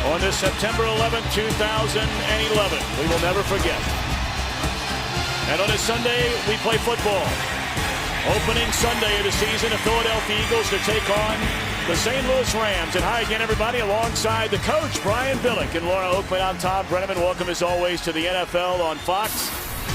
on this September 11, 2011. We will never forget. And on this Sunday, we play football. Opening Sunday of the season, the Philadelphia Eagles to take on the St. Louis Rams. And hi again, everybody, alongside the coach, Brian Billick, and Laura Oakman. I'm Tom Brenneman. Welcome, as always, to the NFL on Fox.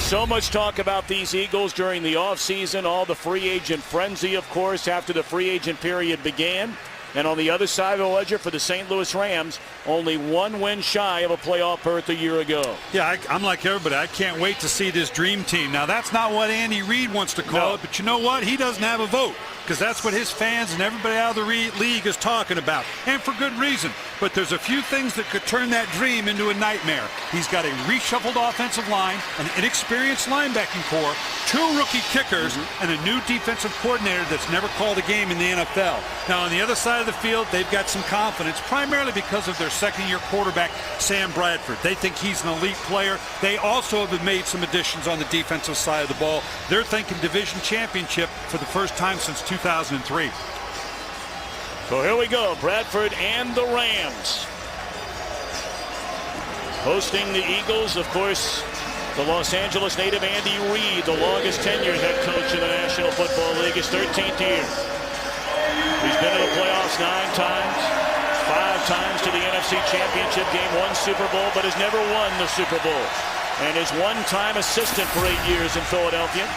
So much talk about these Eagles during the offseason, all the free agent frenzy, of course, after the free agent period began. And on the other side of the ledger for the St. Louis Rams, only one win shy of a playoff berth a year ago. Yeah, I'm like everybody. I can't wait to see this dream team. Now, that's not what Andy Reid wants to call it, but you know what? He doesn't have a vote, because that's what his fans and everybody out of the league is talking about, and for good reason. But there's a few things that could turn that dream into a nightmare. He's got a reshuffled offensive line, an inexperienced linebacking core, 2 rookie kickers, and a new defensive coordinator that's never called a game in the NFL. Now, on the other side of the field, they've got some confidence, primarily because of their second-year quarterback, Sam Bradford. They think he's an elite player. They also have made some additions on the defensive side of the ball. They're thinking division championship for the first time since 2003. So here we go, Bradford and the Rams. Hosting the Eagles, of course, the Los Angeles native Andy Reid, the longest tenured head coach in the National Football League, his 13th year. He's been to the playoffs 9 times, 5 times to the NFC Championship game, 1 Super Bowl, but has never won the Super Bowl. And his one-time assistant for 8 years in Philadelphia.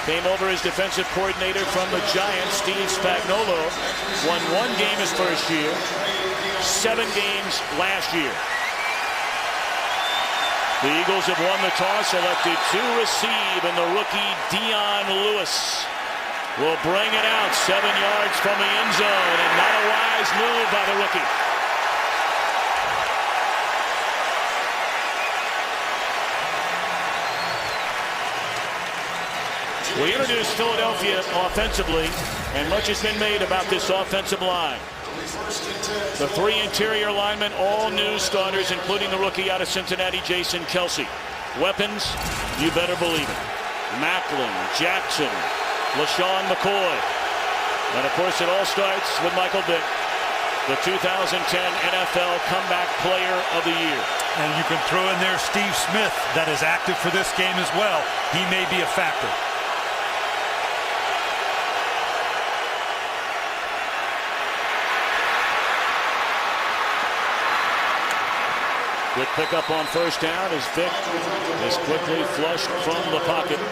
Came over as defensive coordinator from the Giants, Steve Spagnuolo. Won 1 game his first year, 7 games last year. The Eagles have won the toss, elected to receive, and the rookie Dion Lewis will bring it out 7 yards from the end zone, and not a wise move by the rookie. We introduced Philadelphia offensively, and much has been made about this offensive line. The 3 interior linemen, all new starters, including the rookie out of Cincinnati, Jason Kelce. Weapons, you better believe it. Macklin, Jackson, LaShawn McCoy. And, of course, it all starts with Michael Vick, the 2010 NFL Comeback Player of the Year. And you can throw in there Steve Smith, that is active for this game as well. He may be a factor. Good pickup on first down as Vick is quickly flushed from the pocket.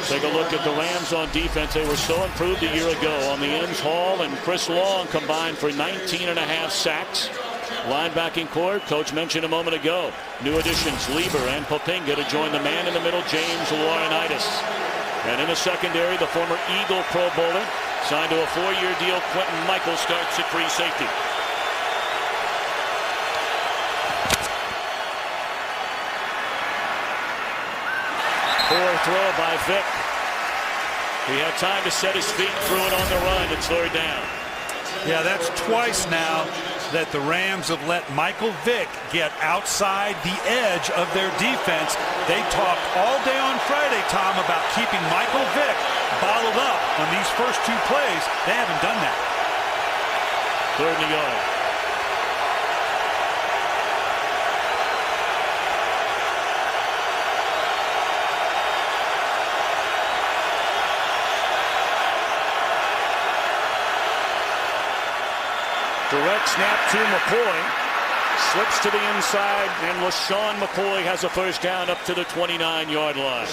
Take a look at the Rams on defense. They were so improved a year ago. On the ends, Hall and Chris Long combined for 19.5 sacks. Linebacking core, Coach mentioned a moment ago. New additions, Lieber and Poppinga to join the man in the middle, James Laurinaitis. And in the secondary, the former Eagle Pro Bowler signed to a 4-year deal. Quentin Michael starts at free safety. Poor throw by Vick. He had time to set his feet, threw it on the run, and slowed down. Yeah, that's twice now that the Rams have let Michael Vick get outside the edge of their defense. They talked all day on Friday, Tom, about keeping Michael Vick bottled up on these first 2 plays. They haven't done that. 3rd and a yard. Direct snap to McCoy. Slips to the inside, and LaShawn McCoy has a first down up to the 29-yard line.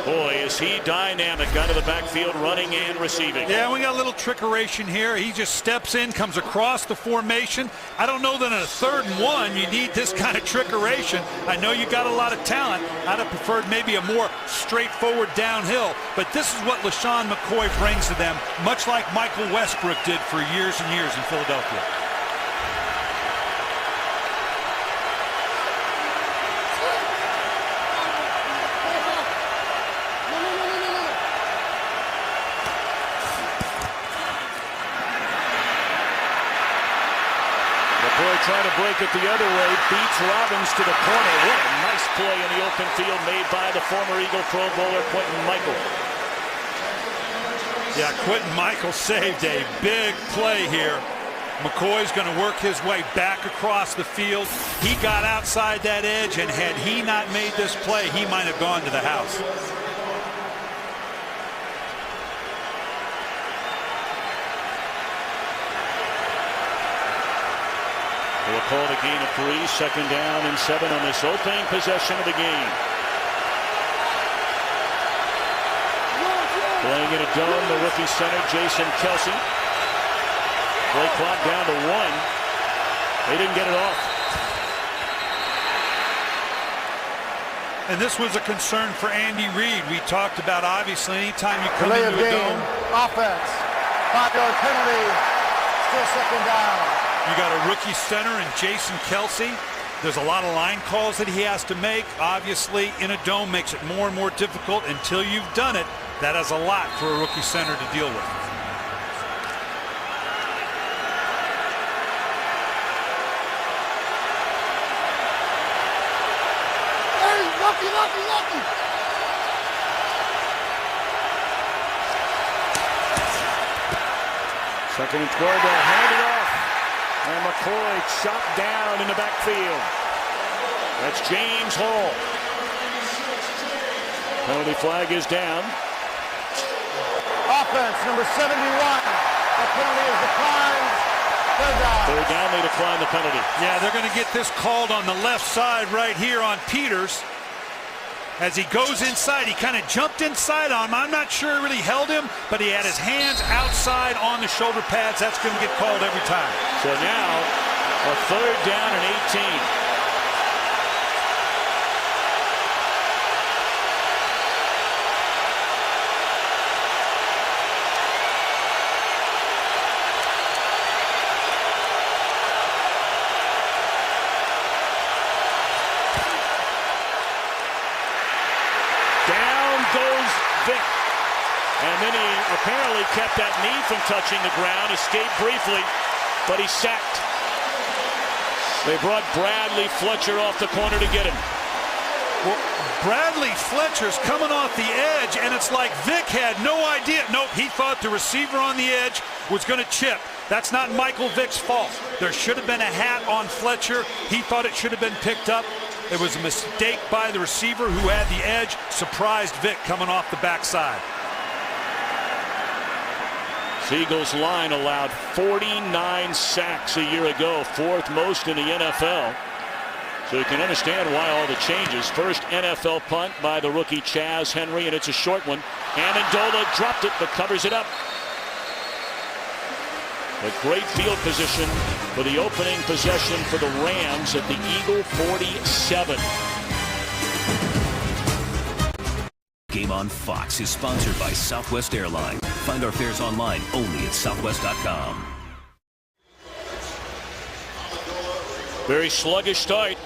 Boy, is he dynamic out of the backfield, running and receiving. Yeah, we got a little trickeration here. He just steps in, comes across the formation. I don't know that in a 3rd and 1 you need this kind of trickeration. I know you got a lot of talent. I'd have preferred maybe a more straightforward downhill, but this is what LaShawn McCoy brings to them, much like Michael Westbrook did for years and years in Philadelphia. Trying to break it the other way, beats Robbins to the corner. What a nice play in the open field made by the former Eagle Pro Bowler, Quentin Michael. Yeah, Quentin Michael saved a big play here. McCoy's going to work his way back across the field. He got outside that edge, and had he not made this play, he might have gone to the house. We'll call the gain of 3, 2nd down and 7 on this opening possession of the game. Playing in a dome, the rookie center, Jason Kelce. Play clock down to 1. They didn't get it off. And this was a concern for Andy Reid. We talked about, obviously, anytime you come delay into of a game, dome. offense, 5-yard penalty, still 2nd down. You got a rookie center in Jason Kelce. There's a lot of line calls that he has to make. Obviously, in a dome makes it more and more difficult. Until you've done it, that is a lot for a rookie center to deal with. Hey, lucky. 2nd and 12, they'll hand it off. And McCoy chopped down in the backfield. That's James Hall. Penalty flag is down. Offense, number 71. The penalty is declined. 3rd down. 3rd down, they decline the penalty. Yeah, they're going to get this called on the left side right here on Peters. As he goes inside, he kind of jumped inside on him. I'm not sure he really held him, but he had his hands outside on the shoulder pads. That's going to get called every time. So now, a 3rd down and 18. Goes Vick. And then he apparently kept that knee from touching the ground, escaped briefly, but he's sacked. They brought Bradley Fletcher off the corner to get him. Well, Bradley Fletcher's coming off the edge, and it's like Vick had no idea. Nope, he thought the receiver on the edge was going to chip. That's not Michael Vick's fault. There should have been a hat on Fletcher. He thought it should have been picked up. It was a mistake by the receiver who had the edge, surprised Vick coming off the backside. Eagles line allowed 49 sacks a year ago, 4th most in the NFL. So you can understand why all the changes. First NFL punt by the rookie Chaz Henry, and it's a short one. Amendola dropped it, but covers it up. A great field position for the opening possession for the Rams at the Eagle 47. Game on Fox is sponsored by Southwest Airlines. Find our fares online only at southwest.com. Very sluggish start.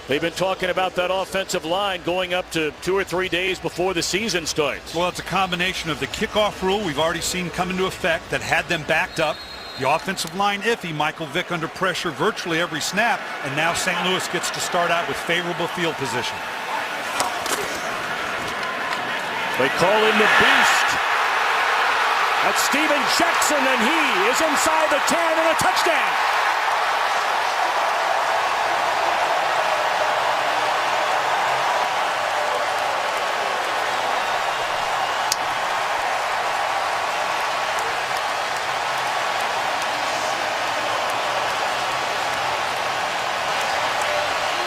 They've been talking about that offensive line going up to 2 or 3 days before the season starts. Well, it's a combination of the kickoff rule we've already seen come into effect that had them backed up. The offensive line iffy, Michael Vick under pressure virtually every snap, and now St. Louis gets to start out with favorable field position. They call him the Beast. That's Steven Jackson, and he is inside the 10 and a touchdown.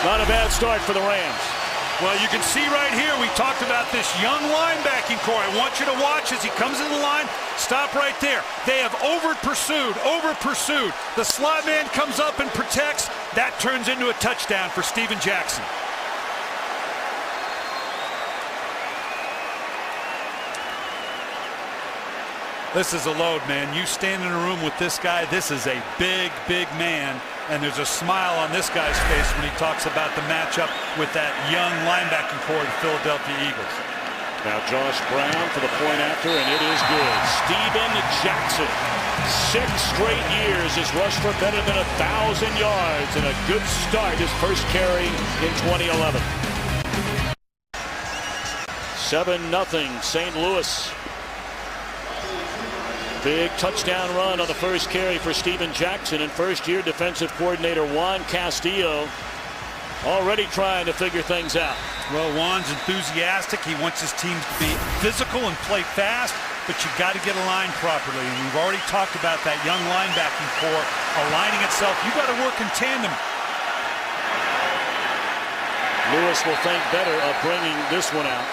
Not a bad start for the Rams. Well, you can see right here, we talked about this young linebacking core. I want you to watch as he comes in the line. Stop right there. They have over-pursued. The slot man comes up and protects. That turns into a touchdown for Steven Jackson. This is a load, man. You stand in a room with this guy, this is a big, big man. And there's a smile on this guy's face when he talks about the matchup with that young linebacking core of the Philadelphia Eagles. Now Josh Brown for the point after, and it is good. Steven Jackson, 6 straight years has rushed for better than 1,000 yards, and a good start, his first carry in 2011. 7-0 St. Louis. Big touchdown run on the first carry for Steven Jackson, and first-year defensive coordinator Juan Castillo already trying to figure things out. Well, Juan's enthusiastic. He wants his team to be physical and play fast, but you got to get aligned properly. And we've already talked about that young linebacking core aligning itself. You got to work in tandem. Lewis will think better of bringing this one out.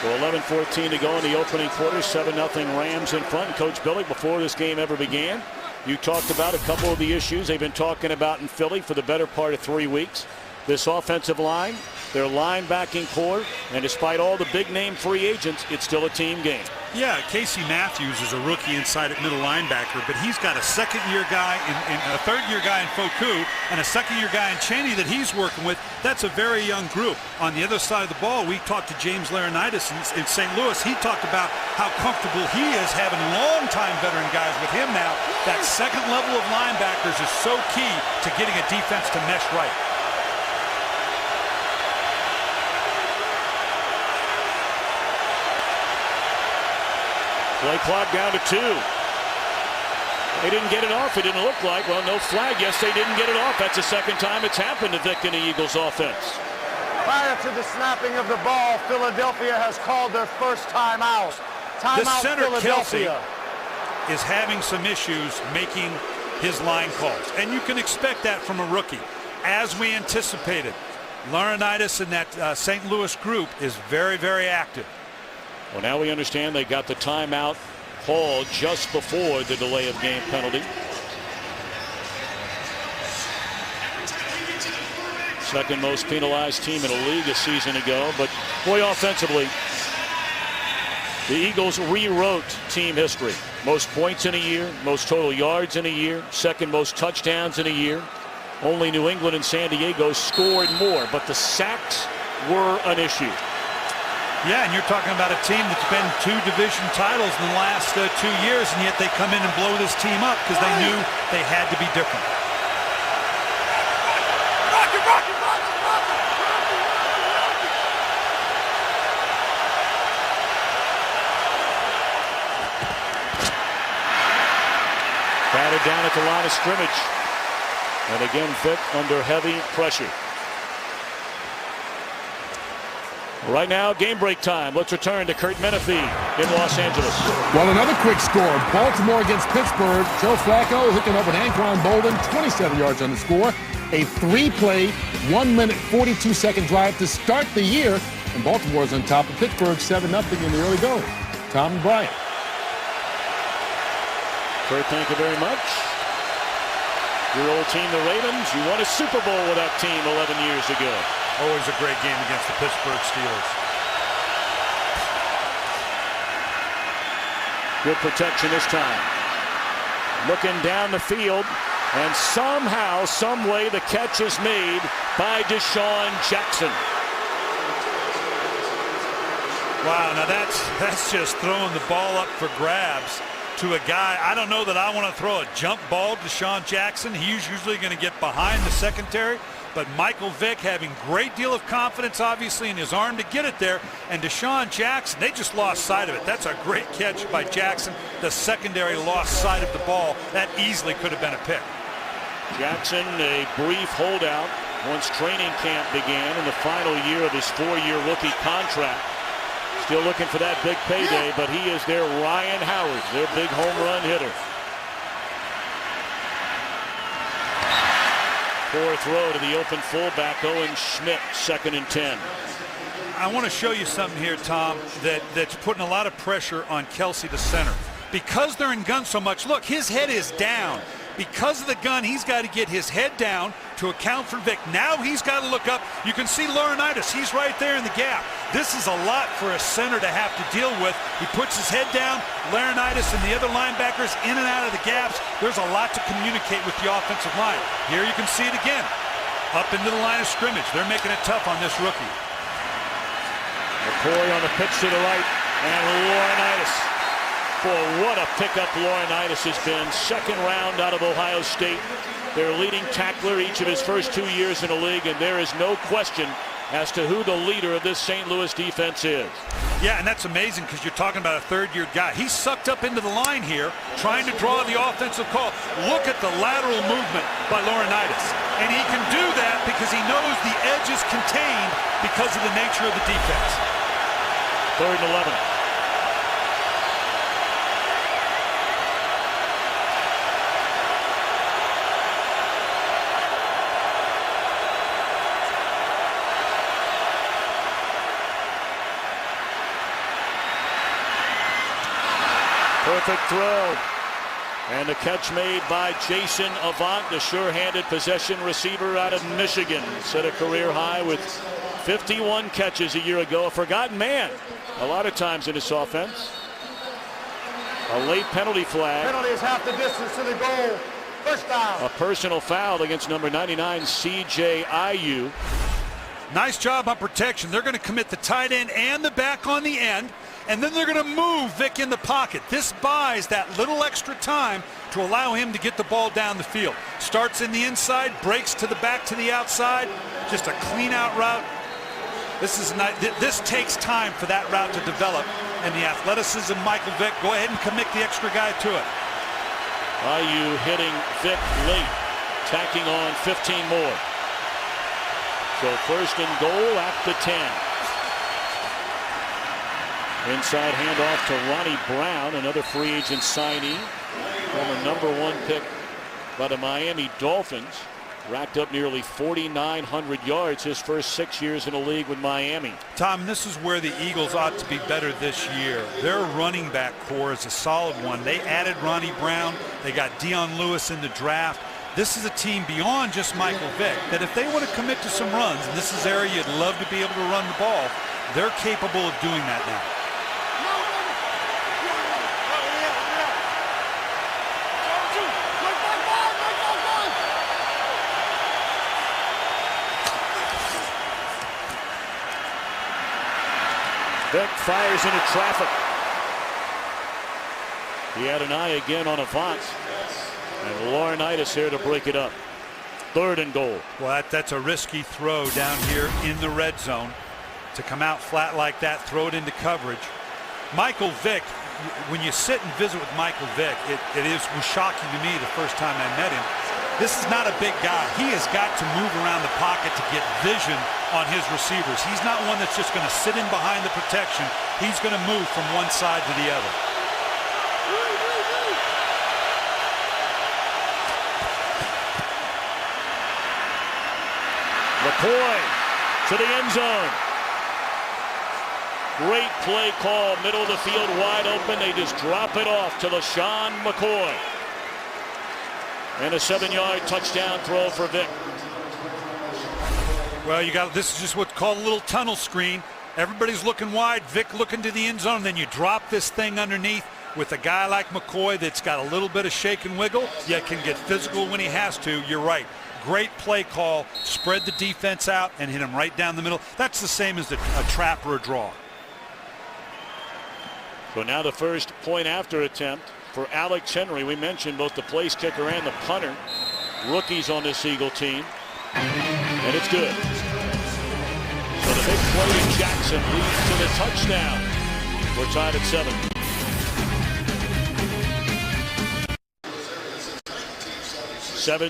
So 11-14 to go in the opening quarter. 7-0 Rams in front. Coach Billy, before this game ever began, you talked about a couple of the issues they've been talking about in Philly for the better part of 3 weeks. This offensive line, their linebacking core, and despite all the big-name free agents, it's still a team game. Yeah, Casey Matthews is a rookie inside at middle linebacker, but he's got a second-year guy and a third-year guy in Foku and a second-year guy in Cheney that he's working with. That's a very young group. On the other side of the ball, we talked to James Laurinaitis in St. Louis. He talked about how comfortable he is having long-time veteran guys with him now. That second level of linebackers is so key to getting a defense to mesh right. Play clock down to 2. They didn't get it off. It didn't look like. Well, no flag. Yes, they didn't get it off. That's the second time it's happened to Vic and the Eagles offense. Prior to the snapping of the ball, Philadelphia has called their first timeout. The Timeout, center, Kelsey, Philadelphia. is having some issues making his line calls. And you can expect that from a rookie. As we anticipated, Laurinaitis and that St. Louis group is very, very active. Well, now we understand they got the timeout called just before the delay of game penalty. Second most penalized team in the league a season ago. But boy, offensively, the Eagles rewrote team history. Most points in a year, most total yards in a year, second most touchdowns in a year. Only New England and San Diego scored more, but the sacks were an issue. Yeah, and you're talking about a team that's been 2 division titles in the last 2 years, and yet they come in and blow this team up because they knew they had to be different. Batted down at the line of scrimmage. And again, Vic under heavy pressure. Right now, game break time. Let's return to Kurt Menefee in Los Angeles. Well, another quick score. Baltimore against Pittsburgh. Joe Flacco hooking up with Anquan Bolden, 27 yards on the score. A 3-play, 1-minute, 42-second drive to start the year. And Baltimore's on top of Pittsburgh, 7-0 in the early going. Tom and Brian. Kurt, thank you very much. Your old team, the Ravens, you won a Super Bowl with that team 11 years ago. Always a great game against the Pittsburgh Steelers. Good protection this time. Looking down the field, and somehow, some way, the catch is made by Deshaun Jackson. Wow, now that's just throwing the ball up for grabs to a guy. I don't know that I want to throw a jump ball to Deshaun Jackson. He's usually going to get behind the secondary. But Michael Vick having great deal of confidence, obviously, in his arm to get it there. And Deshaun Jackson, they just lost sight of it. That's a great catch by Jackson. The secondary lost sight of the ball. That easily could have been a pick. Jackson, a brief holdout once training camp began in the final year of his 4-year rookie contract. Still looking for that big payday, but he is their Ryan Howard, their big home run hitter. Poor throw to the open fullback, Owen Schmidt, 2nd and 10. I want to show you something here, Tom, that's putting a lot of pressure on Kelsey, the center. Because they're in gun so much, look, his head is down. Because of the gun, he's got to get his head down to account for Vic. Now he's got to look up. You can see Laurinaitis. He's right there in the gap. This is a lot for a center to have to deal with. He puts his head down. Laurinaitis and the other linebackers in and out of the gaps. There's a lot to communicate with the offensive line. Here you can see it again. Up into the line of scrimmage. They're making it tough on this rookie. McCoy on the pitch to the right. And Laurinaitis. Boy, what a pickup Laurinaitis has been. 2nd round out of Ohio State. Their leading tackler each of his first 2 years in the league, and there is no question as to who the leader of this St. Louis defense is. Yeah, and that's amazing because you're talking about a third-year guy. He's sucked up into the line here, trying to draw the offensive call. Look at the lateral movement by Laurinaitis. And he can do that because he knows the edge is contained because of the nature of the defense. 3rd and 11. Perfect throw. And the catch made by Jason Avant, the sure-handed possession receiver out of Michigan. Set a career high with 51 catches a year ago. A forgotten man a lot of times in this offense. A late penalty flag. Penalty is half the distance to the goal. First down. A personal foul against number 99, C.J. Ayu. Nice job on protection. They're going to commit the tight end and the back on the end, and then they're going to move Vic in the pocket. This buys that little extra time to allow him to get the ball down the field. Starts in the inside, breaks to the back to the outside. Just a clean out route. This takes time for that route to develop, and the athleticism of Michael Vick. Go ahead and commit the extra guy to it. Ayu hitting Vic late, tacking on 15 more. So 1st and goal at the 10. Inside handoff to Ronnie Brown, another free agent signee. Former number 1 pick by the Miami Dolphins. Racked up nearly 4,900 yards his first 6 years in the league with Miami. Tom, this is where the Eagles ought to be better this year. Their running back core is a solid one. They added Ronnie Brown. They got Dion Lewis in the draft. This is a team beyond just Michael Vick that if they want to commit to some runs, and this is an area you'd love to be able to run the ball, they're capable of doing that now. Vick fires into traffic. He had an eye again on Avant. And Laurinaitis here to break it up. 3rd and goal. Well, that's a risky throw down here in the red zone. To come out flat like that, throw it into coverage. Michael Vick, when you sit and visit with Michael Vick, it was shocking to me the first time I met him. This is not a big guy. He has got to move around the pocket to get vision on his receivers. He's not one that's just going to sit in behind the protection. He's going to move from one side to the other. McCoy to the end zone. Great play call, middle of the field wide open. They just drop it off to LeSean McCoy. And a 7-yard touchdown throw for Vick. Well, this is just what's called a little tunnel screen. Everybody's looking wide, Vick looking to the end zone, then you drop this thing underneath with a guy like McCoy that's got a little bit of shake and wiggle, yet can get physical when he has to. You're right. Great play call, spread the defense out and hit him right down the middle. That's the same as a trap or a draw. So now the first point after attempt for Alex Henry. We mentioned both the place kicker and the punter. Rookies on this Eagle team. And it's good. So the big play in Jackson leads to the touchdown. We're tied at 7.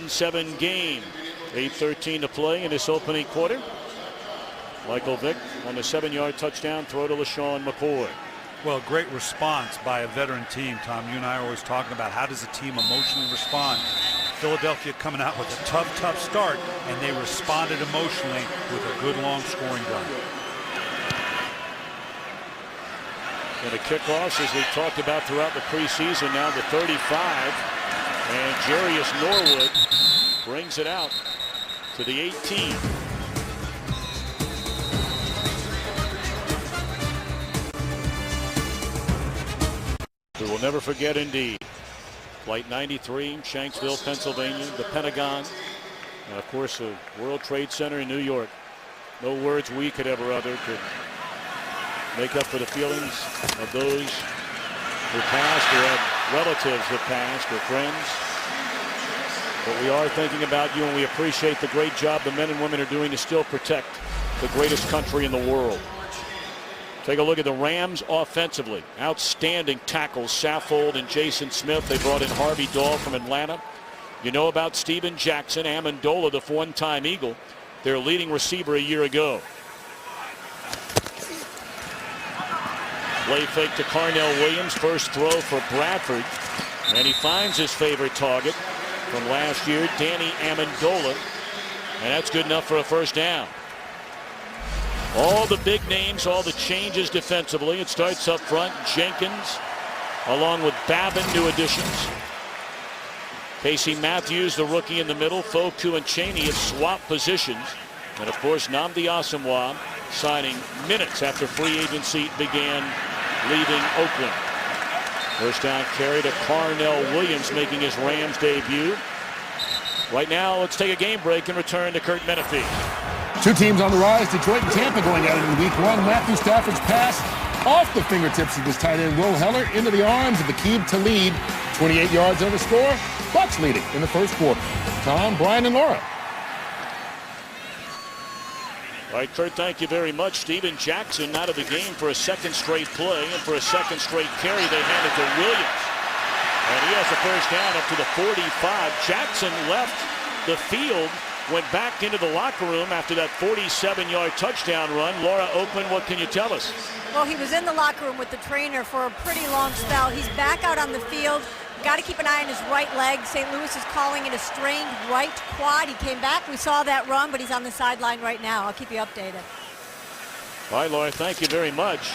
Seven game. 8:13 to play in this opening quarter. Michael Vick on the 7-yard touchdown throw to LeSean McCoy. Well, great response by a veteran team, Tom. You and I are always talking about how does a team emotionally respond. Philadelphia coming out with a tough start, and they responded emotionally with a good long scoring drive. And the kickoffs, as we talked about throughout the preseason, now the 35. And Jarius Norwood brings it out to the 18. We will never forget, indeed, Flight 93, Shanksville, Pennsylvania, the Pentagon, and of course the World Trade Center in New York. No words we could ever utter could make up for the feelings of those who passed or had relatives that passed or friends. But we are thinking about you, and we appreciate the great job the men and women are doing to still protect the greatest country in the world. Take a look at the Rams offensively. Outstanding tackles, Saffold and Jason Smith. They brought in Harvey Dahl from Atlanta. You know about Steven Jackson, Amendola, the one-time Eagle, their leading receiver a year ago. Play fake to Carnell Williams. First throw for Bradford. And he finds his favorite target from last year, Danny Amendola. And that's good enough for a first down. All the big names, all the changes defensively. It starts up front. Jenkins, along with Babin, new additions. Casey Matthews, the rookie in the middle. Foku and Chaney have swapped positions. And of course, Nnamdi Asomugha signing minutes after free agency began, leaving Oakland. First down carry to Carnell Williams, making his Rams debut. Right now, let's take a game break and return to Kurt Menefee. Two teams on the rise, Detroit and Tampa going at it in week one. Matthew Stafford's pass off the fingertips of his tight end Will Heller into the arms of Aqib Talib. 28 yards on the score. Bucs leading in the first quarter. Tom, Brian, and Laura. All right, Kurt, thank you very much. Steven Jackson out of the game for a second straight play, and for a second straight carry, they hand it to Williams. And he has a first down up to the 45. Jackson left the field, went back into the locker room after that 47-yard touchdown run. Laura Oakland, what can you tell us? Well, he was in the locker room with the trainer for a pretty long spell. He's back out on the field. Got to keep an eye on his right leg. St. Louis is calling it a strained right quad. He came back. We saw that run, but he's on the sideline right now. I'll keep you updated. All right, Laura, thank you very much.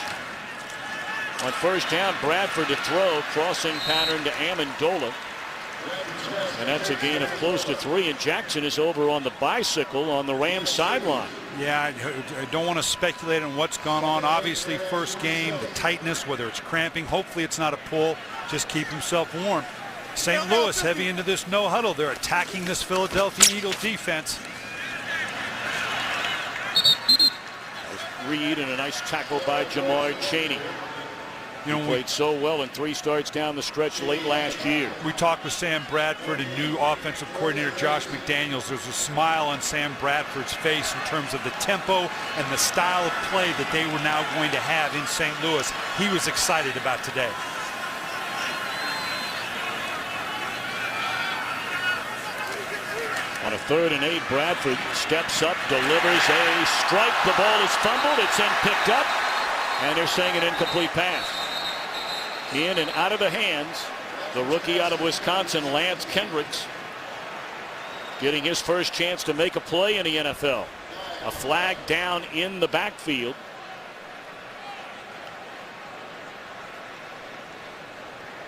On first down, Bradford to throw, crossing pattern to Amendola. And that's a gain of close to 3, and Jackson is over on the bicycle on the Rams sideline. Yeah, I don't want to speculate on what's gone on. Obviously, first game, the tightness, whether it's cramping, hopefully it's not a pull. Just keep himself warm. St. Louis heavy into this no huddle. They're attacking this Philadelphia Eagles defense. Reed and a nice tackle by Jamar Chaney. You know, played so well in 3 starts down the stretch late last year. We talked with Sam Bradford and new offensive coordinator Josh McDaniels. There's a smile on Sam Bradford's face in terms of the tempo and the style of play that they were now going to have in St. Louis. He was excited about today. On a 3rd and 8, Bradford steps up, delivers a strike. The ball is fumbled. It's then picked up, and they're saying an incomplete pass. In and out of the hands, the rookie out of Wisconsin, Lance Kendricks, getting his first chance to make a play in the NFL. A flag down in the backfield.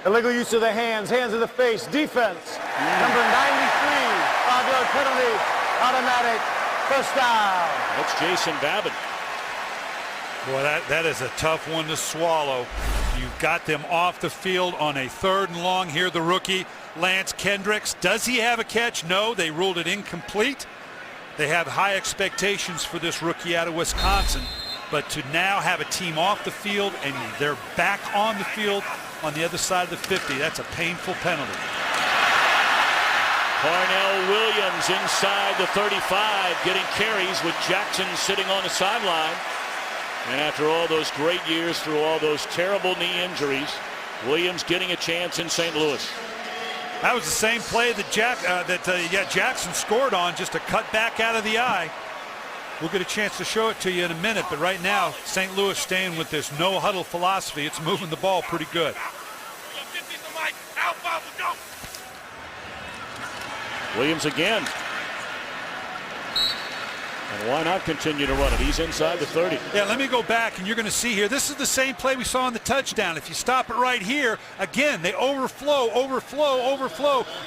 Illegal use of the hands of the face, defense. Number 93, 5-yard penalty, automatic, first down. That's Jason Babin. Boy, that is a tough one to swallow. You've got them off the field on a 3rd and long. Here the rookie, Lance Kendricks. Does he have a catch? No, they ruled it incomplete. They have high expectations for this rookie out of Wisconsin. But to now have a team off the field and they're back on the field on the other side of the 50, that's a painful penalty. Carnell Williams inside the 35, getting carries with Jackson sitting on the sideline. And after all those great years, through all those terrible knee injuries, Williams getting a chance in St. Louis. That was the same play that Jackson scored on, just a cut back out of the eye. We'll get a chance to show it to you in a minute, but right now, St. Louis staying with this no-huddle philosophy. It's moving the ball pretty good. Williams again. And why not continue to run it? He's inside the 30. Yeah, let me go back, and you're going to see here. This is the same play we saw on the touchdown. If you stop it right here, again, they overflow.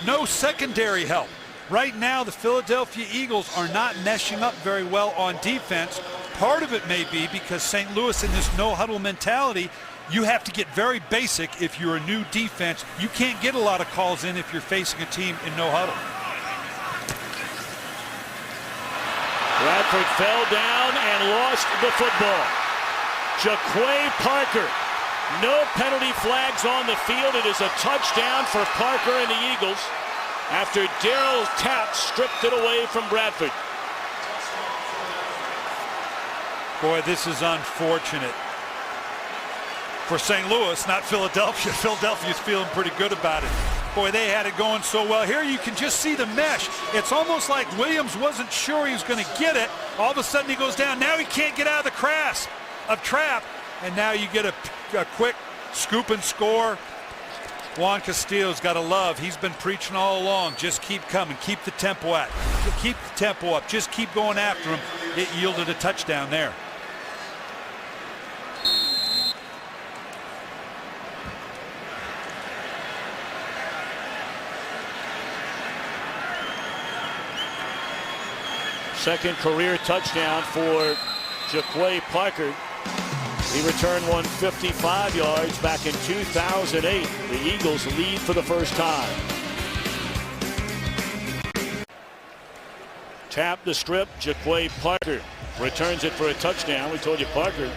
No secondary help. Right now, the Philadelphia Eagles are not meshing up very well on defense. Part of it may be because St. Louis in this no-huddle mentality, you have to get very basic if you're a new defense. You can't get a lot of calls in if you're facing a team in no-huddle. Bradford fell down and lost the football. Jaquay Parker. No penalty flags on the field. It is a touchdown for Parker and the Eagles after Darryl Tapp stripped it away from Bradford. Boy, this is unfortunate for St. Louis, not Philadelphia. Philadelphia's feeling pretty good about it. Boy, they had it going so well. Here you can just see the mesh. It's almost like Williams wasn't sure he was going to get it. All of a sudden he goes down. Now he can't get out of the grasp of trap. And now you get a quick scoop and score. Juan Castillo's got to love. He's been preaching all along. Just keep coming. Keep the tempo up. Keep the tempo up. Just keep going after him. It yielded a touchdown there. Second career touchdown for Jaquay Parker. He returned one 55 yards back in 2008. The Eagles lead for the first time. Tap the strip. Jaquay Parker returns it for a touchdown. We told you Parker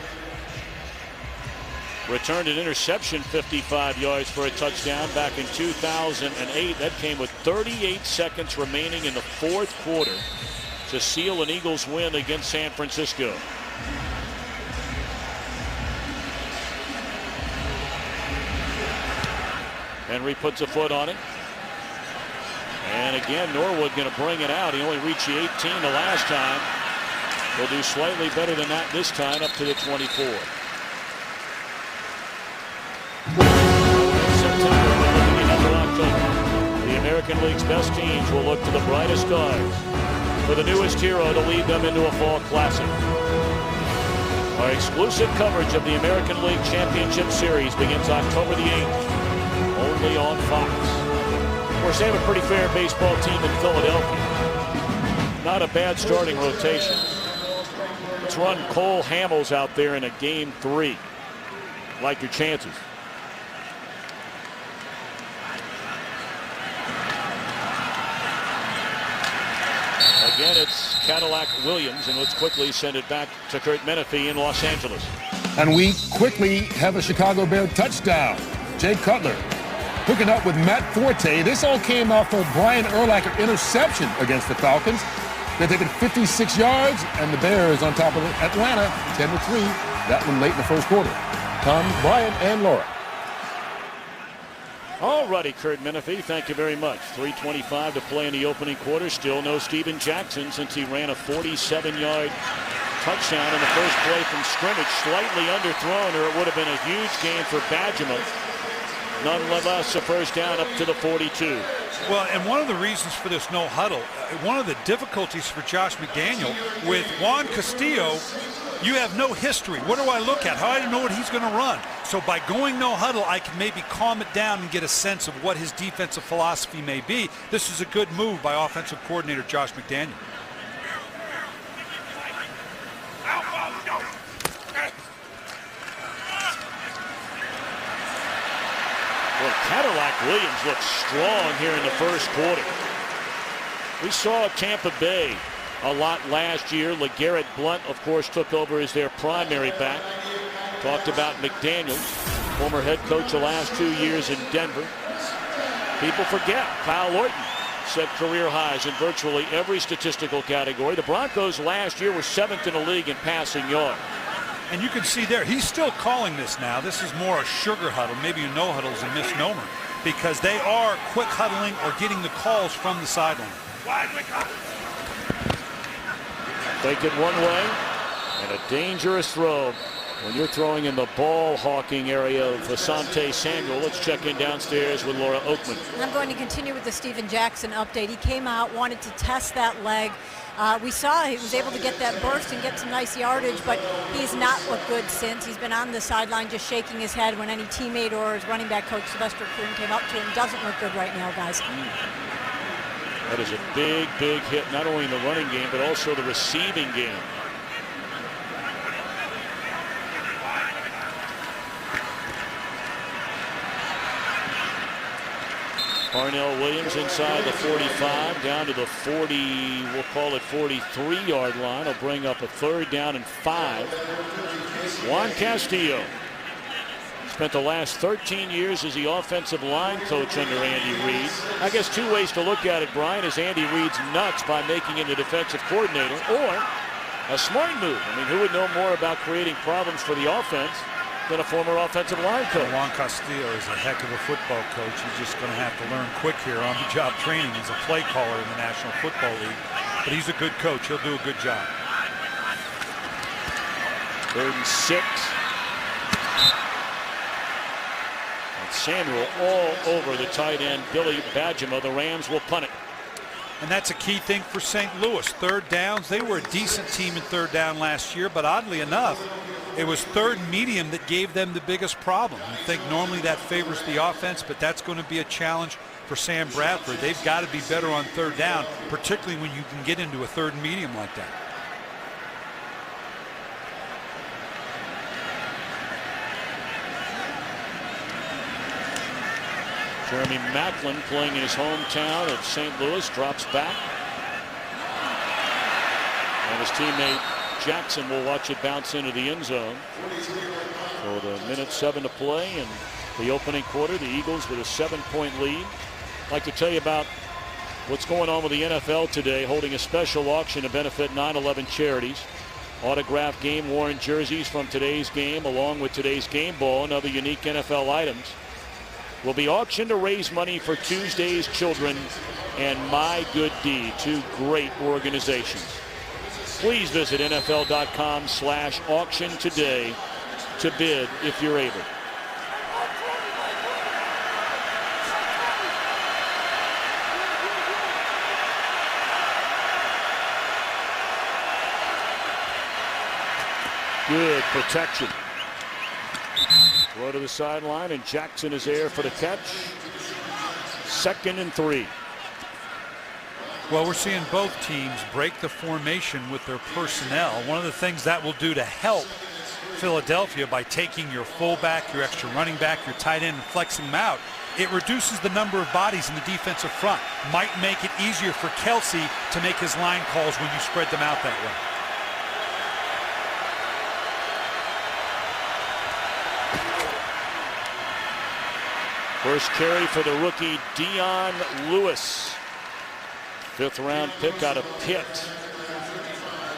returned an interception 55 yards for a touchdown back in 2008. That came with 38 seconds remaining in the fourth quarter to seal an Eagles win against San Francisco. Henry puts a foot on it. And again, Norwood going to bring it out. He only reached the 18 the last time. He'll do slightly better than that this time, up to the 24. September, we're looking into October. The American League's best teams will look to the brightest stars for the newest hero to lead them into a fall classic. Our exclusive coverage of the American League Championship Series begins October the 8th, only on Fox. Of course, they have a pretty fair baseball team in Philadelphia. Not a bad starting rotation. Let's run Cole Hamels out there in a game 3. Like your chances. Again, it's Cadillac Williams, and let's quickly send it back to Curt Menefee in Los Angeles. And we quickly have a Chicago Bear touchdown. Jay Cutler hooking up with Matt Forte. This all came off of Brian Urlacher interception against the Falcons. They're taking 56 yards, and the Bears on top of Atlanta, 10-3. That one late in the first quarter. Tom, Brian, and Laura. All righty, Curt Menefee, thank you very much. 3:25 to play in the opening quarter. Still no Steven Jackson since he ran a 47-yard touchdown in the first play from scrimmage. Slightly underthrown, or it would have been a huge gain for Badgerman. Nonetheless, a first down up to the 42. Well, and one of the reasons for this no huddle, one of the difficulties for Josh McDaniel with Juan Castillo, you have no history. What do I look at? How do I know what he's going to run? So by going no huddle, I can maybe calm it down and get a sense of what his defensive philosophy may be. This is a good move by offensive coordinator Josh McDaniel. Well, Cadillac Williams looks strong here in the first quarter. We saw Tampa Bay a lot last year. LeGarrette Blount, of course, took over as their primary back. Talked about McDaniels, former head coach the last 2 years in Denver. People forget Kyle Orton set career highs in virtually every statistical category. The Broncos last year were 7th in the league in passing yards. And you can see there, he's still calling this now. This is more a sugar huddle. Maybe a no huddle is a misnomer, because they are quick huddling or getting the calls from the sideline. Take it one way, and a dangerous throw when you're throwing in the ball hawking area of Asante Samuel. Let's check in downstairs with Laura Oakman. I'm going to continue with the Steven Jackson update. He came out, wanted to test that leg. We saw he was able to get that burst and get some nice yardage, but he's not looked good since. He's been on the sideline just shaking his head when any teammate or his running back coach, Sylvester Croom, came up to him. Doesn't look good right now, guys. That is a big, big hit, not only in the running game, but also the receiving game. Parnell Williams inside the 45, down to the 40, we'll call it 43-yard line. Will bring up a 3rd down and 5. Juan Castillo spent the last 13 years as the offensive line coach under Andy Reid. I guess 2 ways to look at it, Brian, is Andy Reid's nuts by making him the defensive coordinator, or A smart move. I mean, who would know more about creating problems for the offense than a former offensive line coach? Juan Castillo is a heck of a football coach. He's just going to have to learn quick here on the job training. He's a play caller in the National Football League, but he's a good coach. He'll do a good job. 3rd and 6. And Samuel all over the tight end, Billy Badgema. The Rams will punt it. And that's a key thing for St. Louis. 3rd downs. They were a decent team in 3rd down last year, but oddly enough, it was 3rd and medium that gave them the biggest problem. I think normally that favors the offense, but that's going to be a challenge for Sam Bradford. They've got to be better on 3rd down, particularly when you can get into a 3rd and medium like that. Jeremy Maclin, playing in his hometown of St. Louis, drops back. And his teammate Jackson will watch it bounce into the end zone. So the minute 7 to play in the opening quarter, the Eagles with a 7-point lead. I'd like to tell you about what's going on with the NFL today, holding a special auction to benefit 9/11 charities. Autographed game-worn jerseys from today's game, along with today's game ball and other unique NFL items, will be auctioned to raise money for Tuesday's Children and My Good Deed, 2 great organizations. Please visit NFL.com/auction today to bid if you're able. Good protection. Throw to the sideline, and Jackson is there for the catch. 2nd and 3. Well, we're seeing both teams break the formation with their personnel. One of the things that will do to help Philadelphia by taking your fullback, your extra running back, your tight end, and flexing them out, it reduces the number of bodies in the defensive front. Might make it easier for Kelsey to make his line calls when you spread them out that way. First carry for the rookie Dion Lewis. 5th round pick out of Pitt.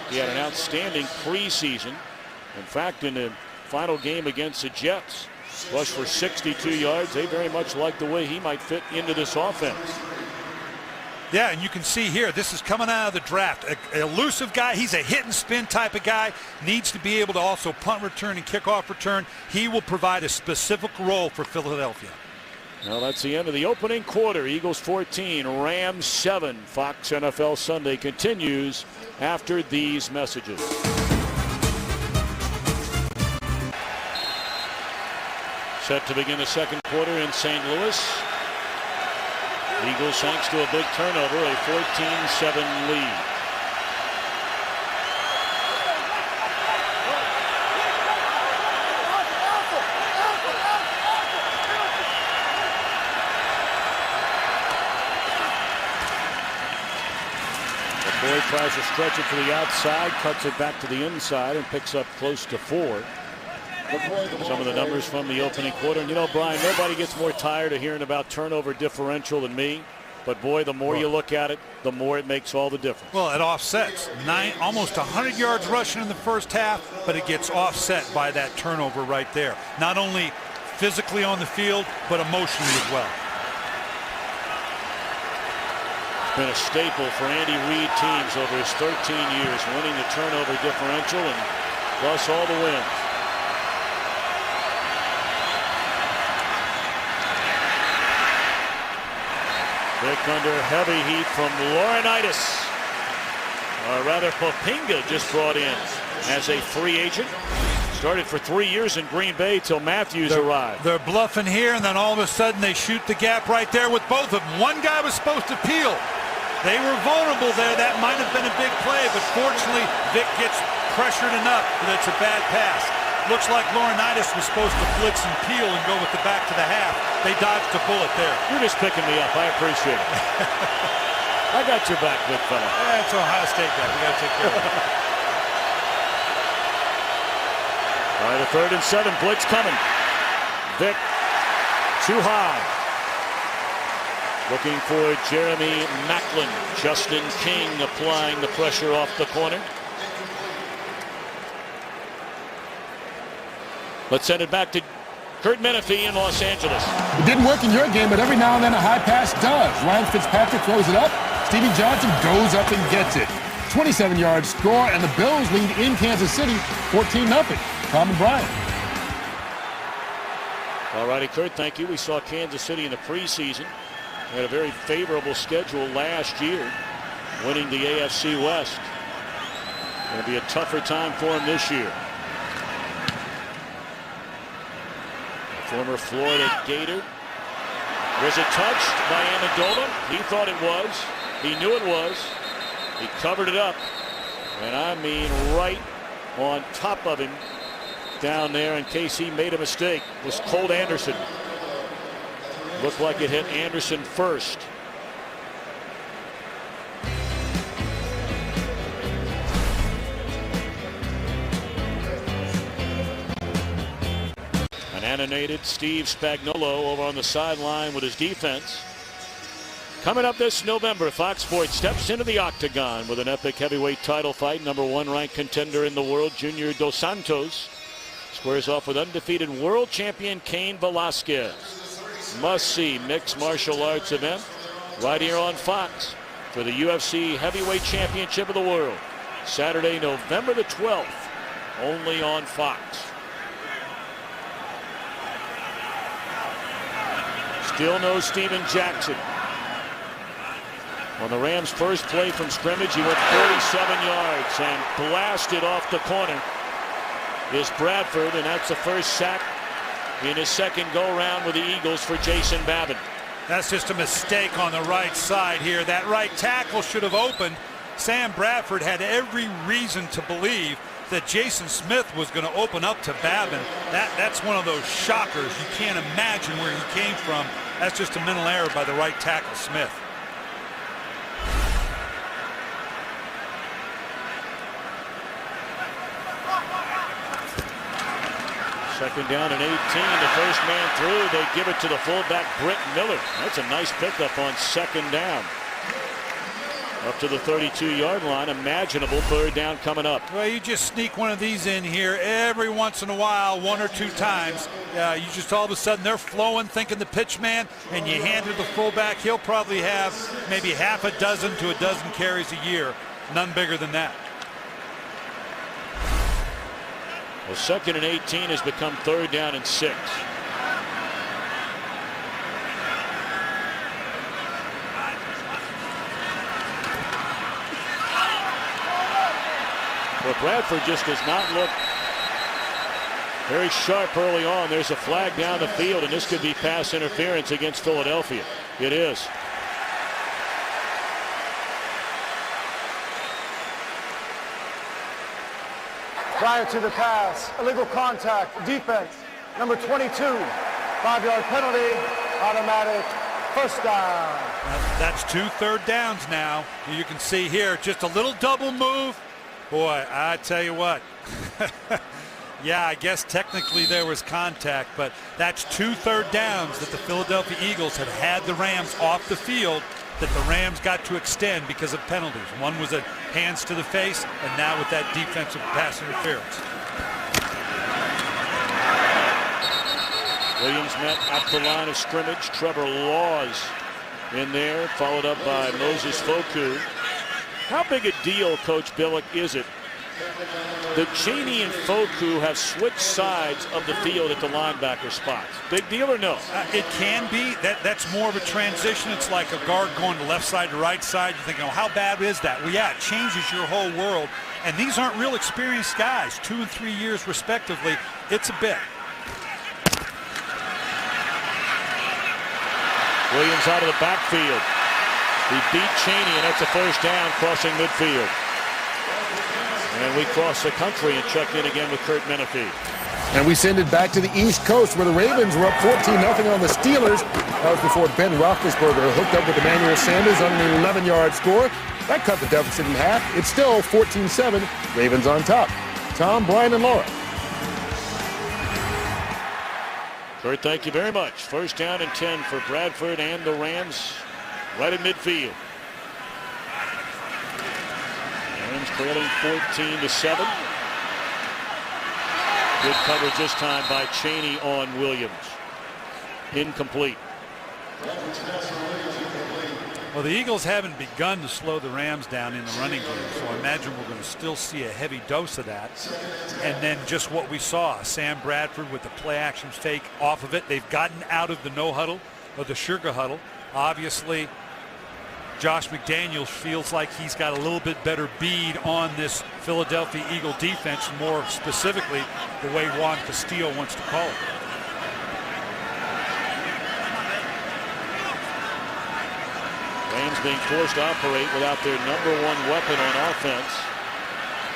He had an outstanding preseason. In fact, in the final game against the Jets, rushed for 62 yards. They very much like the way he might fit into this offense. Yeah, and you can see here, this is coming out of the draft. An elusive guy. He's a hit and spin type of guy. Needs to be able to also punt return and kickoff return. He will provide a specific role for Philadelphia. Well, that's the end of the opening quarter. Eagles 14, Rams 7. Fox NFL Sunday continues after these messages. Set to begin the second quarter in St. Louis. Eagles, thanks to a big turnover, a 14-7 lead. Boyd tries to stretch it to the outside, cuts it back to the inside, and picks up close to 4. Some of the numbers from the opening quarter. And you know, Brian, nobody gets more tired of hearing about turnover differential than me. But boy, the more you look at it, the more it makes all the difference. Well, it offsets. Almost 100 yards rushing in the first half, but it gets offset by that turnover right there. Not only physically on the field, but emotionally as well. Been a staple for Andy Reid teams over his 13 years, winning the turnover differential and plus all the wins. Vick under heavy heat from Laurinaitis. Or rather, Poppinga just brought in as a free agent. Started for 3 years in Green Bay till Matthews arrived. They're bluffing here, and then all of a sudden they shoot the gap right there with both of them. One guy was supposed to peel. They were vulnerable there. That might have been a big play, but fortunately, Vick gets pressured enough that it's a bad pass. Looks like Laurinaitis was supposed to blitz and peel and go with the back to the half. They dodged a bullet there. You're just picking me up. I appreciate it. I got your back, big fella. That's Ohio State guy. We got to take care of it. All right, a 3rd and 7 blitz coming. Vick too high. Looking for Jeremy Maclin. Justin King applying the pressure off the corner. Let's send it back to Kurt Menefee in Los Angeles. It didn't work in your game, but every now and then a high pass does. Ryan Fitzpatrick throws it up. Stevie Johnson goes up and gets it. 27-yard score, and the Bills lead in Kansas City 14-0. Tom and Brian. All righty, Kurt, thank you. We saw Kansas City in the preseason. They had a very favorable schedule last year, winning the AFC West. Going to be a tougher time for them this year. Former Florida Gator. Was it touched by Amendola? He thought it was. He knew it was. He covered it up. And I mean right on top of him down there in case he made a mistake. It was Colt Anderson. Looked like it hit Anderson first. An animated Steve Spagnuolo over on the sideline with his defense. Coming up this November, Fox Sports steps into the octagon with an epic heavyweight title fight. Number 1 ranked contender in the world, Junior Dos Santos, squares off with undefeated world champion Cain Velasquez. Must-see mixed martial arts event right here on Fox for the UFC Heavyweight Championship of the World. Saturday, November the 12th, only on Fox. Still no Steven Jackson. On the Rams' first play from scrimmage, he went 47 yards and blasted off the corner. Is Bradford, and that's the first sack in his second go-round with the Eagles for Jason Babin. That's just a mistake on the right side here. That right tackle should have opened. Sam Bradford had every reason to believe that Jason Smith was going to open up to Babin. That's one of those shockers. You can't imagine where he came from. That's just a mental error by the right tackle, Smith. Second down and 18. The first man through. They give it to the fullback, Britt Miller. That's a nice pickup on second down. Up to the 32-yard line. Imaginable third down coming up. Well, you just sneak one of these in here every once in a while, 1 or 2 times. You just all of a sudden they're flowing, thinking the pitch man, and you hand it to the fullback. He'll probably have maybe half a dozen to a dozen carries a year. None bigger than that. Well, second and 18 has become third down and 6. Well, Bradford just does not look very sharp early on. There's a flag down the field, and this could be pass interference against Philadelphia. It is. Prior to the pass, illegal contact, defense, number 22, 5-yard penalty, automatic, first down. That's 2 third downs now. You can see here just a little double move. Boy, I tell you what. Yeah, I guess technically there was contact, but that's 2 third downs that the Philadelphia Eagles had the Rams off the field that the Rams got to extend because of penalties. One was a hands to the face, and now with that defensive pass interference. Williams met at the line of scrimmage. Trevor Laws in there, followed up by Moses Foku. How big a deal, Coach Billick, is it that Cheney and Foku have switched sides of the field at the linebacker spots? Big deal or no? It can be. That's more of a transition. It's like a guard going to left side to right side. You think, oh, how bad is that? Well, yeah, it changes your whole world. And these aren't real experienced guys, 2 and 3 years respectively. It's a bit. Williams out of the backfield. He beat Cheney, and that's a first down crossing midfield. And we cross the country and check in again with Kurt Menefee. And we send it back to the East Coast where the Ravens were up 14-0 on the Steelers. That was before Ben Roethlisberger hooked up with Emmanuel Sanders on an 11-yard score. That cut the deficit in half. It's still 14-7. Ravens on top. Tom, Brian, and Laura. Kurt, thank you very much. First down and 10 for Bradford and the Rams right at midfield. Rams trailing 14-7. Good coverage this time by Chaney on Williams. Incomplete. Well, the Eagles haven't begun to slow the Rams down in the running game, so I imagine we're going to still see a heavy dose of that. And then just what we saw, Sam Bradford with the play action fake off of it. They've gotten out of the no huddle or the sugar huddle. Obviously, Josh McDaniels feels like he's got a little bit better bead on this Philadelphia Eagle defense, more specifically the way Juan Castillo wants to call it. Rams being forced to operate without their #1 weapon on offense.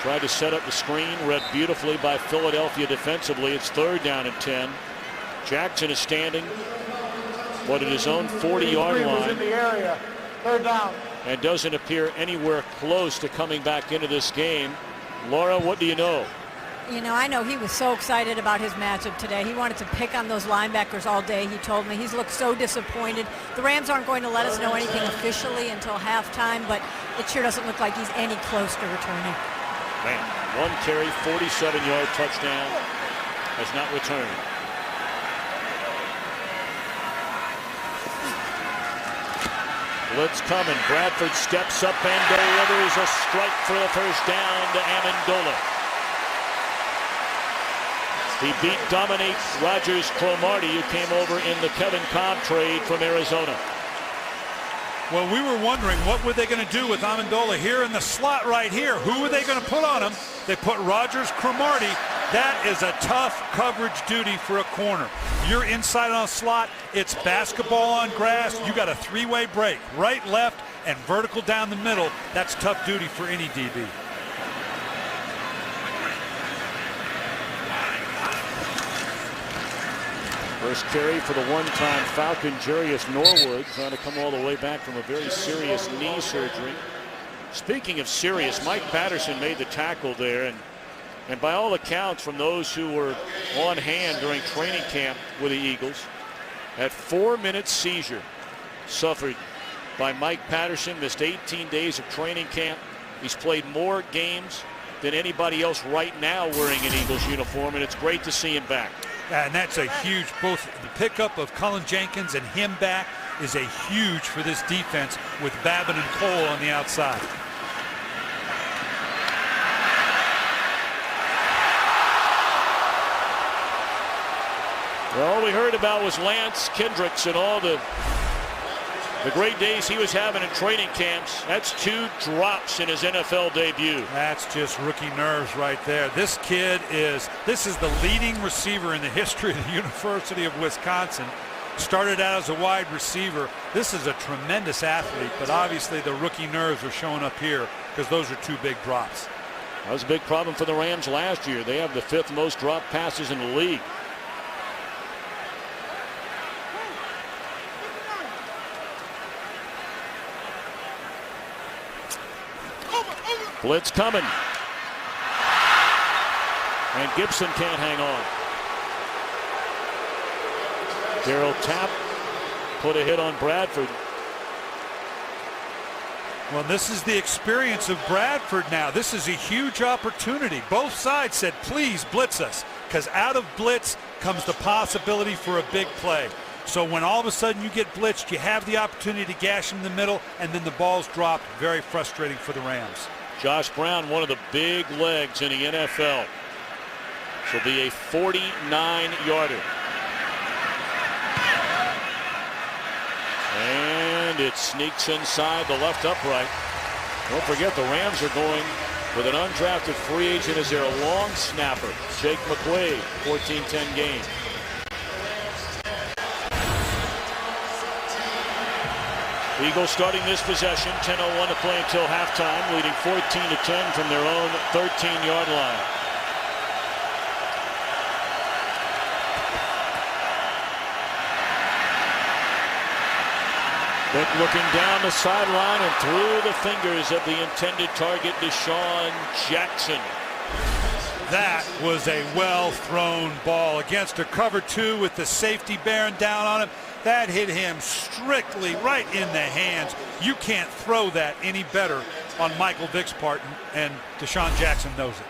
Tried to set up the screen, read beautifully by Philadelphia defensively. It's 3rd down and 10. Jackson is standing, but at his own 40-yard line. In the area. 3rd down. And doesn't appear anywhere close to coming back into this game. Laura, what do you know? You know, I know he was so excited about his matchup today. He wanted to pick on those linebackers all day. He told me he's looked so disappointed. The Rams aren't going to let us know anything officially until halftime, but it sure doesn't look like he's any close to returning. Man, 1 carry, 47-yard touchdown, has not returned. Blitz coming. Bradford steps up and delivers a strike for the first down to Amendola. He beat Dominique Rodgers-Cromartie, who came over in the Kevin Cobb trade from Arizona. Well, we were wondering what were they going to do with Amendola here in the slot right here. Who were they going to put on him? They put Rodgers-Cromartie. That is a tough coverage duty for a corner. You're inside on a slot. It's basketball on grass. You got a 3-way break, right, left, and vertical down the middle. That's tough duty for any DB. First carry for the one-time Falcon, Jarius Norwood, trying to come all the way back from a very serious knee surgery. Speaking of serious, Mike Patterson made the tackle there, and by all accounts from those who were on hand during training camp with the Eagles, that 4-minute seizure suffered by Mike Patterson, missed 18 days of training camp. He's played more games than anybody else right now wearing an Eagles uniform, and it's great to see him back. And that's a huge, both the pickup of Cullen Jenkins and him back is a huge for this defense with Babin and Cole on the outside. Well, all we heard about was Lance Kendricks and all the great days he was having in training camps. That's 2 drops in his NFL debut. That's just rookie nerves right there. This is the leading receiver in the history of the University of Wisconsin. Started out as a wide receiver. This is a tremendous athlete, but obviously the rookie nerves are showing up here because those are 2 big drops. That was a big problem for the Rams last year. They have the 5th most drop passes in the league. Blitz coming. And Gibson can't hang on. Darryl Tapp put a hit on Bradford. Well, this is the experience of Bradford now. This is a huge opportunity. Both sides said, please blitz us, because out of blitz comes the possibility for a big play. So when all of a sudden you get blitzed, you have the opportunity to gash in the middle, and then the ball's dropped. Very frustrating for the Rams. Josh Brown, one of the big legs in the NFL. This will be a 49-yarder. And it sneaks inside the left upright. Don't forget the Rams are going with an undrafted free agent as their long snapper, Jake McQuaid, 14-10 game. Eagles starting this possession, 10:01 to play until halftime, leading 14-10 from their own 13-yard line. Vick looking down the sideline and through the fingers of the intended target, DeSean Jackson. That was a well-thrown ball against a cover 2 with the safety bearing down on him. That hit him strictly right in the hands. You can't throw that any better on Michael Vick's part, and DeSean Jackson knows it.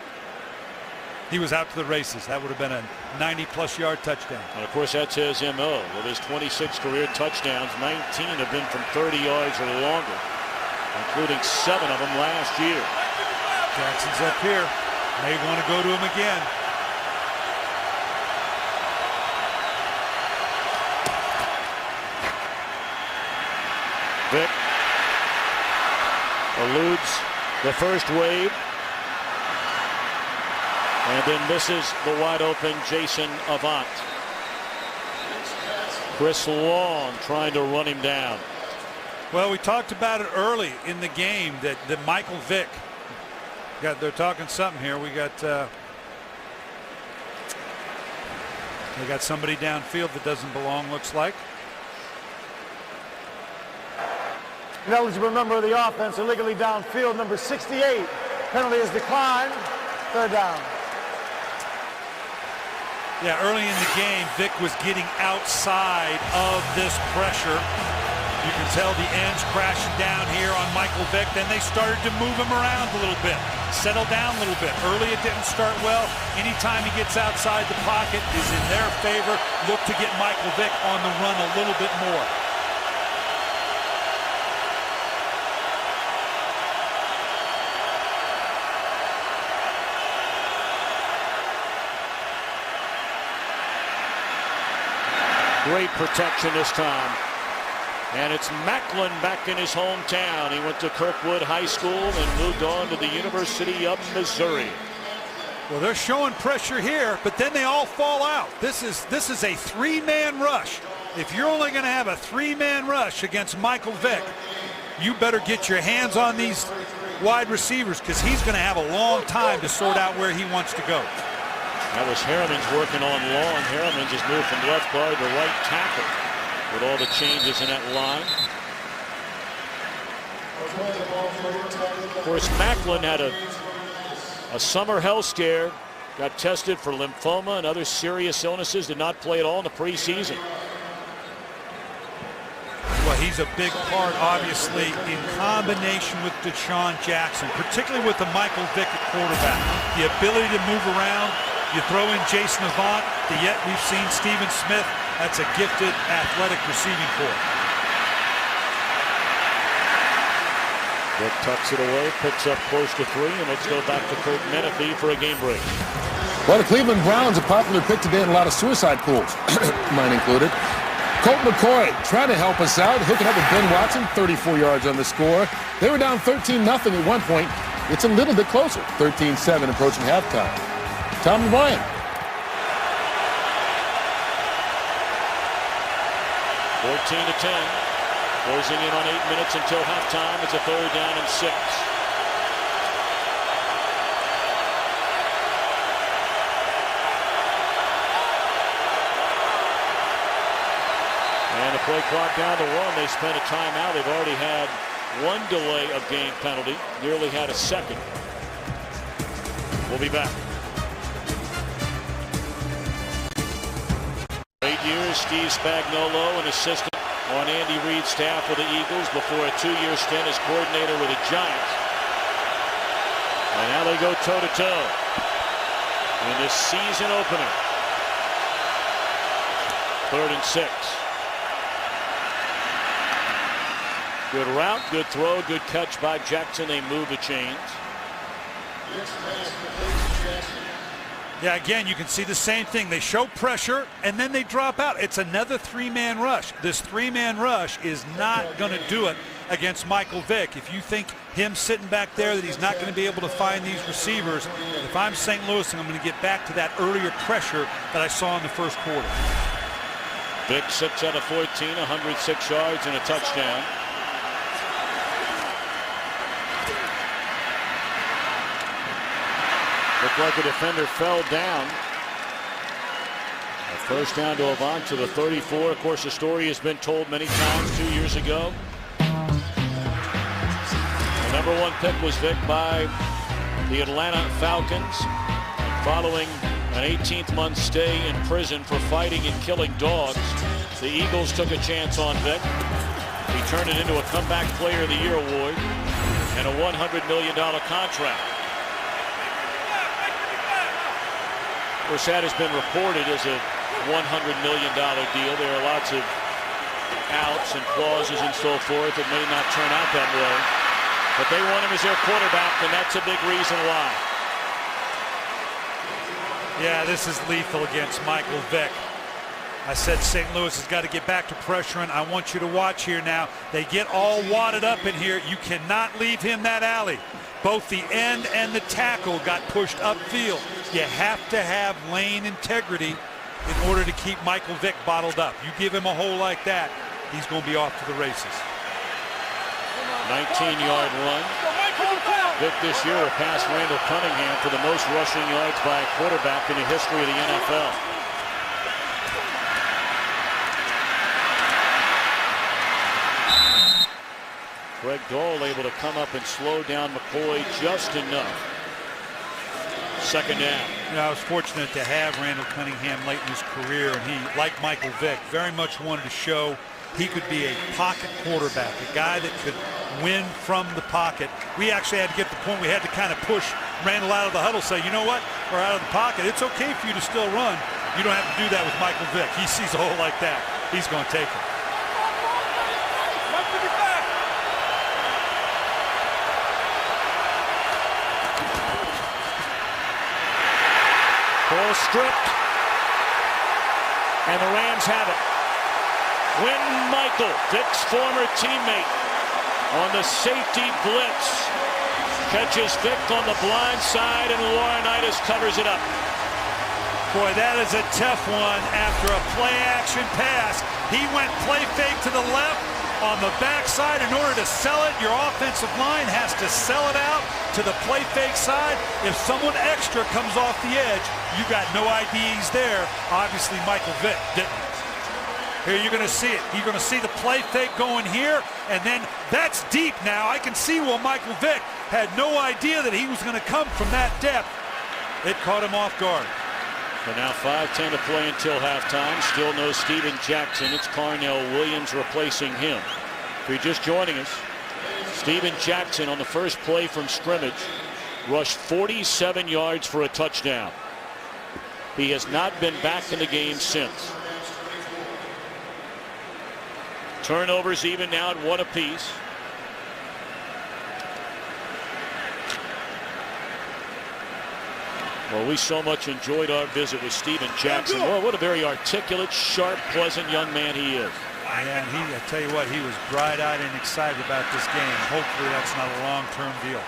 he was out to the races. That would have been a 90-plus yard touchdown. And of course, that's his MO. With his 26 career touchdowns, 19 have been from 30 yards or longer, including 7 of them last year. Jackson's up here. May want to go to him again. Vick eludes the first wave and then misses the wide open Jason Avant. Chris Long trying to run him down. Well, we talked about it early in the game that Michael Vick, they're talking something here. We got somebody downfield that doesn't belong, looks like. An eligible member of the offense illegally downfield, number 68. Penalty is declined. 3rd down. Yeah, early in the game, Vick was getting outside of this pressure. You can tell the ends crashing down here on Michael Vick. Then they started to move him around a little bit, settle down a little bit. Early it didn't start well. Anytime he gets outside the pocket is in their favor. Look to get Michael Vick on the run a little bit more. Great protection this time. And it's Macklin back in his hometown. He went to Kirkwood High School and moved on to the University of Missouri. Well, they're showing pressure here, but then they all fall out. This is a 3-man rush. If you're only going to have a 3-man rush against Michael Vick, you better get your hands on these wide receivers because he's going to have a long time to sort out where he wants to go. That was Harriman's working on Long. Harriman just moved from left guard to right tackle with all the changes in that line. Of course, Macklin had a summer health scare, got tested for lymphoma and other serious illnesses, did not play at all in the preseason. Well, he's a big part, obviously, in combination with Deshaun Jackson, particularly with the Michael Vick at quarterback. The ability to move around. You throw in Jason Avant, yet we've seen Stephen Smith. That's a gifted, athletic receiving corps. Vick tucks it away, picks up close to 3, and let's go back to Kurt Menefee for a game break. Well, the Cleveland Browns, a popular pick today in a lot of suicide pools, mine included. Colt McCoy trying to help us out, hooking up with Ben Watson, 34 yards on the score. They were down 13-0 at one point. It's a little bit closer, 13-7 approaching halftime. Tom and Brian. 14-10. Closing in on 8 minutes until halftime. It's a 3rd down and 6. And the play clock down to 1. They spent a timeout. They've already had 1 delay of game penalty. Nearly had a second. We'll be back. 8 years, Steve Spagnuolo, an assistant on Andy Reid's staff with the Eagles before a 2-year stint as coordinator with the Giants. And now they go toe-to-toe in this season opener. 3rd and 6. Good route, good throw, good catch by Jackson. They move the chains. Yeah, again, you can see the same thing. They show pressure, and then they drop out. It's another 3-man rush. This 3-man rush is not going to do it against Michael Vick. If you think him sitting back there that he's not going to be able to find these receivers, if I'm St. Louis, I'm going to get back to that earlier pressure that I saw in the first quarter. Vick 6 out of 14, 106 yards and a touchdown. Looked like a defender fell down. A 1st down to Avant to the 34. Of course, the story has been told many times 2 years ago. The number 1 pick was Vick by the Atlanta Falcons. Following an 18th-month stay in prison for fighting and killing dogs, the Eagles took a chance on Vick. He turned it into a Comeback Player of the Year award and a $100 million contract. course, that has been reported as a $100 million deal. There are lots of outs and clauses and so forth that may not turn out that way. But they want him as their quarterback, and that's a big reason why. Yeah, this is lethal against Michael Vick. I said St. Louis has got to get back to pressuring. I want you to watch here now. They get all wadded up in here. You cannot leave him that alley. Both the end and the tackle got pushed upfield. You have to have lane integrity in order to keep Michael Vick bottled up. You give him a hole like that, he's going to be off to the races. 19-yard run. Vick this year will pass Randall Cunningham for the most rushing yards by a quarterback in the history of the NFL. Greg Dahl able to come up and slow down McCoy just enough. Second down. Yeah, I was fortunate to have Randall Cunningham late in his career, and he, like Michael Vick, very much wanted to show he could be a pocket quarterback, a guy that could win from the pocket. We actually had to get to the point we had to kind of push Randall out of the huddle, say, you know what, we're out of the pocket. It's okay for you to still run. You don't have to do that with Michael Vick. He sees a hole like that. He's going to take it. Ball stripped, and the Rams have it. Win Michael, Vick's former teammate, on the safety blitz, catches Vick on the blind side, and Laurinaitis covers it up. Boy, that is a tough one after a play-action pass. He went play fake to the left on the backside. In order to sell it, your offensive line has to sell it out to the play fake side. If someone extra comes off the edge, you got no IDs there. Obviously, Michael Vick didn't. Here you're going to see it. You're going to see the play fake going here, and then that's deep now. I can see why Michael Vick had no idea that he was going to come from that depth. It caught him off guard. So now 5:10 to play until halftime. Still no Steven Jackson. It's Carnell Williams replacing him. If you're just joining us, Steven Jackson on the first play from scrimmage rushed 47 yards for a touchdown. He has not been back in the game since. Turnovers even now at one apiece. Well, we so much enjoyed our visit with Steven Jackson. Well, what a very articulate, sharp, pleasant young man he is. Yeah, and I tell you what, he was bright-eyed and excited about this game. Hopefully that's not a long-term deal.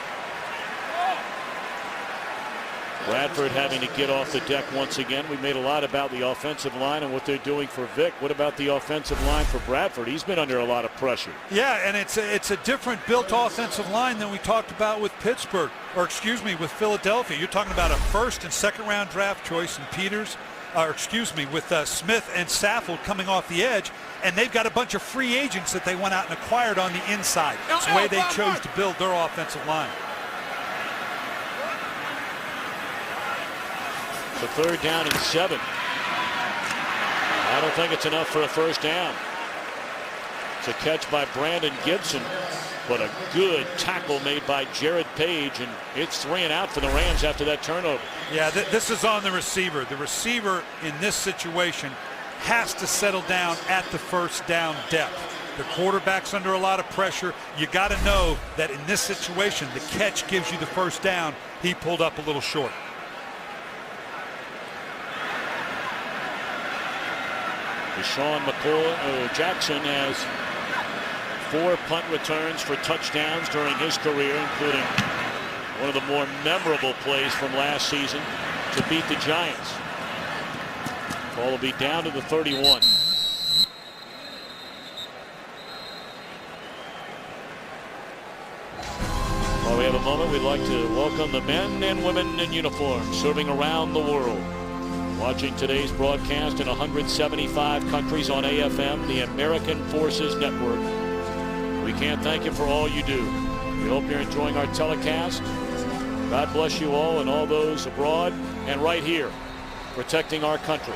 Bradford having to get off the deck once again. We made a lot about the offensive line and what they're doing for Vick. What about the offensive line for Bradford? He's been under a lot of pressure. Yeah, and it's a different built offensive line than we talked about with Pittsburgh, or excuse me, with Philadelphia. You're talking about a first and second round draft choice in Peters, with Smith and Saffold coming off the edge, and they've got a bunch of free agents that they went out and acquired on the inside. It's the way they chose to build their offensive line. The third down and 7. I don't think it's enough for a first down. It's a catch by Brandon Gibson, but a good tackle made by Jared Page, and it's 3 and out for the Rams after that turnover. Yeah, this is on the receiver. The receiver in this situation has to settle down at the first down depth. The quarterback's under a lot of pressure. You got to know that in this situation, the catch gives you the first down. He pulled up a little short. Deshaun Jackson has 4 punt returns for touchdowns during his career, including one of the more memorable plays from last season to beat the Giants. Ball will be down to the 31. While we have a moment, we'd like to welcome the men and women in uniform serving around the world. Watching today's broadcast in 175 countries on AFM, the American Forces Network. We can't thank you for all you do. We hope you're enjoying our telecast. God bless you all and all those abroad and right here, protecting our country.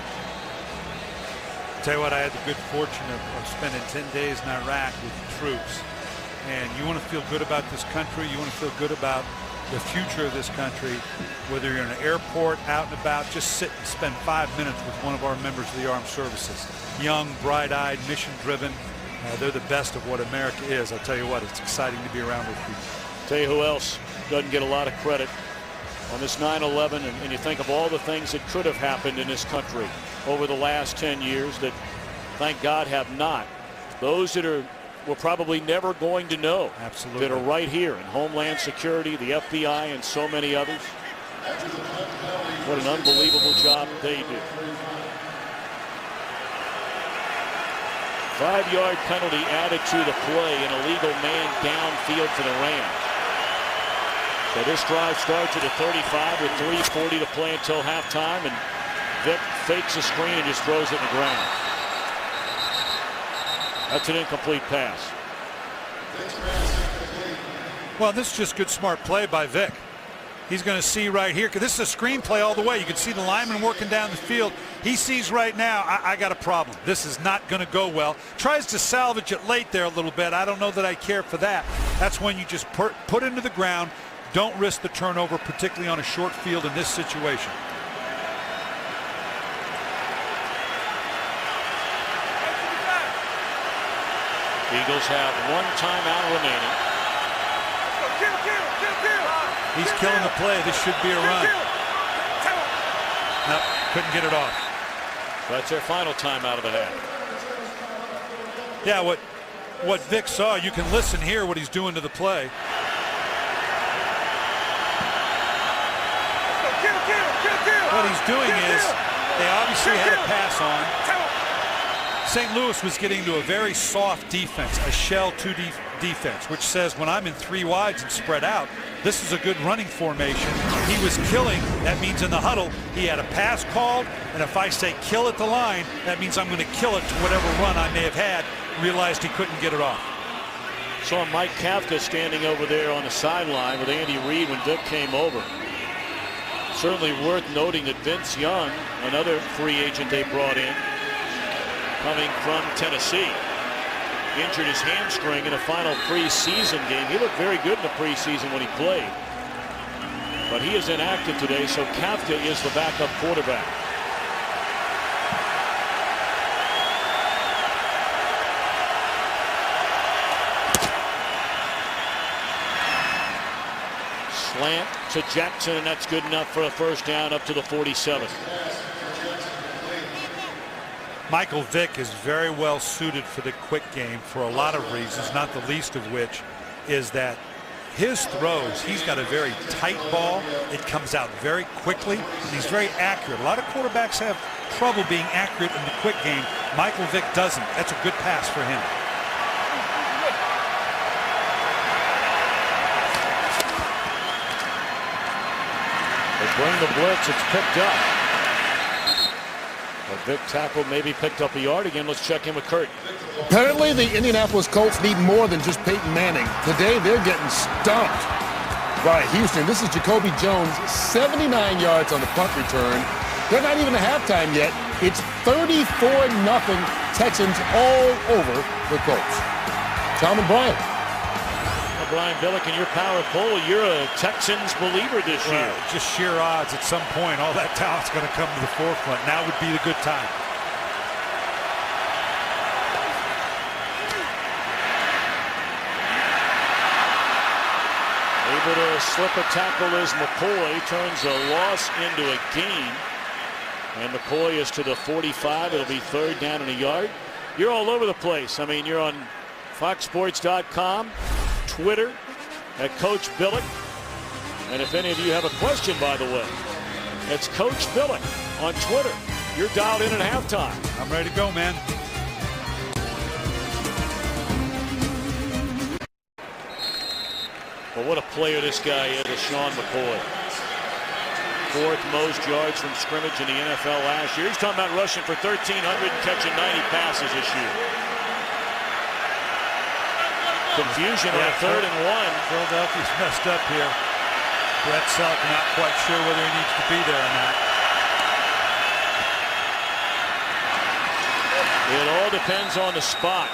Tell you what, I had the good fortune of spending 10 days in Iraq with the troops. And you want to feel good about this country, you want to feel good about the future of this country. Whether you're in an airport, out and about, just sit and spend 5 minutes with one of our members of the armed services. Young, bright-eyed, mission-driven. They're the best of what America is. I'll tell you what, it's exciting to be around with people. Tell you who else doesn't get a lot of credit on this 9/11, and you think of all the things that could have happened in this country over the last 10 years that, thank God, have not. Those that we're probably never going to know. Absolutely. That are right here in Homeland Security, the FBI, and so many others. What an unbelievable job they do. 5-yard penalty added to the play, an illegal man downfield for the Rams. So this drive starts at the 35 with 3:40 to play until halftime, and Vick fakes a screen and just throws it in the ground. That's an incomplete pass. Well, this is just good, smart play by Vick. He's going to see right here, because this is a screen play all the way. You can see the lineman working down the field. He sees right now, I got a problem. This is not going to go well. Tries to salvage it late there a little bit. I don't know that I care for that. That's when you just put into the ground. Don't risk the turnover, particularly on a short field in this situation. Eagles have 1 timeout remaining. He's killing the play. This should be a run. Nope, couldn't get it off. That's their final timeout of the half. Yeah, what Vick saw, you can listen here what he's doing to the play. What he's doing is, they obviously had a pass on. St. Louis was getting to a very soft defense, a shell 2 defense, which says when I'm in 3 wides and spread out, this is a good running formation. He was killing. That means in the huddle, he had a pass called, and if I say kill at the line, that means I'm going to kill it to whatever run I may have had. Realized he couldn't get it off. Saw Mike Kafka standing over there on the sideline with Andy Reid when Vick came over. Certainly worth noting that Vince Young, another free agent they brought in, coming from Tennessee, injured his hamstring in a final preseason game. He looked very good in the preseason when he played, but he is inactive today, so Kafka is the backup quarterback. Slant to Jackson, and that's good enough for a first down up to the 47. Michael Vick is very well suited for the quick game for a lot of reasons, not the least of which is that his throws, he's got a very tight ball. It comes out very quickly, and he's very accurate. A lot of quarterbacks have trouble being accurate in the quick game. Michael Vick doesn't. That's a good pass for him. They bring the blitz. It's picked up. A Vick tackle maybe picked up a yard again. Let's check in with Kurt. Apparently, the Indianapolis Colts need more than just Peyton Manning. Today, they're getting stumped by Houston. This is Jacoby Jones, 79 yards on the punt return. They're not even at halftime yet. It's 34-0 Texans all over the Colts. Tom and Brian. Well, Brian Billick, in your power poll, you're a Texans believer this year. Just sheer odds at some point. All that talent's going to come to the forefront. Now would be the good time. Able to slip a tackle as McCoy turns a loss into a gain. And McCoy is to the 45. It'll be third down and a yard. You're all over the place. I mean, you're on FoxSports.com, Twitter, at Coach Billick. And if any of you have a question, by the way, it's Coach Billick on Twitter. You're dialed in at halftime. I'm ready to go, man. Well, what a player this guy is, Sean McCoy. Fourth most yards from scrimmage in the NFL last year. He's talking about rushing for 1,300 and catching 90 passes this year. Confusion on a 3rd and 1. Philadelphia's messed up here. Brett Selk not quite sure whether he needs to be there or not. It all depends on the spot.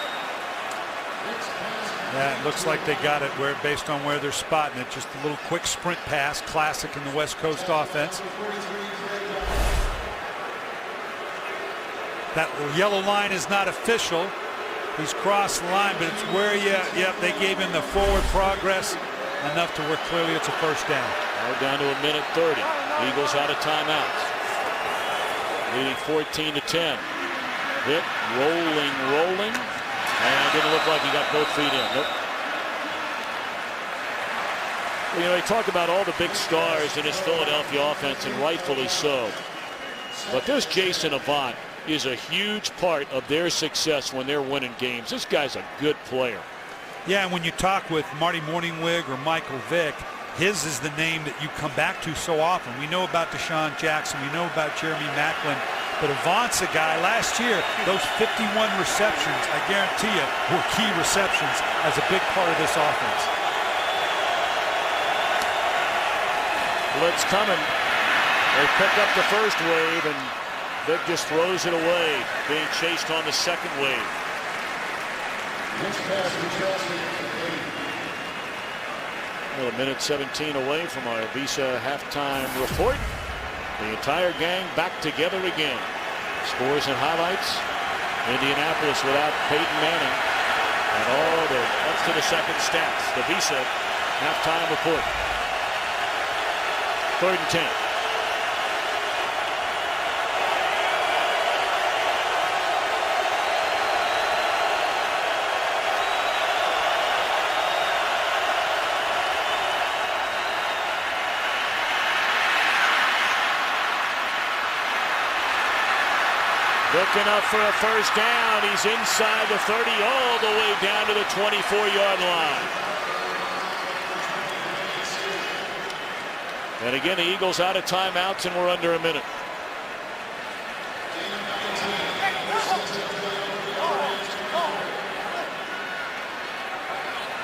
Yeah, it looks like they got it based on where they're spotting it. Just a little quick sprint pass, classic in the West Coast offense. That yellow line is not official. He's crossed the line, but it's where they gave him the forward progress enough to where clearly it's a first down. Now down to a minute 30. Eagles out of timeouts. Leading 14-10. Vick rolling. And didn't look like he got both feet in. Nope. You know, he talked about all the big stars in his Philadelphia offense, and rightfully so. But this Jason Avant is a huge part of their success when they're winning games. This guy's a good player. Yeah, and when you talk with Marty Morningwig or Michael Vick, his is the name that you come back to so often. We know about Deshaun Jackson. We know about Jeremy Maclin. But Avant's a guy, last year, those 51 receptions, I guarantee you, were key receptions as a big part of this offense. Blitz coming. They pick up the first wave, and Vick just throws it away, being chased on the second wave. Well, a minute 17 away from our Visa halftime report. The entire gang back together again. Scores and highlights. Indianapolis without Peyton Manning. And all the up to the second stats. The Visa halftime report. 3rd and 10. Looking up for a first down. He's inside the 30, all the way down to the 24-yard line. And again, the Eagles out of timeouts, and we're under a minute.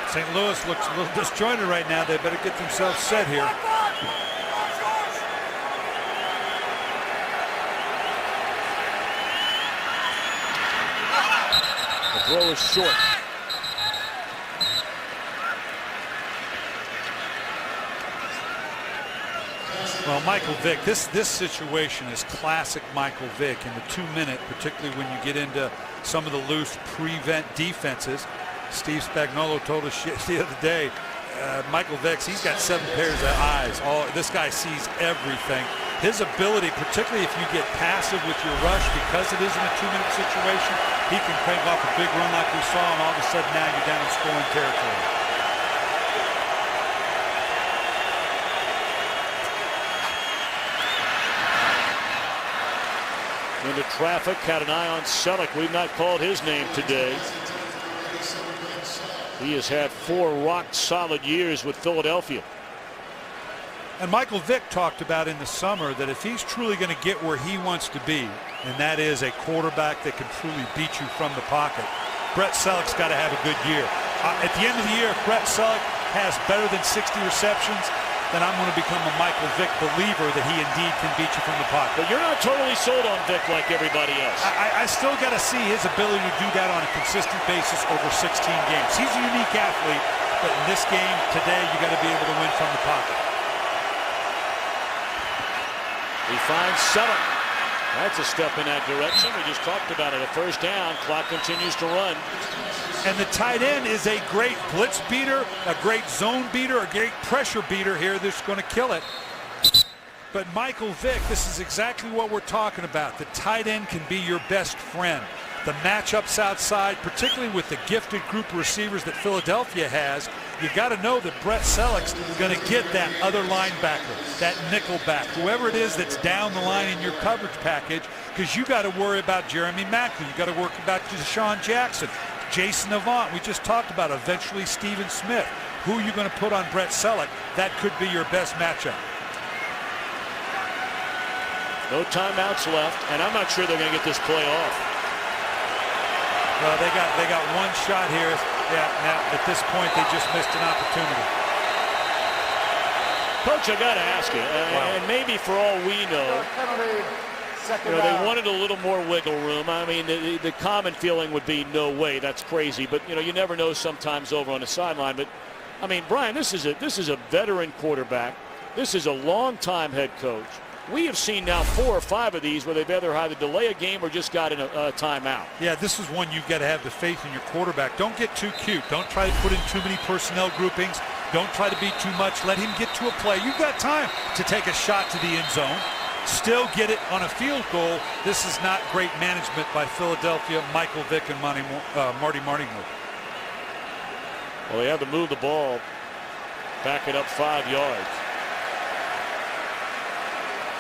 St. Louis looks a little disjointed right now. They better get themselves set here. Throw is short. Well, Michael Vick, this situation is classic Michael Vick in the 2-minute, particularly when you get into some of the loose prevent defenses. Steve Spagnuolo told us the other day, Michael Vick, he's got 7 pairs of eyes. This guy sees everything. His ability, particularly if you get passive with your rush, because it isn't a 2-minute situation, he can crank off a big run like we saw, and all of a sudden now you're down in scoring territory. Into traffic, had an eye on Selleck. We've not called his name today. He has had 4 rock-solid years with Philadelphia. And Michael Vick talked about in the summer that if he's truly going to get where he wants to be, and that is a quarterback that can truly beat you from the pocket, Brett Selleck's got to have a good year. At the end of the year, if Brett Selleck has better than 60 receptions, then I'm going to become a Michael Vick believer that he indeed can beat you from the pocket. But you're not totally sold on Vick like everybody else. I still got to see his ability to do that on a consistent basis over 16 games. He's a unique athlete, but in this game today, you got to be able to win from the pocket. He finds Selleck. That's a step in that direction. We just talked about it. A first down. Clock continues to run. And the tight end is a great blitz beater, a great zone beater, a great pressure beater here that's going to kill it. But Michael Vick, this is exactly what we're talking about. The tight end can be your best friend. The matchups outside, particularly with the gifted group of receivers that Philadelphia has, you got to know that Brett Selleck's going to get that other linebacker, that nickel back, whoever it is that's down the line in your coverage package, because you got to worry about Jeremy Maclin. You got to worry about Deshaun Jackson, Jason Avant. We just talked about eventually Stephen Smith. Who are you going to put on Brett Selleck? That could be your best matchup. No timeouts left, and I'm not sure they're going to get this play off. Well, they got one shot here. Yeah, now at this point they just missed an opportunity. Coach, I got to ask you, and maybe for all we know, Second They down. wanted a little more wiggle room. I mean, the common feeling would be no way, that's crazy. But you never know sometimes over on the sideline. But I mean, Brian, this is a veteran quarterback. This is a long-time head coach. We have seen now 4 or 5 of these where they've either had to delay a game or just got in a timeout. Yeah, this is one you've got to have the faith in your quarterback. Don't get too cute. Don't try to put in too many personnel groupings. Don't try to be too much. Let him get to a play. You've got time to take a shot to the end zone. Still get it on a field goal. This is not great management by Philadelphia, Michael Vick, and Marty Martingale. Well, they had to move the ball, back it up 5 yards.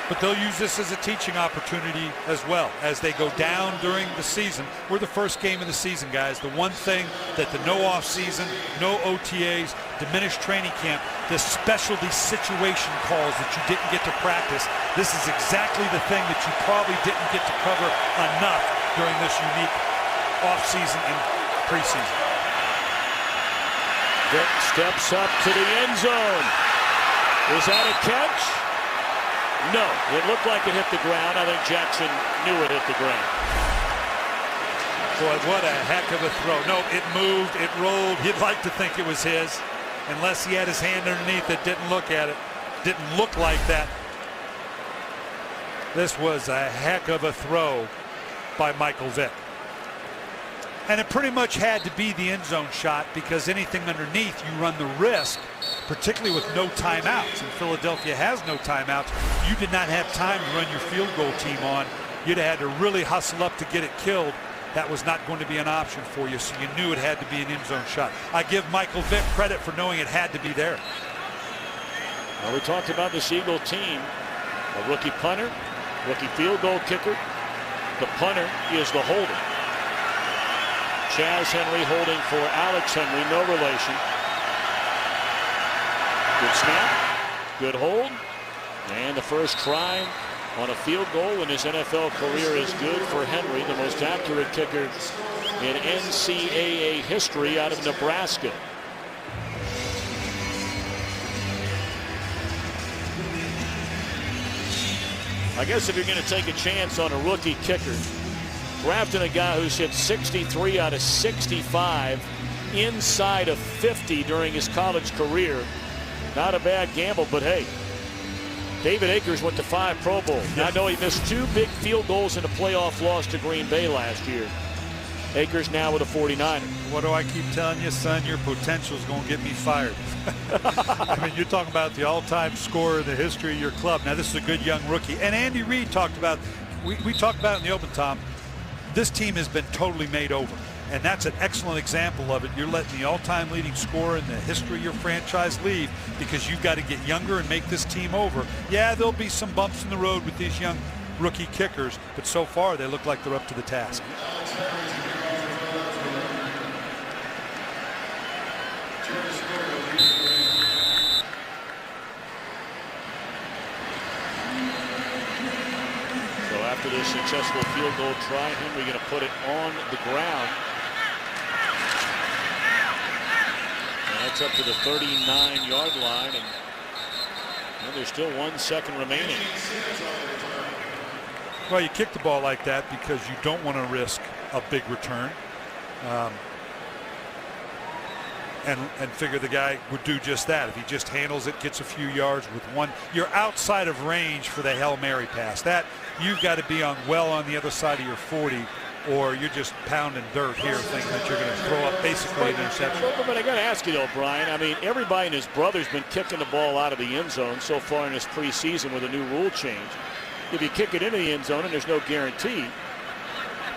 But they'll use this as a teaching opportunity as well as they go down during the season. We're the first game of the season, guys. The one thing that the no off season, no OTAs, diminished training camp, the specialty situation calls that you didn't get to practice, this is exactly the thing that you probably didn't get to cover enough during this unique off season and preseason. Vick steps up to the end zone. Is that a catch? No, it looked like it hit the ground. I think Jackson knew it hit the ground. Boy, what a heck of a throw. No, it moved, it rolled. He'd like to think it was his, unless he had his hand underneath it, didn't look at it. Didn't look like that. This was a heck of a throw by Michael Vick. And it pretty much had to be the end zone shot because anything underneath, you run the risk, particularly with no timeouts. And Philadelphia has no timeouts. You did not have time to run your field goal team on. You'd have had to really hustle up to get it killed. That was not going to be an option for you, so you knew it had to be an end zone shot. I give Michael Vick credit for knowing it had to be there. Well, we talked about this Eagle team. A rookie punter, rookie field goal kicker. The punter is the holder. Chaz Henry holding for Alex Henry, no relation. Good snap, good hold, and the first try on a field goal in his NFL career is good for Henry, the most accurate kicker in NCAA history out of Nebraska. I guess if you're going to take a chance on a rookie kicker, drafting a guy who's hit 63 out of 65 inside of 50 during his college career, not a bad gamble. But hey, David Akers went to 5 Pro Bowls. I know he missed 2 big field goals in a playoff loss to Green Bay last year. Akers now with a 49er. What do I keep telling you, son? Your potential is going to get me fired. I mean, you're talking about the all-time scorer in the history of your club. Now, this is a good young rookie. And Andy Reid talked about, we talked about it in the open, Tom, this team has been totally made over. And that's an excellent example of it. You're letting the all-time leading scorer in the history of your franchise leave because you've got to get younger and make this team over. Yeah, there'll be some bumps in the road with these young rookie kickers, but so far they look like they're up to the task. So after this successful field goal try, Henry going to put it on the ground. And that's up to the 39-yard line, and there's still 1 second remaining. Well, you kick the ball like that because you don't want to risk a big return. And figure the guy would do just that. If he just handles it, gets a few yards with one, you're outside of range for the Hail Mary pass. That you've got to be well on the other side of your 40, or you're just pounding dirt here thinking that you're going to throw up basically an interception. But I got to ask you though, Brian, I mean, everybody and his brother's been kicking the ball out of the end zone so far in this preseason with a new rule change. If you kick it into the end zone and there's no guarantee,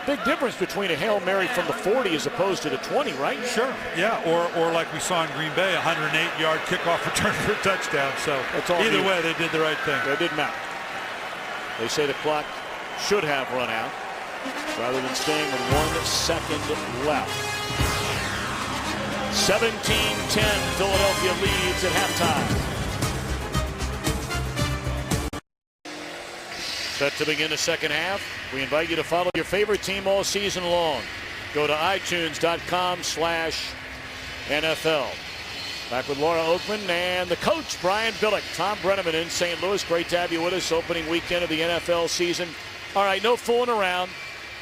big difference between a Hail Mary from the 40 as opposed to the 20, right? Sure, yeah, or like we saw in Green Bay, 108-yard kickoff return for a touchdown. So either way, they did the right thing. It didn't matter. They say the clock should have run out rather than staying with 1 second left. 17-10, Philadelphia leads at halftime. Set to begin the second half. We invite you to follow your favorite team all season long. Go to iTunes.com/NFL. Back with Laura Oakman and the coach, Brian Billick. Tom Brenneman in St. Louis. Great to have you with us. Opening weekend of the NFL season. All right, no fooling around.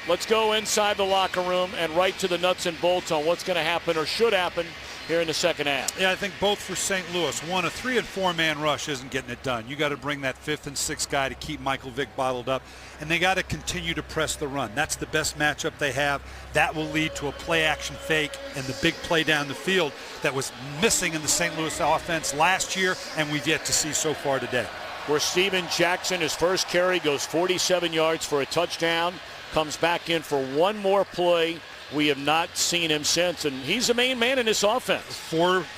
Let's go inside the locker room and right to the nuts and bolts on what's going to happen or should happen here in the second half. Yeah, I think both for St. Louis. One, a 3- and 4-man rush isn't getting it done. You got to bring that 5th and 6th guy to keep Michael Vick bottled up, and they got to continue to press the run. That's the best matchup they have. That will lead to a play-action fake and the big play down the field that was missing in the St. Louis offense last year, and we've yet to see so far today. Where Steven Jackson, his first carry, goes 47 yards for a touchdown, comes back in for one more play. We have not seen him since, and he's the main man in this offense.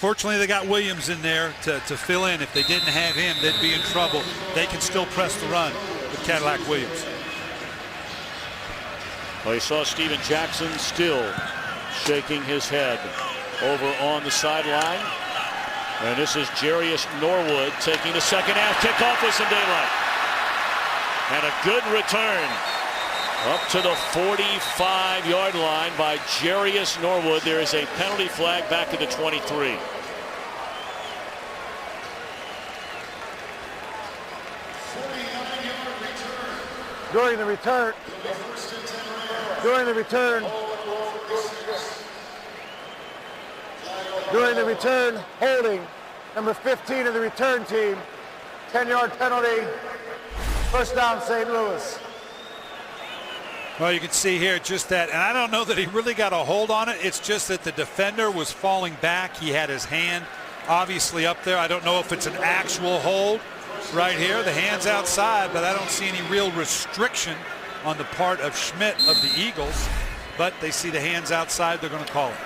Fortunately, they got Williams in there to fill in. If they didn't have him, they'd be in trouble. They can still press the run with Cadillac Williams. Well, you saw Steven Jackson still shaking his head over on the sideline. And this is Jarius Norwood taking the second half kickoff with some daylight. And a good return up to the 45-yard line by Jarius Norwood. There is a penalty flag back at the 23. During the return, holding number 15 of the return team, 10-yard penalty, first down St. Louis. Well, you can see here just that, and I don't know that he really got a hold on it. It's just that the defender was falling back. He had his hand obviously up there. I don't know if it's an actual hold right here. The hand's outside, but I don't see any real restriction on the part of Schmidt of the Eagles. But they see the hands outside. They're going to call it.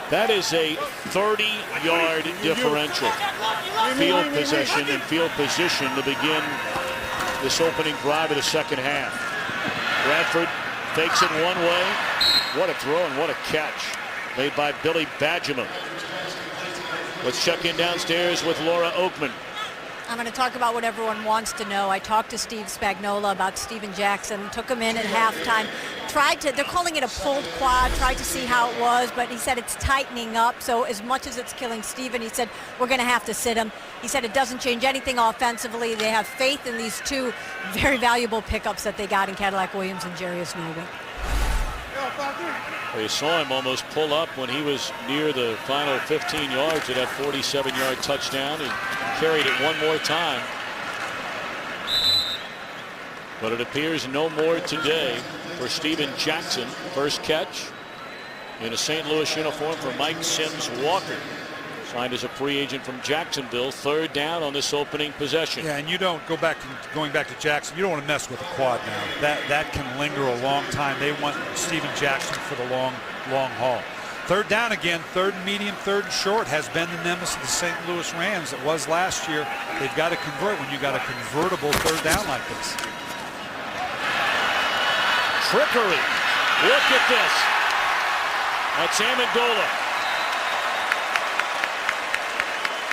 That is a 30-yard differential. Field possession and field position to begin this opening drive of the second half. Bradford fakes it one way. What a throw and what a catch made by Billy Badgerman. Let's check in downstairs with Laura Oakman. I'm going to talk about what everyone wants to know. I talked to Steve Spagnuolo about Steven Jackson, took him in at halftime, they're calling it a pulled quad, tried to see how it was, but he said it's tightening up. So as much as it's killing Steven, he said, we're going to have to sit him. He said it doesn't change anything offensively. They have faith in these two very valuable pickups that they got in Cadillac Williams and Jarius Norwood. Well, you saw him almost pull up when he was near the final 15 yards of that 47-yard touchdown. He carried it one more time. But it appears no more today for Steven Jackson. First catch in a St. Louis uniform for Mike Sims Walker. Signed as a free agent from Jacksonville. Third down on this opening possession. Yeah, and you don't going back to Jackson. You don't want to mess with a quad now. That can linger a long time. They want Steven Jackson for the long haul. Third down again. Third and medium, third and short has been the nemesis of the St. Louis Rams. It was last year. They've got to convert when you got a convertible third down like this. Trickery. Look at this. That's Amendola.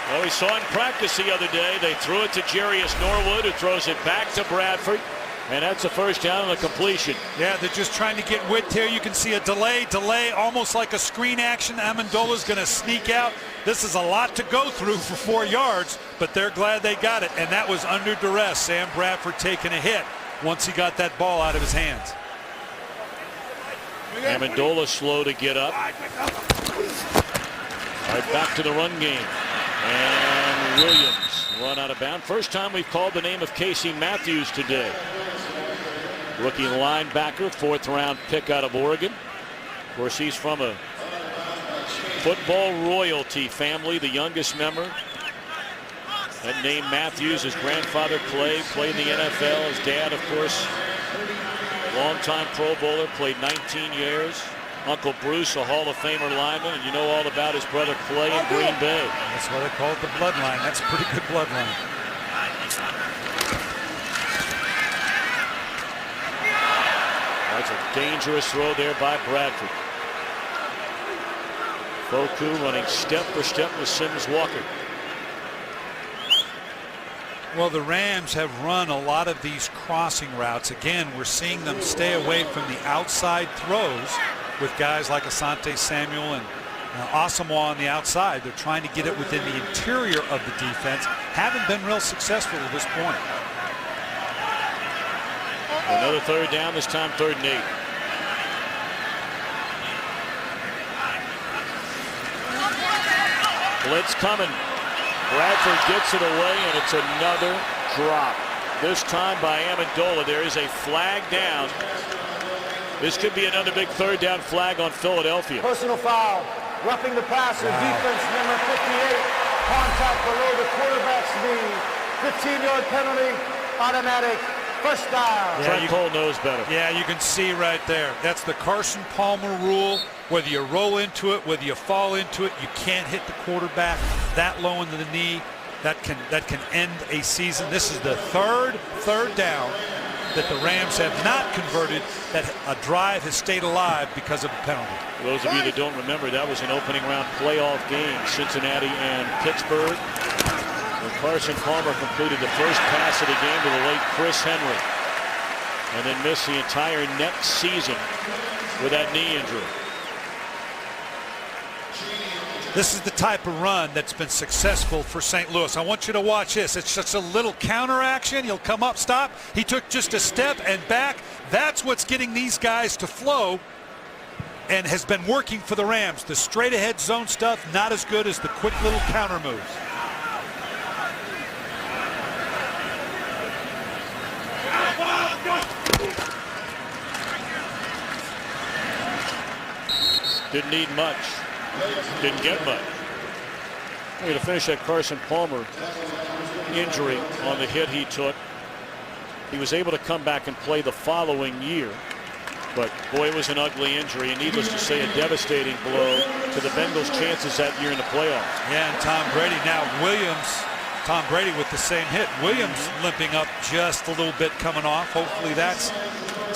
Well, we saw in practice the other day, they threw it to Jarius Norwood, who throws it back to Bradford, and that's a first down and a completion. Yeah, they're just trying to get width here. You can see a delay, almost like a screen action. Amendola's going to sneak out. This is a lot to go through for 4 yards, but they're glad they got it, and that was under duress. Sam Bradford taking a hit once he got that ball out of his hands. Amendola slow to get up. Right back to the run game. And Williams run out of bounds. First time we've called the name of Casey Matthews today. Rookie linebacker, 4th round pick out of Oregon. Of course, he's from a football royalty family, the youngest member. That name Matthews, his grandfather played in the NFL. His dad, of course, longtime Pro Bowler, played 19 years. Uncle Bruce, a Hall of Famer lineman, and you know all about his brother Clay in Green Bay. That's why they call it the bloodline. That's a pretty good bloodline. That's a dangerous throw there by Bradford. Foku running step for step with Sims Walker. Well, the Rams have run a lot of these crossing routes. Again, we're seeing them stay away from the outside throws with guys like Asante Samuel and Asamoah on the outside. They're trying to get it within the interior of the defense. Haven't been real successful at this point. Another third down, this time 3rd and 8. Blitz coming. Bradford gets it away, and it's another drop. This time by Amendola. There is a flag down. This could be another big 3rd down flag on Philadelphia. Personal foul. Roughing the passer. Defense number 58. Contact below the quarterback's knee. 15-yard penalty. Automatic. First down. Trent Cole knows better. Yeah, you can see right there. That's the Carson Palmer rule. Whether you roll into it, whether you fall into it, you can't hit the quarterback that low into the knee. That can end a season. This is the third down that the Rams have not converted, that a drive has stayed alive because of a penalty. For those of you that don't remember, that was an opening round playoff game, Cincinnati and Pittsburgh. When Carson Palmer completed the first pass of the game to the late Chris Henry, and then missed the entire next season with that knee injury. This is the type of run that's been successful for St. Louis. I want you to watch this. It's just a little counter action. He'll come up, stop. He took just a step and back. That's what's getting these guys to flow and has been working for the Rams. The straight ahead zone stuff, not as good as the quick little counter moves. Didn't need much. Didn't get much. To finish that Carson Palmer injury on the hit he took, he was able to come back and play the following year. But boy, it was an ugly injury, and needless to say, a devastating blow to the Bengals' chances that year in the playoffs. Yeah, and Tom Brady. Now Tom Brady with the same hit. Williams limping up just a little bit coming off. Hopefully that's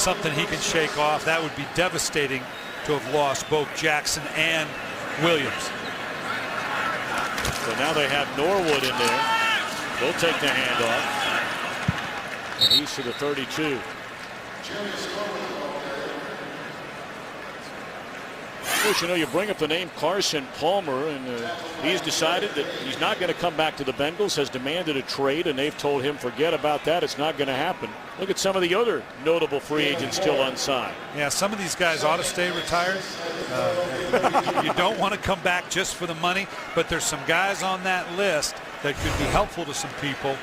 something he can shake off. That would be devastating to have lost both Jackson and Williams. So now they have Norwood in there. They'll take the handoff. And he's to the 32. Of course, you bring up the name Carson Palmer, and he's decided that he's not going to come back to the Bengals, has demanded a trade, and they've told him forget about that. It's not going to happen. Look at some of the other notable free agents still unsigned. Yeah, some of these guys ought to stay retired. You don't want to come back just for the money, but there's some guys on that list that could be helpful to some people,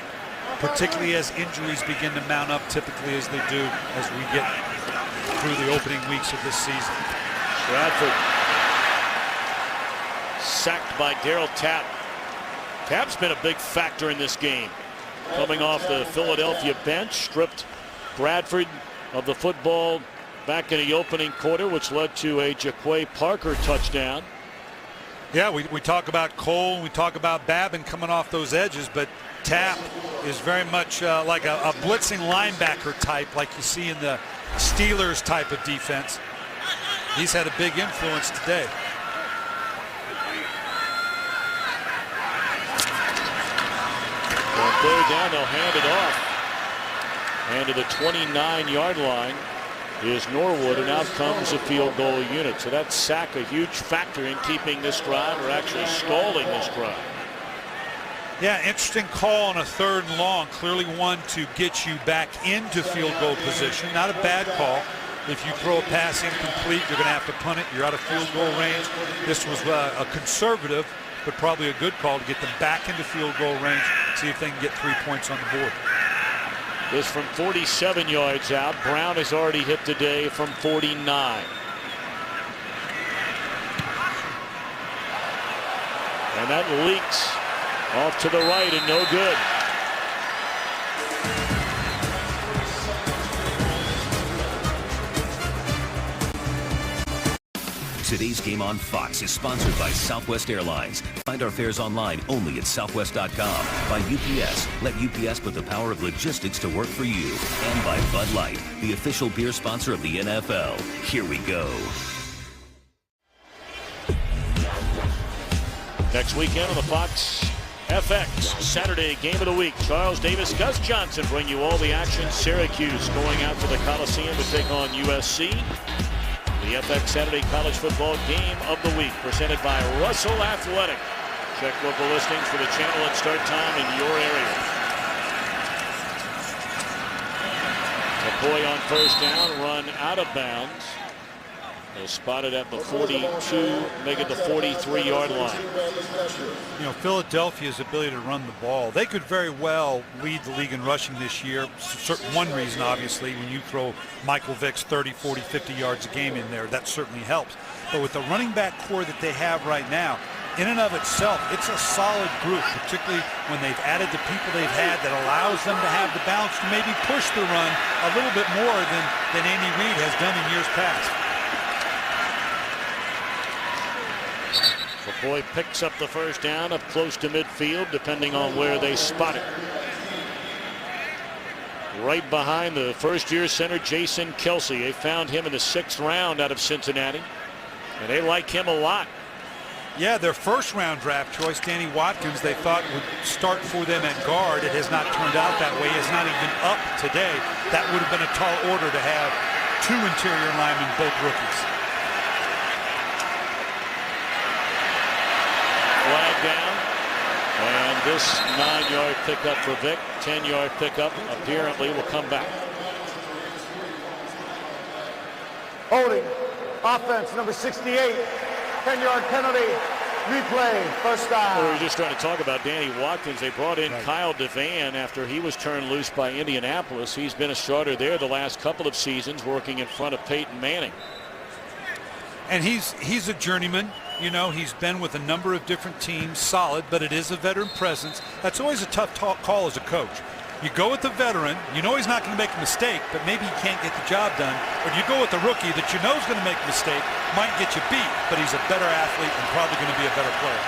particularly as injuries begin to mount up, typically as they do as we get through the opening weeks of this season. Bradford sacked by Darryl Tapp. Tapp's been a big factor in this game. Coming off the Philadelphia bench, stripped Bradford of the football back in the opening quarter, which led to a Jaquay Parker touchdown. Yeah, we talk about Cole, we talk about Babin coming off those edges, but Tapp is very much like a blitzing linebacker type, like you see in the Steelers type of defense. He's had a big influence today. On 3rd down, they'll hand it off. And to the 29-yard line is Norwood, and out comes a field goal unit. So that sack a huge factor in keeping this drive, or actually stalling this drive. Yeah, interesting call on a 3rd and long. Clearly one to get you back into field goal position. Not a bad call. If you throw a pass incomplete, you're going to have to punt it. You're out of field goal range. This was a conservative, but probably a good call to get them back into field goal range, see if they can get 3 points on the board. This from 47 yards out. Brown has already hit today from 49. And that leaks off to the right and no good. Today's game on Fox is sponsored by Southwest Airlines. Find our fares online only at southwest.com. By UPS. Let UPS put the power of logistics to work for you. And by Bud Light, the official beer sponsor of the NFL. Here we go. Next weekend on the Fox FX Saturday game of the week. Charles Davis, Gus Johnson bring you all the action. Syracuse going out to the Coliseum to take on USC. The FX Saturday College Football Game of the Week, presented by Russell Athletic. Check local listings for the channel and start time in your area. The McCoy on first down, run out of bounds. They're spotted at the 42, make it the 43-yard line. You know, Philadelphia's ability to run the ball, they could very well lead the league in rushing this year. One reason, obviously, when you throw Michael Vick's 30, 40, 50 yards a game in there, that certainly helps. But with the running back core that they have right now, in and of itself, it's a solid group, particularly when they've added the people they've had that allows them to have the balance to maybe push the run a little bit more than Andy Reid has done in years past. McCoy picks up the first down up close to midfield, depending on where they spot it. Right behind the first-year center, Jason Kelce. They found him in the 6th round out of Cincinnati, and they like him a lot. Yeah, their first-round draft choice, Danny Watkins, they thought would start for them at guard. It has not turned out that way. It's not even up today. That would have been a tall order to have 2 interior linemen, both rookies. Flag down, and this 9-yard pickup for Vick. 10-yard pickup apparently will come back. Holding. Offense, number 68. 10-yard penalty. Replay. First down. We were just trying to talk about Danny Watkins. They brought in Kyle DeVan after he was turned loose by Indianapolis. He's been a starter there the last couple of seasons, working in front of Peyton Manning. And he's a journeyman. You know, he's been with a number of different teams, solid, but it is a veteran presence. That's always a tough call as a coach. You go with the veteran, you know he's not going to make a mistake, but maybe he can't get the job done. Or you go with the rookie that you know is going to make a mistake, might get you beat, but he's a better athlete and probably going to be a better player.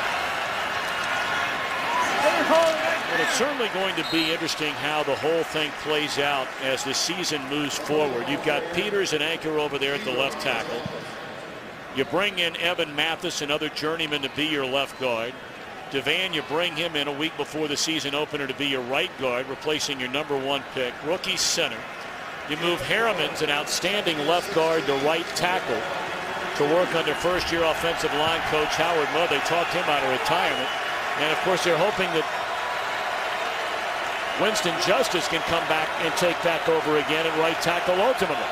Well, it's certainly going to be interesting how the whole thing plays out as the season moves forward. You've got Peters and Anchor over there at the left tackle. You bring in Evan Mathis, another journeyman, to be your left guard. DeVan, you bring him in a week before the season opener to be your right guard, replacing your #1 pick. Rookie center. You move Harriman's, an outstanding left guard, to right tackle, to work under first-year offensive line coach Howard Mudd. They talked him out of retirement. And, of course, they're hoping that Winston Justice can come back and take back over again at right tackle ultimately.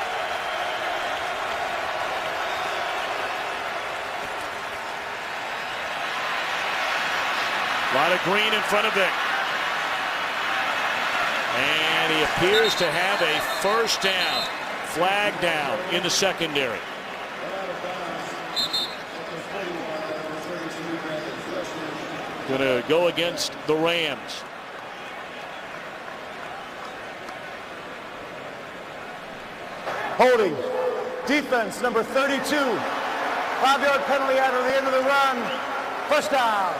A lot of green in front of Vick. And he appears to have a first down. Flag down in the secondary. Going to go against the Rams. Holding. Defense, number 32. 5-yard penalty after the end of the run. First down.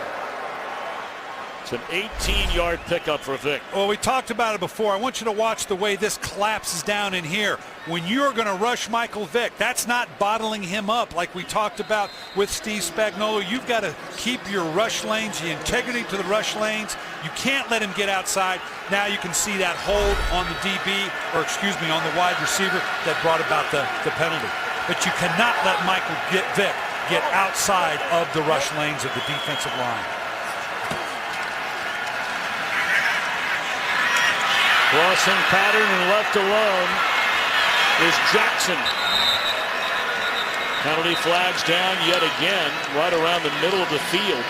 It's an 18-yard pickup for Vick. Well, we talked about it before. I want you to watch the way this collapses down in here. When you're going to rush Michael Vick, that's not bottling him up like we talked about with Steve Spagnuolo. You've got to keep your rush lanes, the integrity to the rush lanes. You can't let him get outside. Now you can see that hold on the DB, or excuse me, on the wide receiver that brought about the penalty. But you cannot let Michael Vick get outside of the rush lanes of the defensive line. Crossing pattern and left alone is Jackson. Penalty flags down yet again, right around the middle of the field.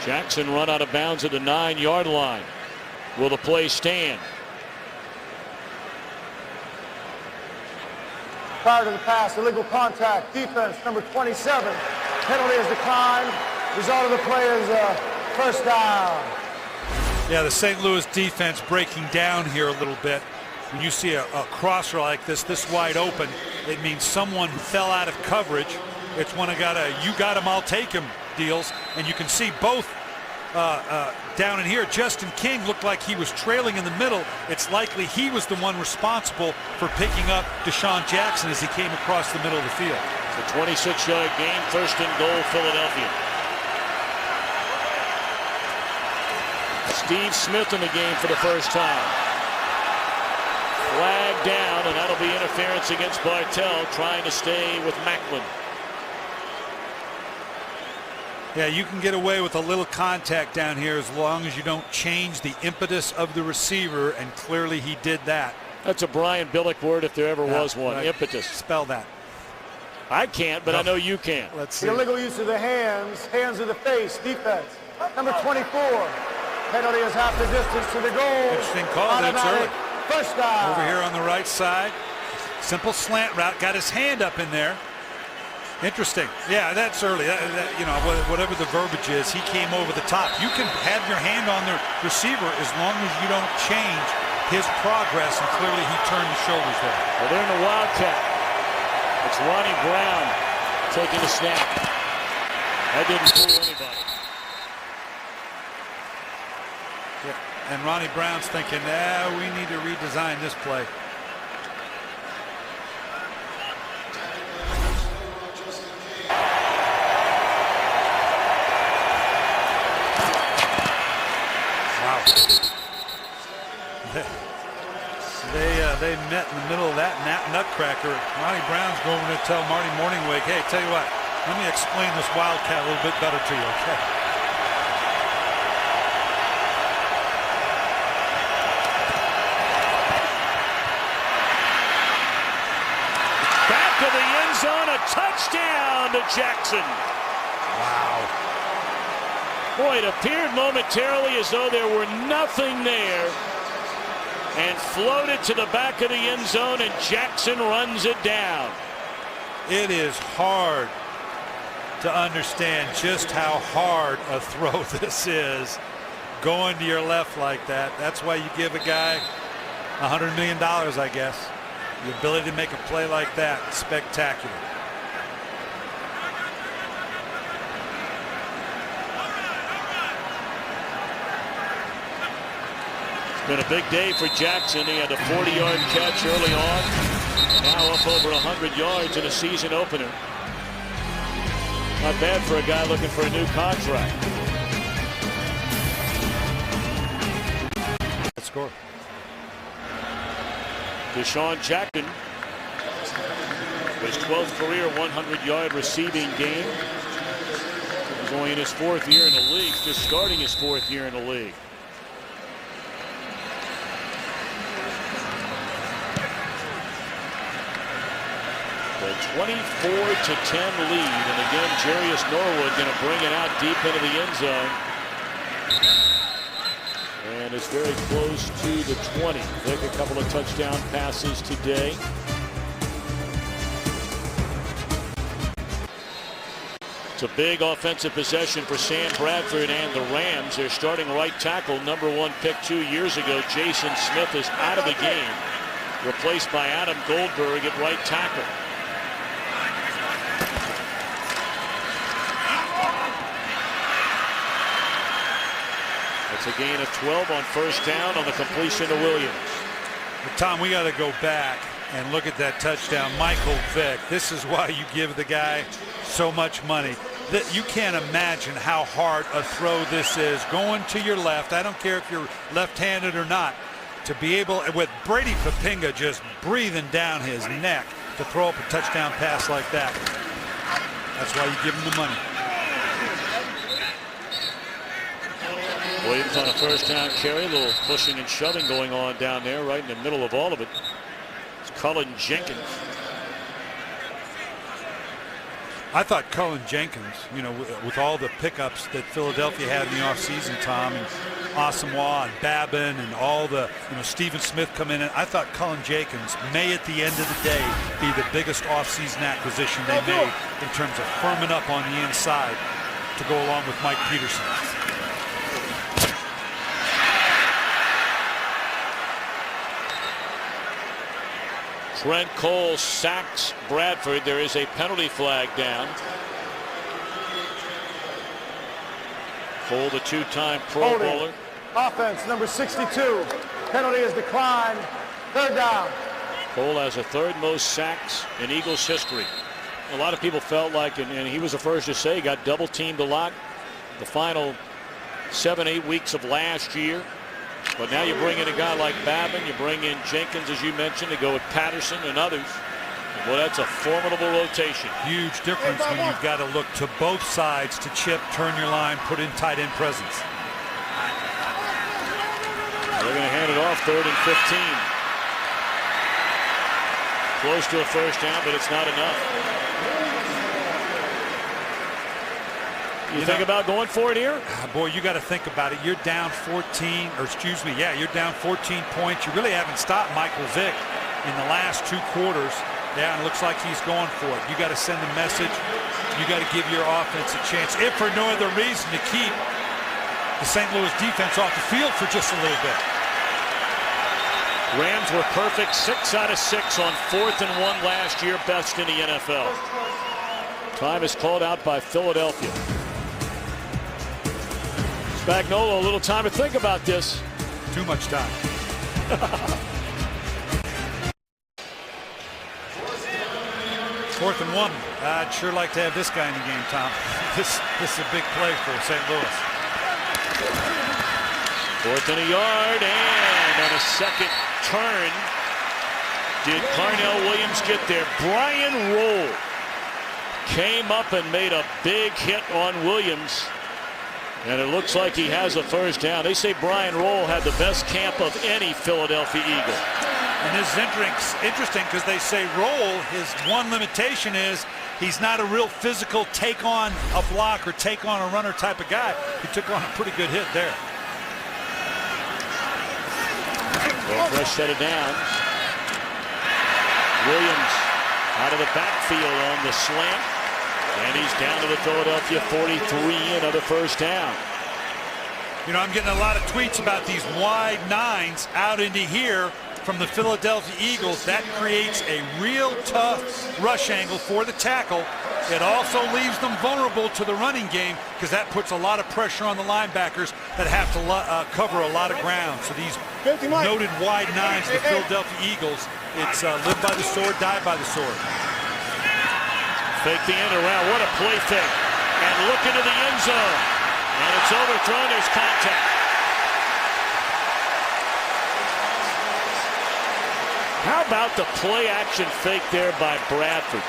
Jackson run out of bounds at the 9-yard line. Will the play stand? Prior to the pass, illegal contact. Defense, number 27. Penalty is declined. Result of the play is first down. Yeah, the St. Louis defense breaking down here a little bit. When you see a crosser like this wide open, it means someone fell out of coverage. It's one of you got him, I'll take him deals. And you can see both down in here. Justin King looked like he was trailing in the middle. It's likely he was the one responsible for picking up Deshaun Jackson as he came across the middle of the field. It's a 26-yard gain, first and goal, Philadelphia. Steve Smith in the game for the first time. Flag down, and that'll be interference against Bartell, trying to stay with Macklin. Yeah, you can get away with a little contact down here as long as you don't change the impetus of the receiver, and clearly he did that. That's a Brian Billick word if there ever was one. Right. Impetus. Spell that. I can't, but I know you can. Let's see. The illegal use of the hands of the face, defense. Number 24. Penalty is half the distance to the goal. Interesting call. That's Automatic early. first down. Over here on the right side. Simple slant route. Got his hand up in there. Interesting. Yeah, that's early. You know, whatever the verbiage is, he came over the top. You can have your hand on the receiver as long as you don't change his progress, and clearly he turned the shoulders there. Well, they're in the Wildcat. It's Ronnie Brown taking the snap. That didn't fool anybody. Yeah. And Ronnie Brown's thinking, we need to redesign this play. They met in the middle of that nutcracker. Ronnie Brown's going to tell Marty Morningweg, hey, tell you what, let me explain this Wildcat a little bit better to you, okay? Back to the end zone, a touchdown to Jackson. Wow. Boy, it appeared momentarily as though there were nothing there, and floated to the back of the end zone, and Jackson runs it down. It is hard to understand just how hard a throw this is, going to your left like that. That's why you give a guy $100 million, I guess. The ability to make a play like that, spectacular. Been a big day for Jackson. He had a 40-yard catch early on. Now up over 100 yards in a season opener. Not bad for a guy looking for a new contract. Let's score. Deshaun Jackson, his 12th career 100-yard receiving game. He's only in his 4th year in the league, just starting his 4th year in the league. The 24-10 lead, and again, Jarius Norwood going to bring it out deep into the end zone. And it's very close to the 20. Vic, a couple of touchdown passes today. It's a big offensive possession for Sam Bradford and the Rams. Their starting right tackle, #1 pick 2 years ago, Jason Smith, is out of the game. Replaced by Adam Goldberg at right tackle. It's a gain of 12 on first down on the completion to Williams. But Tom, we got to go back and look at that touchdown. Michael Vick, this is why you give the guy so much money. That you can't imagine how hard a throw this is. Going to your left, I don't care if you're left-handed or not, to be able, with Brady Papinga just breathing down his neck, to throw up a touchdown pass like that. That's why you give him the money. Williams on a first down carry, a little pushing and shoving going on down there, right in the middle of all of it. It's Cullen Jenkins. I thought Cullen Jenkins, you know, with all the pickups that Philadelphia had in the offseason, Tom, and Asamoah and Babin and all the, you know, Stephen Smith come in, and I thought Cullen Jenkins may at the end of the day be the biggest offseason acquisition they made in terms of firming up on the inside to go along with Mike Peterson. Trent Cole sacks Bradford. There is a penalty flag down. Cole, the two-time Pro Bowler. Offense, number 62. Penalty is declined. Third down. Cole has the third most sacks in Eagles history. A lot of people felt like, and he was the first to say, he got double-teamed a lot the final 7-8 weeks of last year. But now you bring in a guy like Babin, you bring in Jenkins, as you mentioned, to go with Patterson and others. Well, that's a formidable rotation. Huge difference when you've got to look to both sides to chip, turn your line, put in tight end presence. They're going to hand it off 3rd and 15. Close to a first down, but it's not enough. You think about going for it here? Boy, you got to think about it. You're down 14, or excuse me, yeah, you're down 14 points. You really haven't stopped Michael Vick in the last 2 quarters. Yeah, and it looks like he's going for it. You got to send a message. You got to give your offense a chance, if for no other reason, to keep the St. Louis defense off the field for just a little bit. Rams were perfect 6 out of 6 on 4th and 1 last year, best in the NFL. Time is called out by Philadelphia. Spagnuolo, a little time to think about this. Too much time. 4th and 1. I'd sure like to have this guy in the game, Tom. This is a big play for St. Louis. 4th and a yard, and on a second turn, did Carnell Williams get there? Brian Rolle came up and made a big hit on Williams, and it looks like he has a first down. They say Brian Rolle had the best camp of any Philadelphia Eagle. And this is interesting because they say Rolle, his one limitation is he's not a real physical take on a block or take on a runner type of guy. He took on a pretty good hit there. Well, Fresh set it down. Williams out of the backfield on the slant. And he's down to the Philadelphia 43, another first down. You know, I'm getting a lot of tweets about these wide 9s out into here from the Philadelphia Eagles. That creates a real tough rush angle for the tackle. It also leaves them vulnerable to the running game because that puts a lot of pressure on the linebackers that have to cover a lot of ground. So these noted wide 9s, the Philadelphia Eagles, it's live by the sword, die by the sword. Fake the end around. What a play fake. And look into the end zone. And it's overthrown. There's contact. How about the play action fake there by Bradford?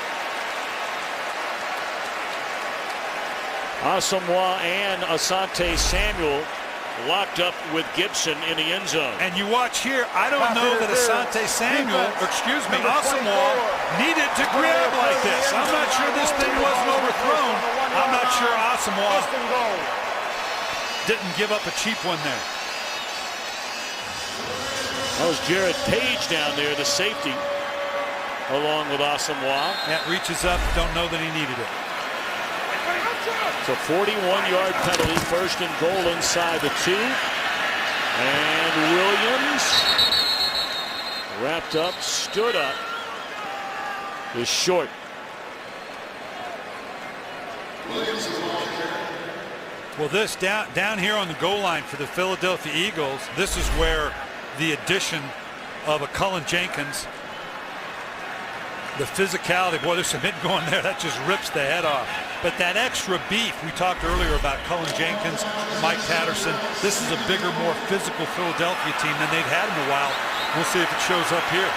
Asamoah and Asante Samuel locked up with Gibson in the end zone. And you watch here, I don't know that Asante Samuel, or excuse me, Asamoah needed to grab like this. I'm not sure this thing wasn't overthrown. I'm not sure Asamoah didn't give up a cheap one there. That was Jared Page down there, the safety, along with Asamoah. That reaches up, don't know that he needed it. It's a 41-yard penalty, 1st and goal inside the 2. And Williams wrapped up, stood up, is short. Well, this down here on the goal line for the Philadelphia Eagles, this is where the addition of a Cullen Jenkins, the physicality, boy, there's some hit going there. That just rips the head off. But that extra beef, we talked earlier about Cullen Jenkins, Mike Patterson. This is a bigger, more physical Philadelphia team than they've had in a while. We'll see if it shows up here.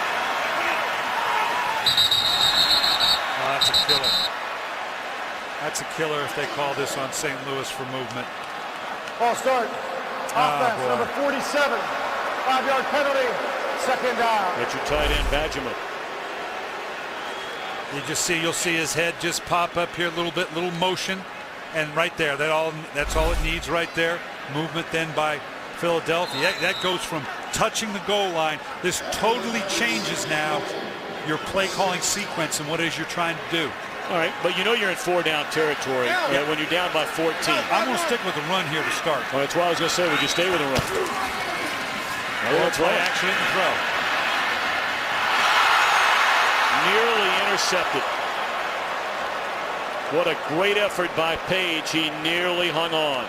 Oh, that's a killer. That's a killer if they call this on St. Louis for movement. Ball start. Offense, number 47. 5-yard penalty. 2nd down. That's your tight end, Benjamin. You just see, you'll see his head just pop up here a little bit, little motion, and right there, that's all it needs right there. Movement then by Philadelphia. That goes from touching the goal line. This totally changes now your play calling sequence and what it is you're trying to do. All right, but you know you're in 4-down territory when you're down by 14. I'm going to stick with the run here to start. Well, that's why I was going to say, would you stay with the run? Play action and throw. Nearly intercepted. What a great effort by Page. He nearly hung on.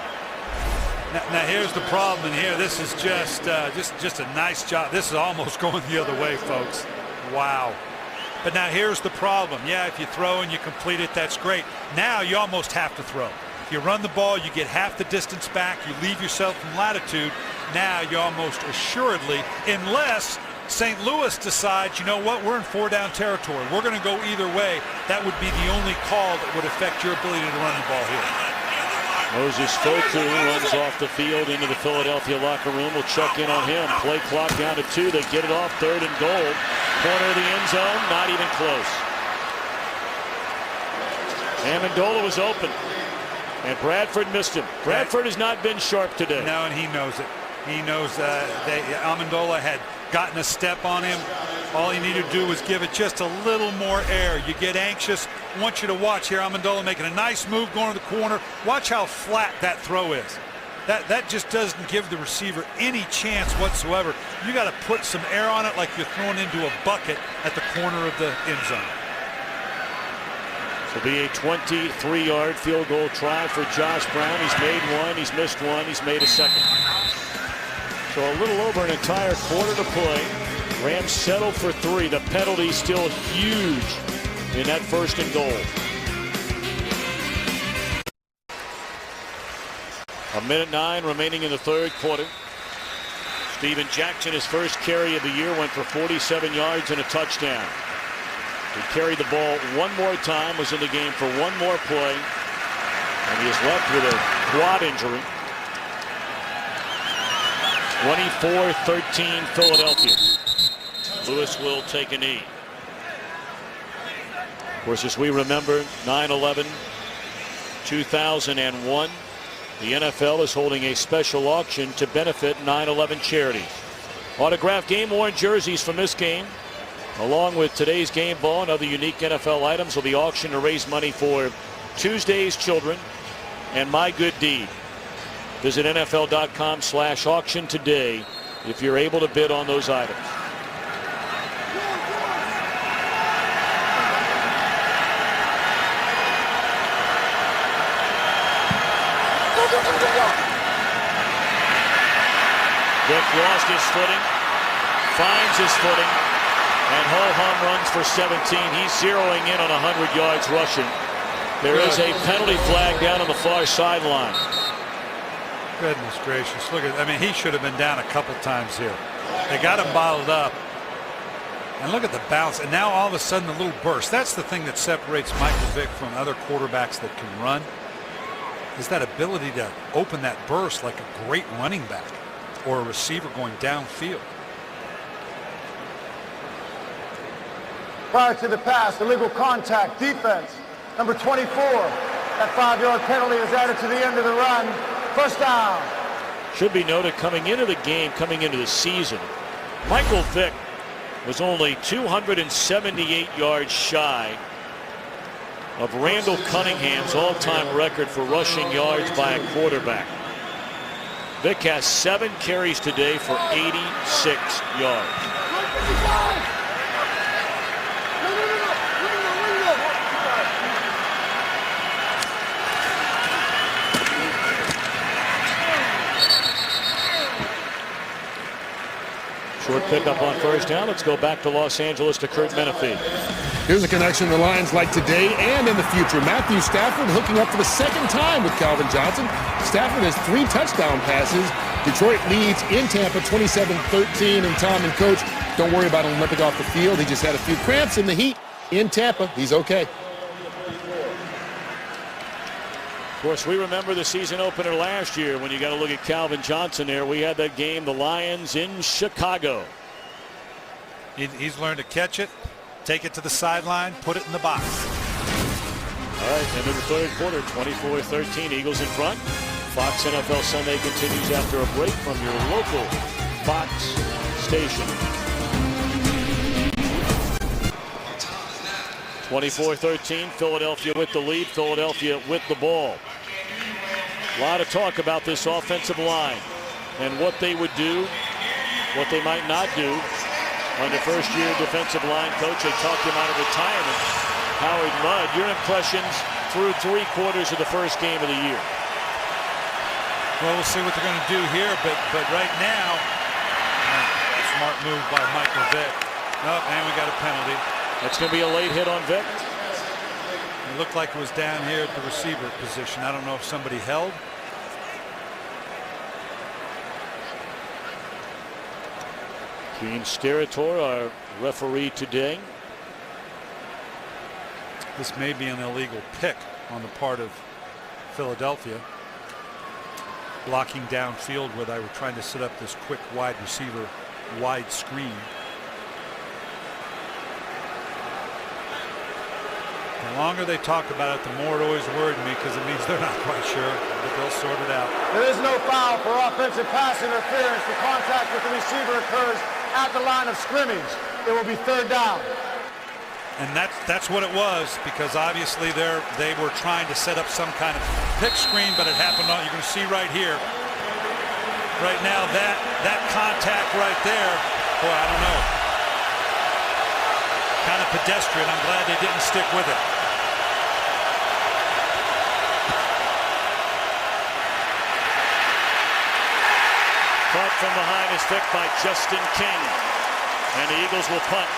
Now here's the problem, and here this is just a nice job. This is almost going the other way, folks. Wow. But now here's the problem. Yeah, if you throw and you complete it, that's great. Now you almost have to throw. You run the ball, you get half the distance back, you leave yourself in latitude. Now you almost assuredly, unless St. Louis decides, you know what, we're in 4-down territory. We're going to go either way. That would be the only call that would affect your ability to run the ball here. Moses Fotu runs off the field into the Philadelphia locker room. We'll check in on him. Play clock down to 2. They get it off 3rd and goal. Corner of the end zone, not even close. Amendola was open, and Bradford missed him. Bradford has not been sharp today. No, and he knows it. He knows that Amendola had gotten a step on him. All he needed to do was give it just a little more air. You get anxious. I want you to watch here. Amendola making a nice move going to the corner. Watch how flat that throw is. That just doesn't give the receiver any chance whatsoever. You got to put some air on it like you're throwing into a bucket at the corner of the end zone. It'll be a 23-yard field goal try for Josh Brown. He's made one, he's missed one, he's made a second. So a little over an entire quarter to play. Rams settle for 3. The penalty still huge in that 1st and goal. 1:09 remaining in the 3rd quarter. Steven Jackson, his first carry of the year, went for 47 yards and a touchdown. He carried the ball one more time, was in the game for one more play, and he is left with a quad injury. 24-13 Philadelphia. Lewis will take a knee. Of course, as we remember, 9/11, 2001, the NFL is holding a special auction to benefit 9/11 charities. Autographed game-worn jerseys from this game, along with today's game ball and other unique NFL items, will be auctioned to raise money for Tuesday's Children and My Good Deed. Visit NFL.com/auction today if you're able to bid on those items. Vick lost his footing, finds his footing, and ho-hum runs for 17. He's zeroing in on 100 yards rushing. There is a penalty flag down on the far sideline. Goodness gracious. Look at, I mean, he should have been down a couple times here. They got him bottled up. And look at the bounce. And now all of a sudden the little burst. That's the thing that separates Michael Vick from other quarterbacks that can run, is that ability to open that burst like a great running back or a receiver going downfield. Prior to the pass, illegal contact, defense. Number 24, that 5-yard penalty is added to the end of the run. First down. Should be noted, coming into the game, coming into the season, Michael Vick was only 278 yards shy of Randall Cunningham's all-time record for rushing yards by a quarterback. Vick has 7 carries today for 86 yards. Short pickup on first down. Let's go back to Los Angeles to Kurt Menefee. Here's a connection the Lions like today and in the future. Matthew Stafford hooking up for the 2nd time with Calvin Johnson. Stafford has 3 touchdown passes. Detroit leads in Tampa 27-13. And Tom and Coach, don't worry about him limping off the field. He just had a few cramps in the heat in Tampa. He's okay. Of course, we remember the season opener last year when you got to look at Calvin Johnson there. We had that game, the Lions in Chicago. He's learned to catch it, take it to the sideline, put it in the box. All right, into the 3rd quarter, 24-13, Eagles in front. Fox NFL Sunday continues after a break from your local Fox station. 24-13, Philadelphia with the lead, Philadelphia with the ball. A lot of talk about this offensive line and what they would do, what they might not do under first-year defensive line coach. They talked him out of retirement, Howard Mudd. Your impressions through 3 quarters of the first game of the year? Well, we'll see what they're going to do here, but right now, smart move by Michael Vick. Oh, and we got a penalty. That's going to be a late hit on Vick. It looked like it was down here at the receiver position. I don't know if somebody held. Gene Steratore, our referee today. This may be an illegal pick on the part of Philadelphia. Blocking downfield where they were trying to set up this quick wide receiver wide screen. The longer they talk about it, the more it always worried me because it means they're not quite sure, but they'll sort it out. There is no foul for offensive pass interference. The contact with the receiver occurs at the line of scrimmage. It will be third down. And that's what it was, because obviously they were trying to set up some kind of pick screen, but it happened on, you're going to see right here. Right now, that contact right there, boy, I don't know. Kind of pedestrian. I'm glad they didn't stick with it. Caught from behind is picked by Justin King. And the Eagles will punt.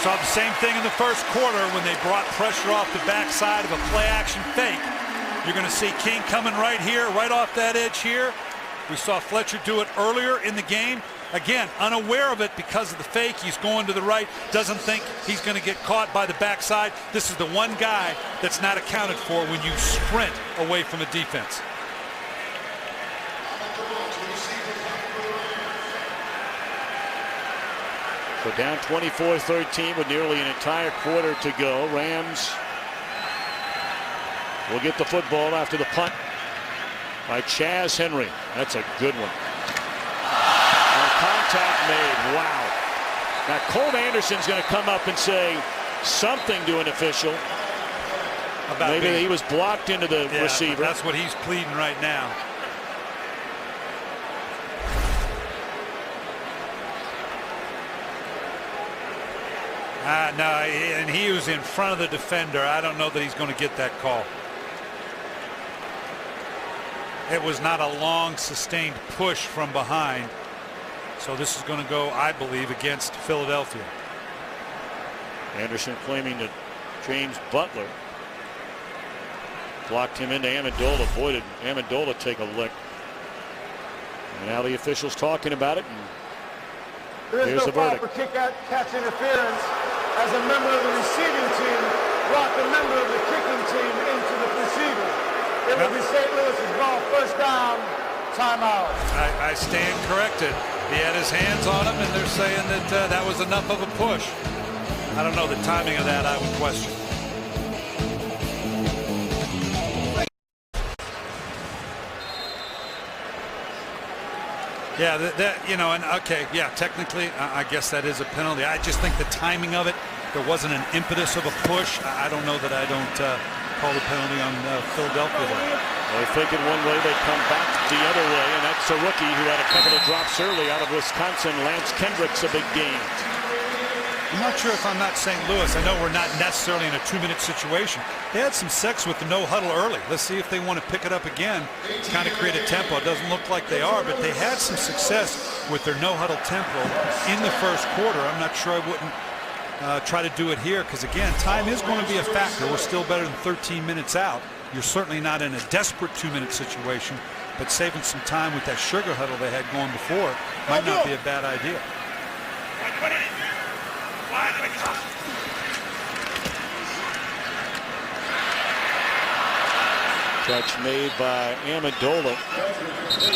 Saw the same thing in the first quarter when they brought pressure off the backside of a play-action fake. You're going to see King coming right here, right off that edge here. We saw Fletcher do it earlier in the game. Again, unaware of it because of the fake. He's going to the right, doesn't think he's going to get caught by the backside. This is the one guy that's not accounted for when you sprint away from a defense. So down 24-13 with nearly an entire quarter to go. Rams will get the football after the punt by Chaz Henry. That's a good one. And contact made. Wow. Now Colt Anderson's going to come up and say something to an official. About maybe he was blocked into the receiver. That's what he's pleading right now. No, and he was in front of the defender. I don't know that he's going to get that call. It was not a long, sustained push from behind. So this is going to go, I believe, against Philadelphia. Anderson claiming that James Butler blocked him into Amendola. Boy, did Amendola take a lick. And now the officials talking about it. And there is no foul for kick-catch interference as a member of the receiving team brought the member of the kicking team into the receiver. It will be St. Louis's ball, first down, timeout. I stand corrected. He had his hands on him, and they're saying that that was enough of a push. I don't know the timing of that. I would question. Yeah, technically, I guess that is a penalty. I just think the timing of it, there wasn't an impetus of a push. I don't know that I don't call the penalty on Philadelphia there. They think in one way, they come back the other way, and that's a rookie who had a couple of drops early out of Wisconsin. Lance Kendrick's a big game. I'm not sure if I'm not St. Louis. I know we're not necessarily in a 2-minute situation. They had some sex with the no huddle early. Let's see if they want to pick it up again, kind of create a tempo. It doesn't look like they are, but they had some success with their no huddle tempo in the first quarter. I'm not sure I wouldn't try to do it here because, again, time is going to be a factor. We're still better than 13 minutes out. You're certainly not in a desperate 2-minute situation, but saving some time with that sugar huddle they had going before might not be a bad idea. Catch made by Amendola.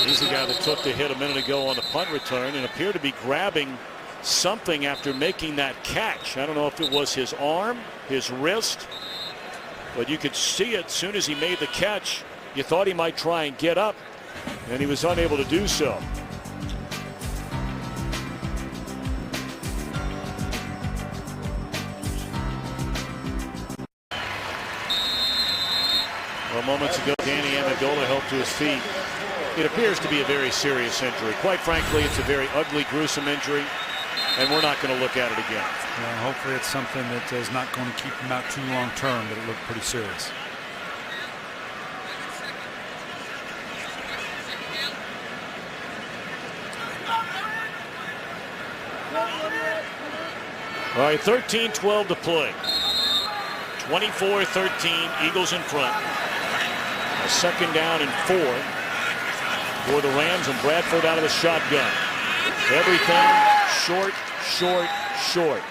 He's the guy that took the hit a minute ago on the punt return and appeared to be grabbing something after making that catch. I don't know if it was his arm, his wrist, but you could see it as soon as he made the catch. You thought he might try and get up, and he was unable to do so. Well, moments ago, Danny Amendola helped to his feet. It appears to be a very serious injury. Quite frankly, it's a very ugly, gruesome injury, and we're not going to look at it again. Yeah, hopefully it's something that is not going to keep him out too long term, but it looked pretty serious. All right, 13-12 to play. 24-13, Eagles in front. A second down and 4 for the Rams, and Bradford out of the shotgun. Everything short, short, short.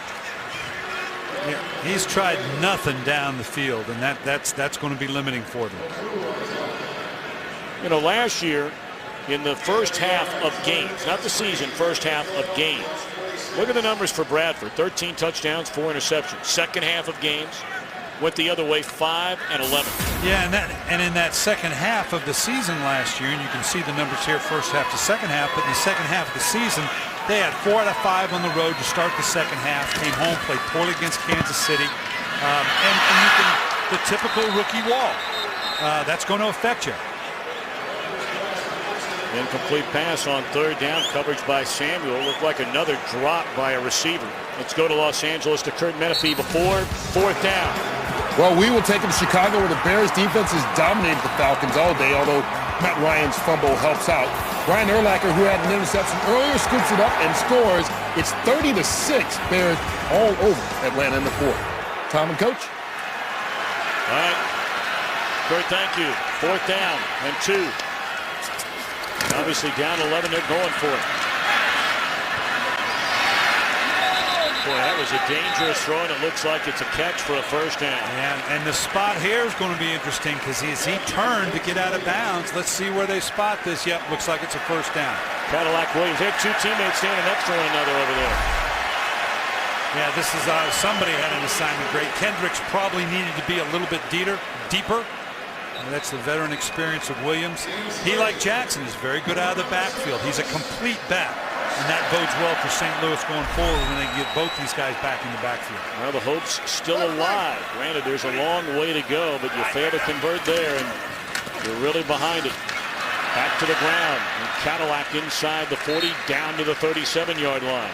Yeah, he's tried nothing down the field, and that's going to be limiting for them. You know, last year in the first half of games, not the season, first half of games, look at the numbers for Bradford. 13 touchdowns, 4 interceptions. Second half of games went the other way, 5 and 11. Yeah, and in that second half of the season last year, and you can see the numbers here first half to second half, but in the second half of the season, they had 4 out of 5 on the road to start the second half, came home, played poorly against Kansas City, and you can, the typical rookie wall, that's going to affect you. Incomplete pass on third down, coverage by Samuel. Looked like another drop by a receiver. Let's go to Los Angeles to Kurt Menefee before fourth down. Well, we will take it to Chicago, where the Bears defense has dominated the Falcons all day, although Matt Ryan's fumble helps out. Brian Urlacher, who had an interception earlier, scoops it up and scores. It's 30-6. Bears all over Atlanta in the fourth. Tom and Coach. All right. Kurt, thank you. Fourth down and 2. Obviously down 11, they're going for it. Boy, that was a dangerous throw, and it looks like it's a catch for a first down. And the spot here is going to be interesting because he turned to get out of bounds. Let's see where they spot this. Yep, looks like it's a first down. Cadillac Williams, they had 2 teammates standing next to one another over there. Yeah, this is somebody had an assignment great. Kendricks probably needed to be a little bit deeper. And that's the veteran experience of Williams. He, like Jackson, is very good out of the backfield. He's a complete back, and that bodes well for St. Louis going forward when they get both these guys back in the backfield. Well, the hope's still alive. Granted, there's a long way to go, but you fail to convert there, and you're really behind it. Back to the ground, and Cadillac inside the 40, down to the 37-yard line.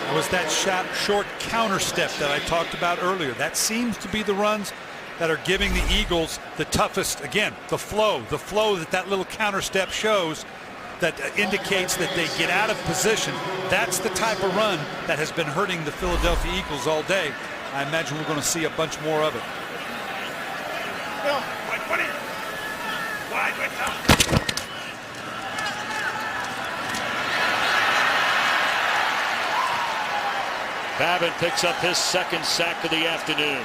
It was that short counter step that I talked about earlier. That seems to be the runs that are giving the Eagles the toughest. Again, the flow that little counter step shows, that indicates that they get out of position. That's the type of run that has been hurting the Philadelphia Eagles all day. I imagine we're going to see a bunch more of it. Babin picks up his second sack of the afternoon.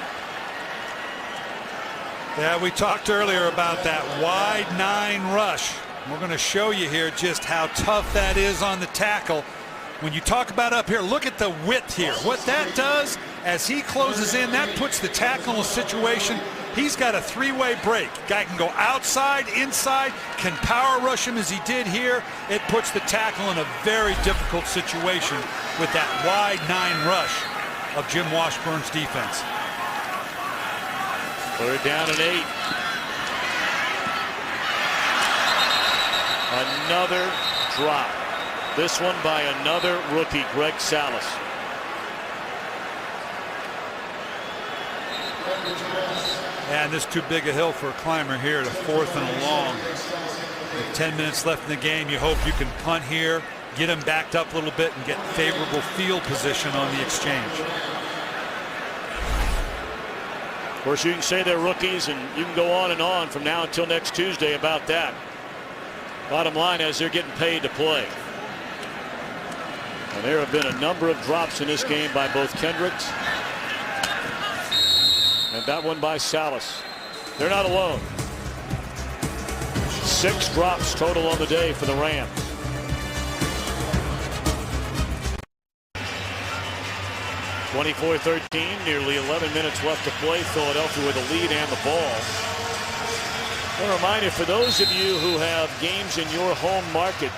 Yeah, we talked earlier about that wide 9 rush. We're going to show you here just how tough that is on the tackle. When you talk about up here, look at the width here. What that does as he closes in, that puts the tackle in a situation. He's got a 3-way break. Guy can go outside, inside, can power rush him as he did here. It puts the tackle in a very difficult situation with that wide 9 rush of Jim Washburn's defense. Third down and 8. Another drop. This one by another rookie, Greg Salas. And this too big a hill for a climber here to 4th and a long. With 10 minutes left in the game, you hope you can punt here, get him backed up a little bit, and get favorable field position on the exchange. Of course, you can say they're rookies, and you can go on and on from now until next Tuesday about that. Bottom line is they're getting paid to play. And there have been a number of drops in this game by both Kendricks and that one by Salas. They're not alone. 6 drops total on the day for the Rams. (24-13), nearly 11 minutes left to play. Philadelphia with a lead and the ball. A reminder for those of you who have games in your home market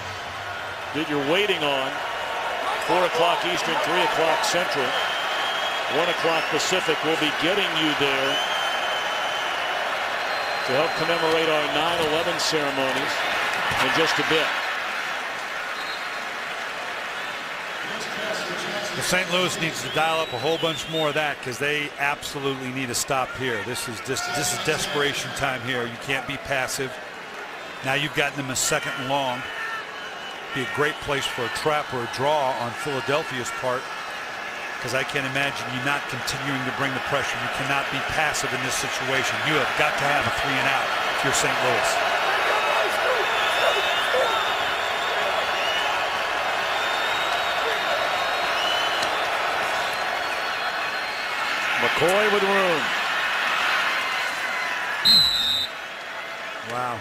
that you're waiting on: 4 o'clock Eastern, 3 o'clock Central, 1 o'clock Pacific. We'll be getting you there to help commemorate our 9/11 ceremonies in just a bit. Well, St. Louis needs to dial up a whole bunch more of that, because they absolutely need a stop here. This is desperation time here. You can't be passive. Now you've gotten them a 2nd and long. Be a great place for a trap or a draw on Philadelphia's part, because I can't imagine you not continuing to bring the pressure. You cannot be passive in this situation. You have got to have a 3 and out if you're St. Louis. McCoy with room. Wow,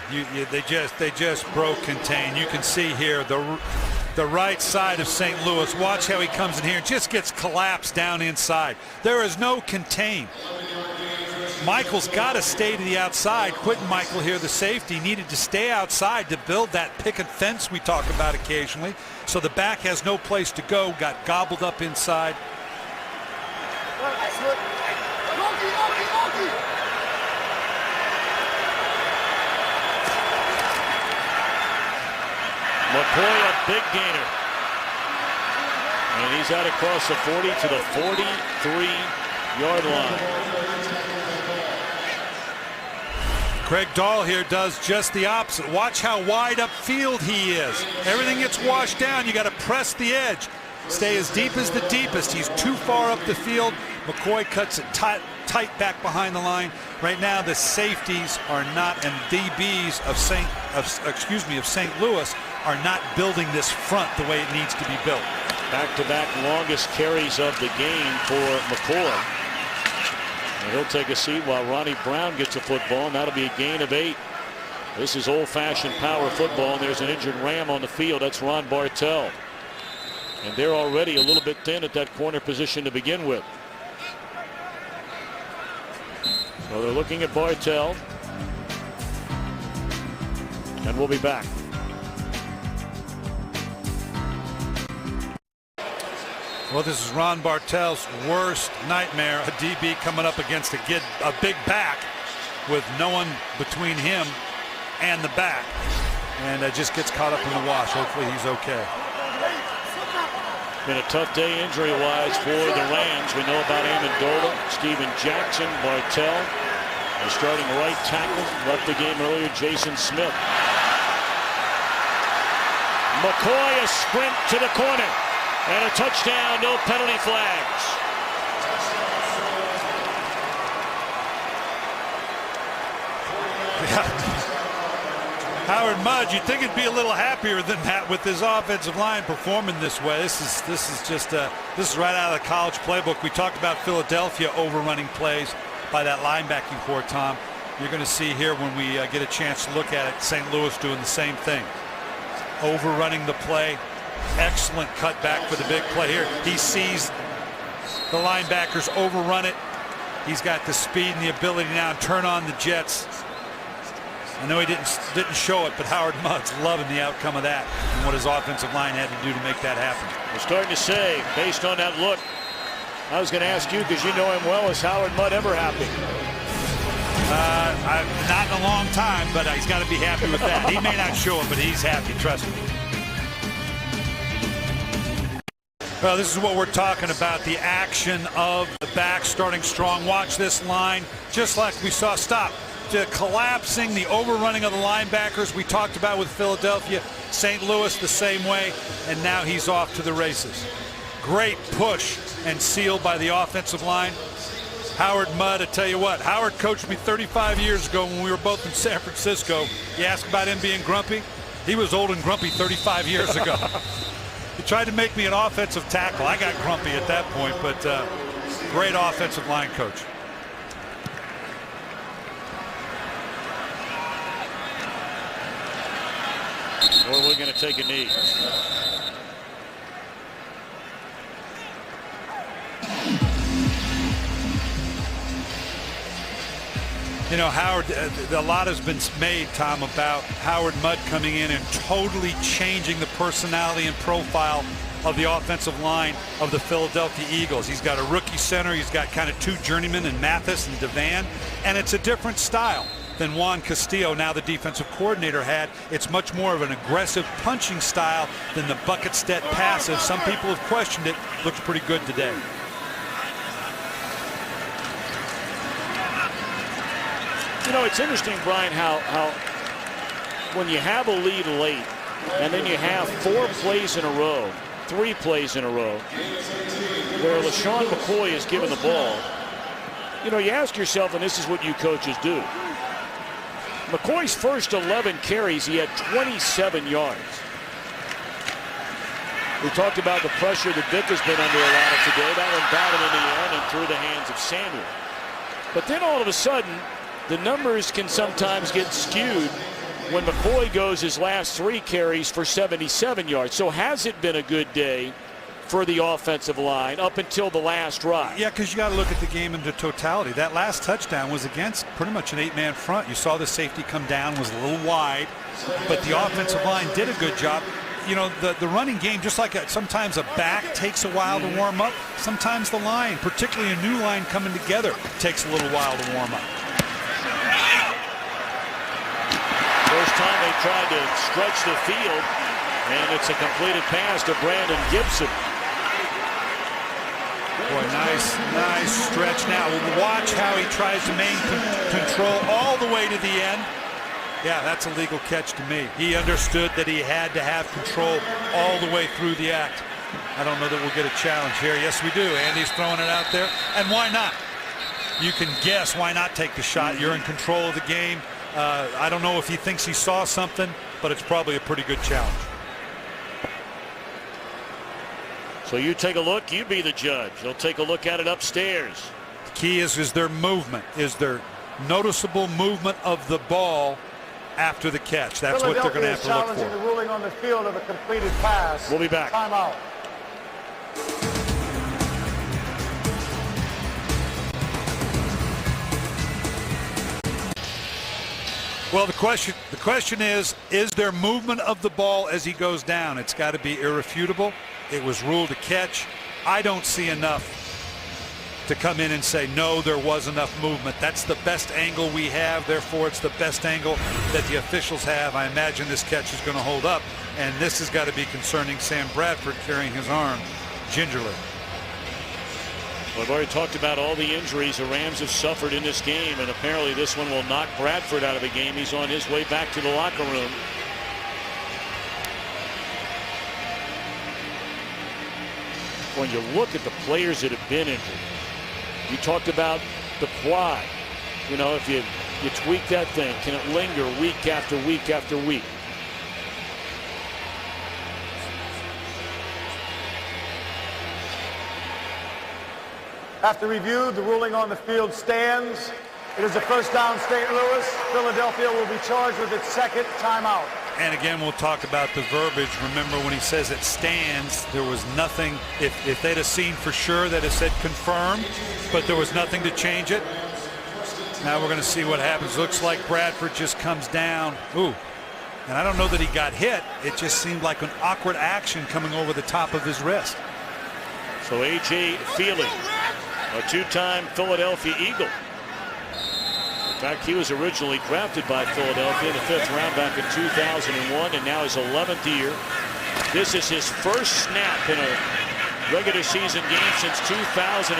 they just broke contain. You can see here the right side of St. Louis. Watch how he comes in here and just gets collapsed down inside. There is no contain. Michael's got to stay to the outside. Quentin Michael here, the safety, needed to stay outside to build that picket fence we talk about occasionally. So the back has no place to go, got gobbled up inside. McCoy, a big gainer. And he's out across the 40 to the 43-yard line. Craig Dahl here does just the opposite. Watch how wide upfield he is. Everything gets washed down. You got to press the edge. Stay as deep as the deepest. He's too far up the field. McCoy cuts it tight back behind the line. Right now, the safeties are not, and DBs of St. Louis are not building this front the way it needs to be built. Back-to-back longest carries of the game for McCoy. And he'll take a seat while Ronnie Brown gets a football, and that'll be a gain of 8. This is old-fashioned power football, and there's an injured Ram on the field. That's Ron Bartell. And they're already a little bit thin at that corner position to begin with. So they're looking at Bartell. And we'll be back. Well, this is Ron Bartell's worst nightmare. A DB coming up against a big back with no one between him and the back. And just gets caught up in the wash. Hopefully he's okay. Been a tough day injury-wise for the Rams. We know about Amendola, Steven Jackson, Bartell. The starting right tackle left the game earlier, Jason Smith. McCoy, a sprint to the corner. And a touchdown, no penalty flags. Howard Mudd, you'd think he'd be a little happier than that with his offensive line performing this way. This is right out of the college playbook. We talked about Philadelphia overrunning plays by that linebacking core, Tom. You're going to see here when we get a chance to look at it, St. Louis doing the same thing. Overrunning the play. Excellent cutback for the big play here. He sees the linebackers overrun it. He's got the speed and the ability now to turn on the jets. I know he didn't show it, but Howard Mudd's loving the outcome of that and what his offensive line had to do to make that happen. We're starting to say, based on that look, I was going to ask you, because you know him well, is Howard Mudd ever happy? Not in a long time, but he's got to be happy with that. He may not show it, but he's happy, trust me. Well, this is what we're talking about, the action of the back starting strong. Watch this line, just like we saw. Stop. To collapsing, the overrunning of the linebackers we talked about with Philadelphia. St. Louis the same way, and now he's off to the races. Great push and seal by the offensive line. Howard Mudd, I tell you what, Howard coached me 35 years ago when we were both in San Francisco. You ask about him being grumpy? He was old and grumpy 35 years ago. He tried to make me an offensive tackle. I got grumpy at that point, but great offensive line coach. Or we're going to take a knee. You know, Howard, a lot has been made, Tom, about Howard Mudd coming in and totally changing the personality and profile of the offensive line of the Philadelphia Eagles. He's got a rookie center. He's got kind of two journeymen in Mathis and Devan, and it's a different style than Juan Castillo, now the defensive coordinator, had. It's much more of an aggressive punching style than the Bucket-Stead passive. Some people have questioned it. Looks pretty good today. You know, it's interesting, Brian, how when you have a lead late and then you have 4 plays in a row, 3 plays in a row, where LeSean McCoy is given the ball, you know, you ask yourself, and this is what you coaches do. McCoy's first 11 carries, he had 27 yards. We talked about the pressure that Vic has been under a lot of today. That one batted in the air and through the hands of Samuel. But then all of a sudden, the numbers can sometimes get skewed when McCoy goes his last 3 carries for 77 yards. So has it been a good day for the offensive line up until the last drive? Yeah, because you got to look at the game in the totality. That last touchdown was against pretty much an 8-man front. You saw the safety come down, was a little wide, but the offensive line did a good job. You know, the running game, just like sometimes a back takes a while to warm up, sometimes the line, particularly a new line coming together, takes a little while to warm up. First time they tried to stretch the field, and it's a completed pass to Brandon Gibson. Boy, nice stretch. Now we'll watch how he tries to maintain control all the way to the end. Yeah, that's a legal catch to me. He understood that he had to have control all the way through the act. I don't know that we'll get a challenge here. Yes, we do. Andy's throwing it out there. And why not? You can guess why not take the shot. You're in control of the game. I don't know if he thinks he saw something, but it's probably a pretty good challenge. So you take a look, you be the judge. They'll take a look at it upstairs. The key is there movement? Is there noticeable movement of the ball after the catch? That's what they're going to have to look for. Challenging the ruling on the field of a completed pass. We'll be back. Timeout. Well, the question is there movement of the ball as he goes down? It's got to be irrefutable. It was ruled a catch. I don't see enough to come in and say, no, there was enough movement. That's the best angle we have. Therefore, it's the best angle that the officials have. I imagine this catch is going to hold up. And this has got to be concerning Sam Bradford carrying his arm gingerly. We've already talked about all the injuries the Rams have suffered in this game, and apparently this one will knock Bradford out of the game. He's on his way back to the locker room. When you look at the players that have been injured, you talked about the quad. You know, if you tweak that thing, can it linger week after week after week? After review, the ruling on the field stands. It is a first down, St. Louis. Philadelphia will be charged with its second timeout. And again, we'll talk about the verbiage. Remember, when he says it stands, there was nothing. If they'd have seen for sure that it said confirmed, but there was nothing to change it. Now we're going to see what happens. Looks like Bradford just comes down. Ooh. And I don't know that he got hit. It just seemed like an awkward action coming over the top of his wrist. So A.J. Feely, a 2-time Philadelphia Eagle. In fact, he was originally drafted by Philadelphia in the 5th round back in 2001, and now his 11th year. This is his first snap in a regular season game since 2007.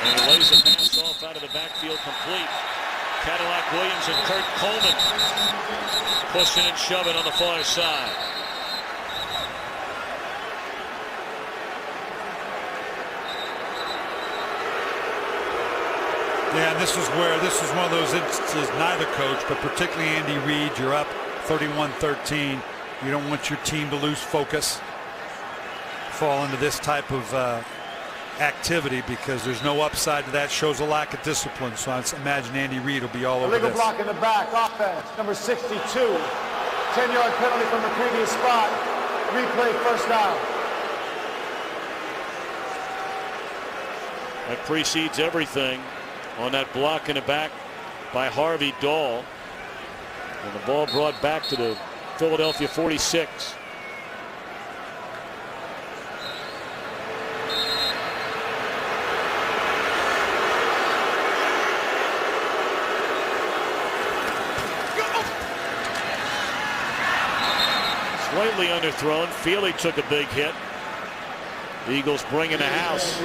And he lays the pass off out of the backfield complete. Cadillac Williams and Kurt Coleman pushing and shoving on the far side. Yeah, and this is one of those instances, neither coach, but particularly Andy Reid, you're up 31-13. You don't want your team to lose focus, fall into this type of activity, because there's no upside to that. Shows a lack of discipline. So I imagine Andy Reid will be all over Illegal this. block in the back, offense, number 62. 10-yard penalty from the previous spot. Replay, first down. That precedes everything on that block in the back by Harvey Dahl. And the ball brought back to the Philadelphia 46. Slightly underthrown. Feely took a big hit. The Eagles bring in the house.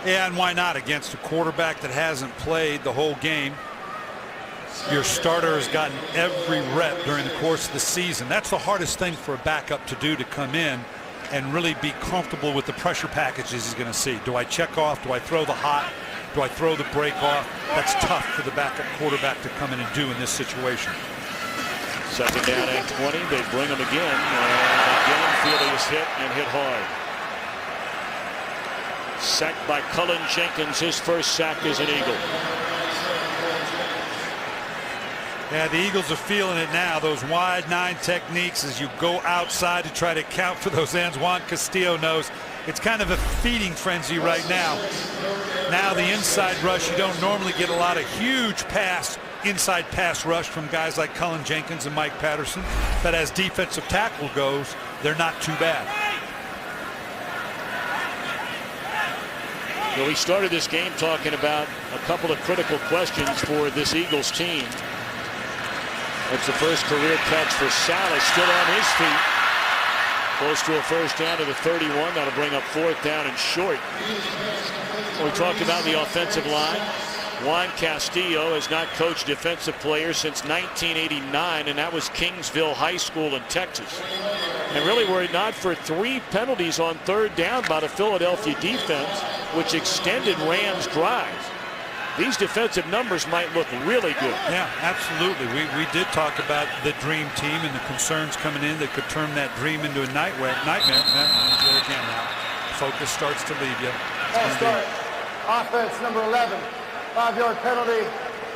Yeah, and why not against a quarterback that hasn't played the whole game? Your starter has gotten every rep during the course of the season. That's the hardest thing for a backup to do, to come in and really be comfortable with the pressure packages he's going to see. Do I check off? Do I throw the hot? Do I throw the break off? That's tough for the backup quarterback to come in and do in this situation. Second down and 20. They bring him again. And again, Feely is hit and hit hard. Sacked by Cullen Jenkins. His first sack as an Eagle. Yeah, the Eagles are feeling it now. Those wide 9 techniques as you go outside to try to count for those ends. Juan Castillo knows it's kind of a feeding frenzy right now. Now the inside rush, you don't normally get a lot of huge inside pass rush from guys like Cullen Jenkins and Mike Patterson. But as defensive tackle goes, they're not too bad. Well, we started this game talking about a couple of critical questions for this Eagles team. That's the first career catch for Salas, still on his feet. Close to a first down to the 31. That'll bring up 4th down and short. We talked about the offensive line. Juan Castillo has not coached defensive players since 1989, and that was Kingsville High School in Texas. And really, were it not for 3 penalties on 3rd down by the Philadelphia defense, which extended Rams' drives, these defensive numbers might look really good. Yeah, absolutely. We did talk about the dream team and the concerns coming in that could turn that dream into a nightmare. There again now. Focus starts to leave you. Start. Offense number 11. 5-yard penalty.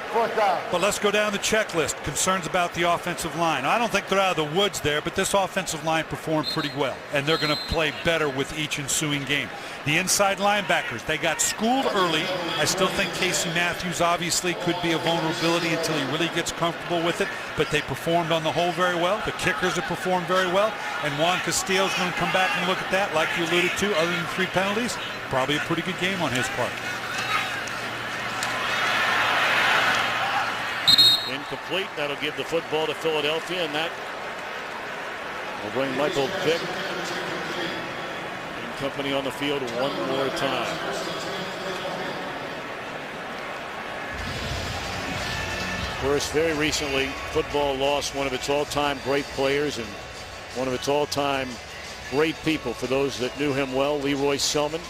4th down. But let's go down the checklist. Concerns about the offensive line. I don't think they're out of the woods there, but this offensive line performed pretty well, and they're going to play better with each ensuing game. The inside linebackers, they got schooled early. I still think Casey Matthews obviously could be a vulnerability until he really gets comfortable with it, but they performed on the whole very well. The kickers have performed very well, and Juan Castillo's going to come back and look at that, like you alluded to, other than 3 penalties. Probably a pretty good game on his part. Incomplete. That'll give the football to Philadelphia, and that will bring Michael Vick and company on the field one more time. Of course, very recently, football lost one of its all-time great players and one of its all-time great people. For those that knew him well, Leroy Selman.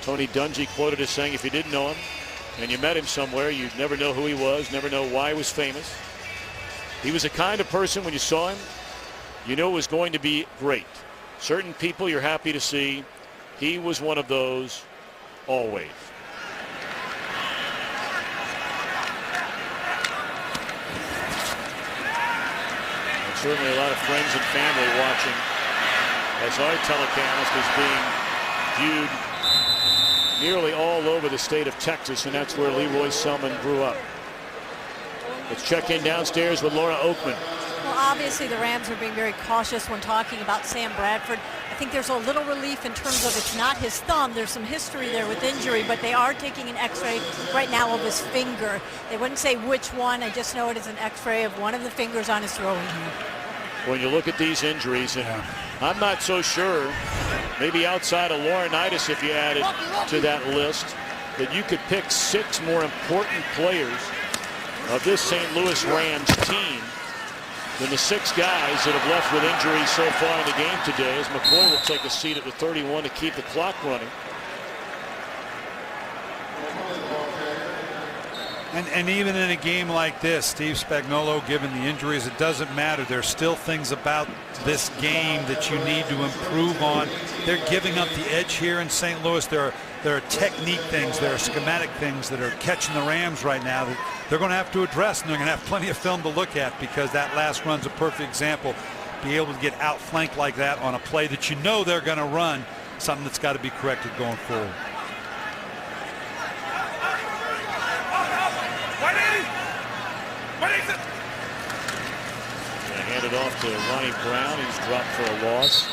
Tony Dungy quoted as saying, if you didn't know him, and you met him somewhere, you'd never know who he was, never know why he was famous. He was the kind of person, when you saw him, you knew it was going to be great. Certain people you're happy to see. He was one of those always. And certainly a lot of friends and family watching as our telecast is being viewed nearly all over the state of Texas, and that's where Leroy Selman grew up. Let's check in downstairs with Laura Oakman. Well, obviously the Rams are being very cautious when talking about Sam Bradford. I think there's a little relief in terms of it's not his thumb. There's some history there with injury, but they are taking an x-ray right now of his finger. They wouldn't say which one. I just know it is an x-ray of one of the fingers on his throwing hand. When you look at these injuries, and I'm not so sure, maybe outside of Laurinaitis, if you added to that list, that you could pick 6 more important players of this St. Louis Rams team than the 6 guys that have left with injuries so far in the game today, as McCoy will take a seat at the 31 to keep the clock running. And even in a game like this, Steve Spagnuolo, given the injuries, it doesn't matter. There's still things about this game that you need to improve on. They're giving up the edge here in St. Louis. There are technique things, there are schematic things that are catching the Rams right now that they're going to have to address, and they're going to have plenty of film to look at, because that last run's a perfect example. Be able to get outflanked like that on a play that you know they're going to run, something that's got to be corrected going forward. Hand it off to Ronnie Brown. He's dropped for a loss.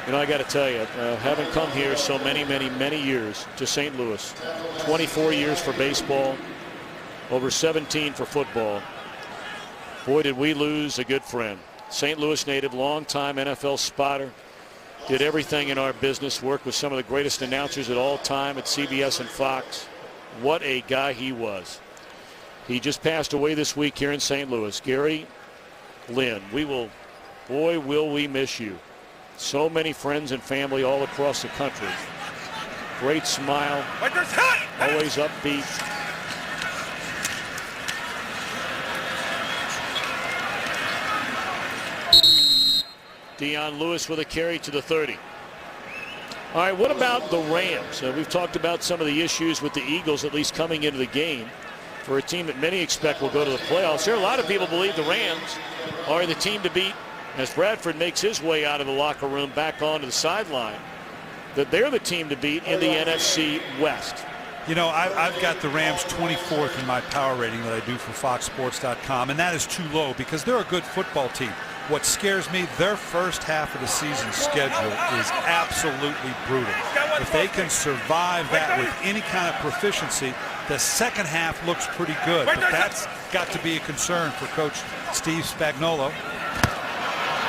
You know, I got to tell you, having come here so many years to St. Louis, 24 years for baseball, over 17 for football. Boy, did we lose a good friend. St. Louis native, longtime NFL spotter, did everything in our business, worked with some of the greatest announcers at all time at CBS and Fox. What a guy he was. He just passed away this week here in St. Louis. Gary Lynn, boy, will we miss you. So many friends and family all across the country. Great smile, always upbeat. Dion Lewis with a carry to the 30. All right, what about the Rams? We've talked about some of the issues with the Eagles, at least coming into the game. For a team that many expect will go to the playoffs, there are a lot of people believe the Rams are the team to beat as Bradford makes his way out of the locker room back onto the sideline, that they're the team to beat in the NFC West. You know, I've got the Rams 24th in my power rating that I do for FoxSports.com, and that is too low because they're a good football team. What scares me, their first half of the season schedule is absolutely brutal. If they can survive that with any kind of proficiency, the second half looks pretty good. But that's got to be a concern for Coach Steve Spagnuolo.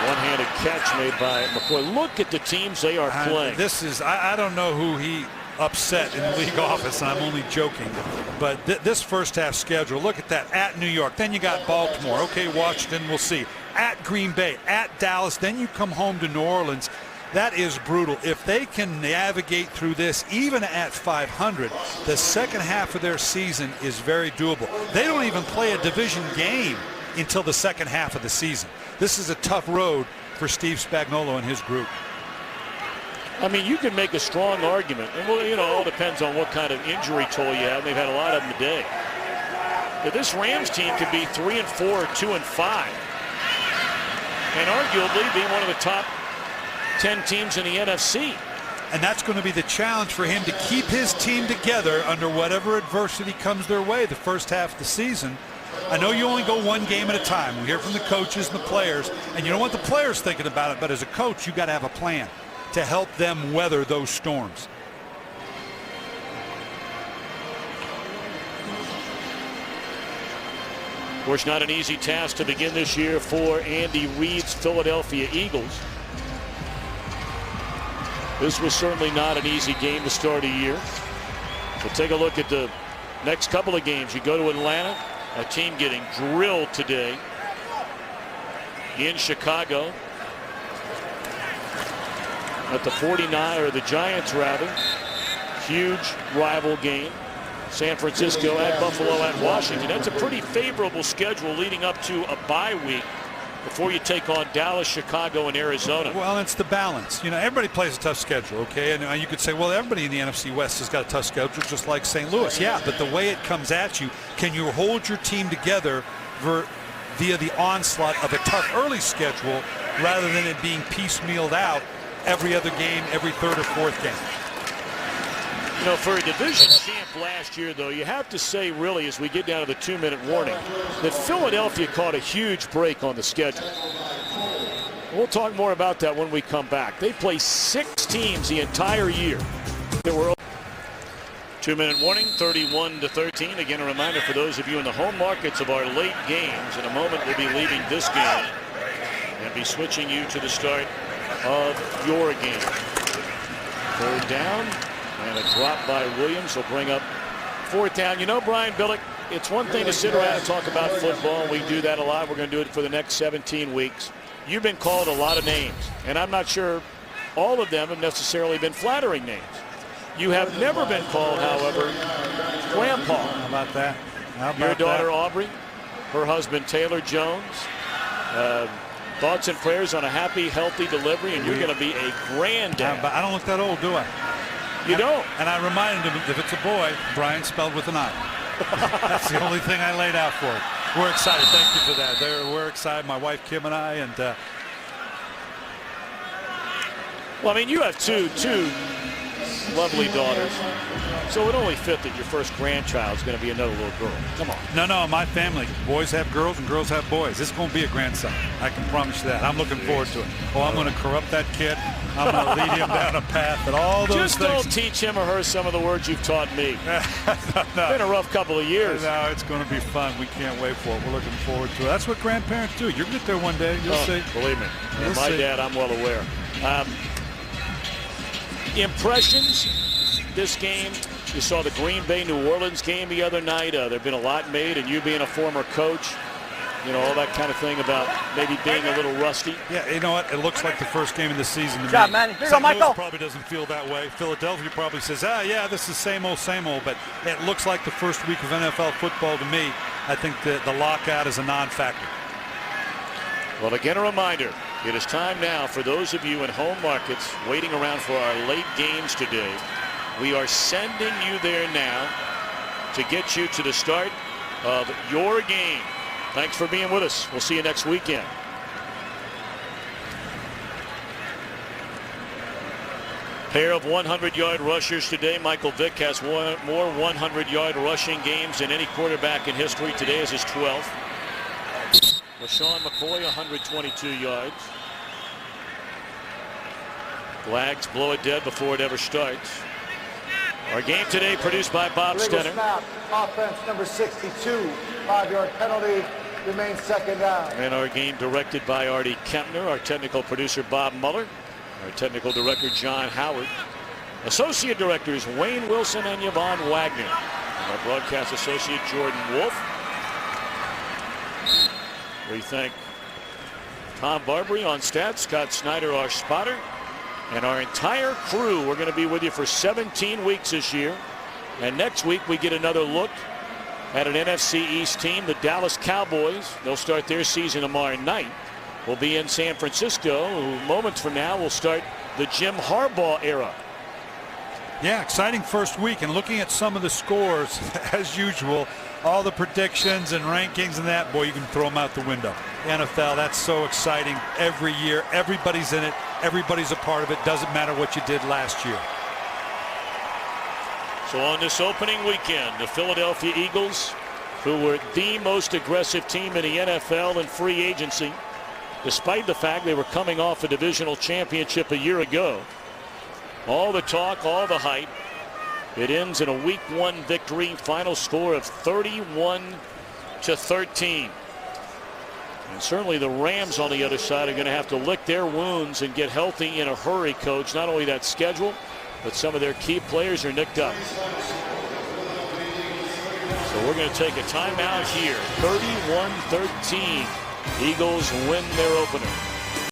One-handed catch made by McCoy. Look at the teams they are playing. I don't know who he upset in the league office, and I'm only joking. But this first half schedule, look at that. At New York, then you got Baltimore. Okay, Washington, we'll see. At Green Bay, at Dallas, then you come home to New Orleans. That is brutal. If they can navigate through this, even at 500, the second half of their season is very doable. They don't even play a division game until the second half of the season. This is a tough road for Steve Spagnuolo and his group. I mean, you can make a strong argument, and well, you know, it all depends on what kind of injury toll you have. They've had a lot of them today. But this Rams team could be 3-4 or 2-5, and arguably be one of the top 10 teams in the NFC. And that's going to be the challenge for him, to keep his team together under whatever adversity comes their way the first half of the season. I know you only go one game at a time. We hear from the coaches and the players, and you don't want the players thinking about it, but as a coach, you got to have a plan to help them weather those storms. Of course, not an easy task to begin this year for Andy Reid's Philadelphia Eagles. This was certainly not an easy game to start a year. But take a look at the next couple of games. You go to Atlanta, a team getting drilled today in Chicago. At the 49, or the Giants rather. Huge rival game. San Francisco at Buffalo at Washington. That's a pretty favorable schedule leading up to a bye week before you take on Dallas, Chicago, and Arizona. Well, it's the balance. You know, everybody plays a tough schedule, okay? And you could say, well, everybody in the NFC West has got a tough schedule, just like St. Louis. Yeah, but the way it comes at you, can you hold your team together via the onslaught of a tough early schedule rather than it being piecemealed out every other game, every third or fourth game? You know, for a division champ last year, though, you have to say, really, as we get down to the 2-minute warning, that Philadelphia caught a huge break on the schedule. We'll talk more about that when we come back. They play 6 teams the entire year that were 2-minute warning, 31-13. Again, a reminder for those of you in the home markets of our late games. In a moment, we'll be leaving this game and be switching you to the start of your game. Third down. And a drop by Williams will bring up fourth down. You know, Brian Billick, it's one thing to sit around and talk about football, and we do that a lot. We're going to do it for the next 17 weeks. You've been called a lot of names, and I'm not sure all of them have necessarily been flattering names. You have never been called, however, Grandpa. How about that? Your daughter, Aubrey, her husband, Taylor Jones. Thoughts and prayers on a happy, healthy delivery, and you're going to be a granddad. But I don't look that old, do I? You don't. And I reminded him, if it's a boy, Brian spelled with an I. That's the only thing I laid out for him. We're excited. Thank you for that. We're excited, my wife Kim and I. And well, I mean, you have two lovely daughters, so it only fit that your first grandchild is going to be another little girl. Come on. No, my family, boys have girls and girls have boys. This is going to be a grandson. I can promise you that. I'm looking forward to it. Oh, I'm going to corrupt that kid. I'm going to lead him down a path and all those Just things. Don't teach him or her some of the words you've taught me. No. It's been a rough couple of years. No, it's going to be fun. We can't wait for it. We're looking forward to it. That's what grandparents do. You'll get there one day. You'll see. Believe me. You'll My see. dad, I'm well aware. Impressions this game. You saw the Green Bay New Orleans game the other night. There have been a lot made, and you being a former coach, you know, all that kind of thing about maybe being a little rusty. Yeah, you know what? It looks like the first game of the season to Good job, me. man. Here you go, St. Louis Michael. probably doesn't feel that way. Philadelphia probably says, yeah, this is same old, but it looks like the first week of NFL football to me. I think the lockout is a non-factor. Well, again, a reminder, It is time now for those of you in home markets waiting around for our late games today. We are sending you there now to get you to the start of your game. Thanks for being with us. We'll see you next weekend. Pair of 100-yard rushers today. Michael Vick has more 100-yard rushing games than any quarterback in history. Today is his 12th. LaShawn McCoy, 122 yards. Flags blow it dead before it ever starts. Our game today produced by Bob Stenner. Snap, offense number 62, 5-yard penalty, remains second down. And our game directed by Artie Kempner. Our technical producer Bob Muller. Our technical director John Howard. Associate directors Wayne Wilson and Yvonne Wagner. And our broadcast associate Jordan Wolf. We thank Tom Barbary on stats, Scott Snyder, our spotter, and our entire crew. We're going to be with you for 17 weeks this year. And next week we get another look at an NFC East team, the Dallas Cowboys. They'll start their season tomorrow night. We'll be in San Francisco, who moments from now will start the Jim Harbaugh era. Yeah, exciting first week. And looking at some of the scores, as usual, all the predictions and rankings and that, boy, you can throw them out the window. NFL, that's so exciting every year. Everybody's in it. Everybody's a part of it. Doesn't matter what you did last year. So on this opening weekend, the Philadelphia Eagles, who were the most aggressive team in the NFL in free agency, despite the fact they were coming off a divisional championship a year ago. All the talk, all the hype. It ends in a week 1 victory, final score of 31-13. And certainly the Rams on the other side are going to have to lick their wounds and get healthy in a hurry, Coach. Not only that schedule, but some of their key players are nicked up. So we're going to take a timeout here. 31-13. Eagles win their opener.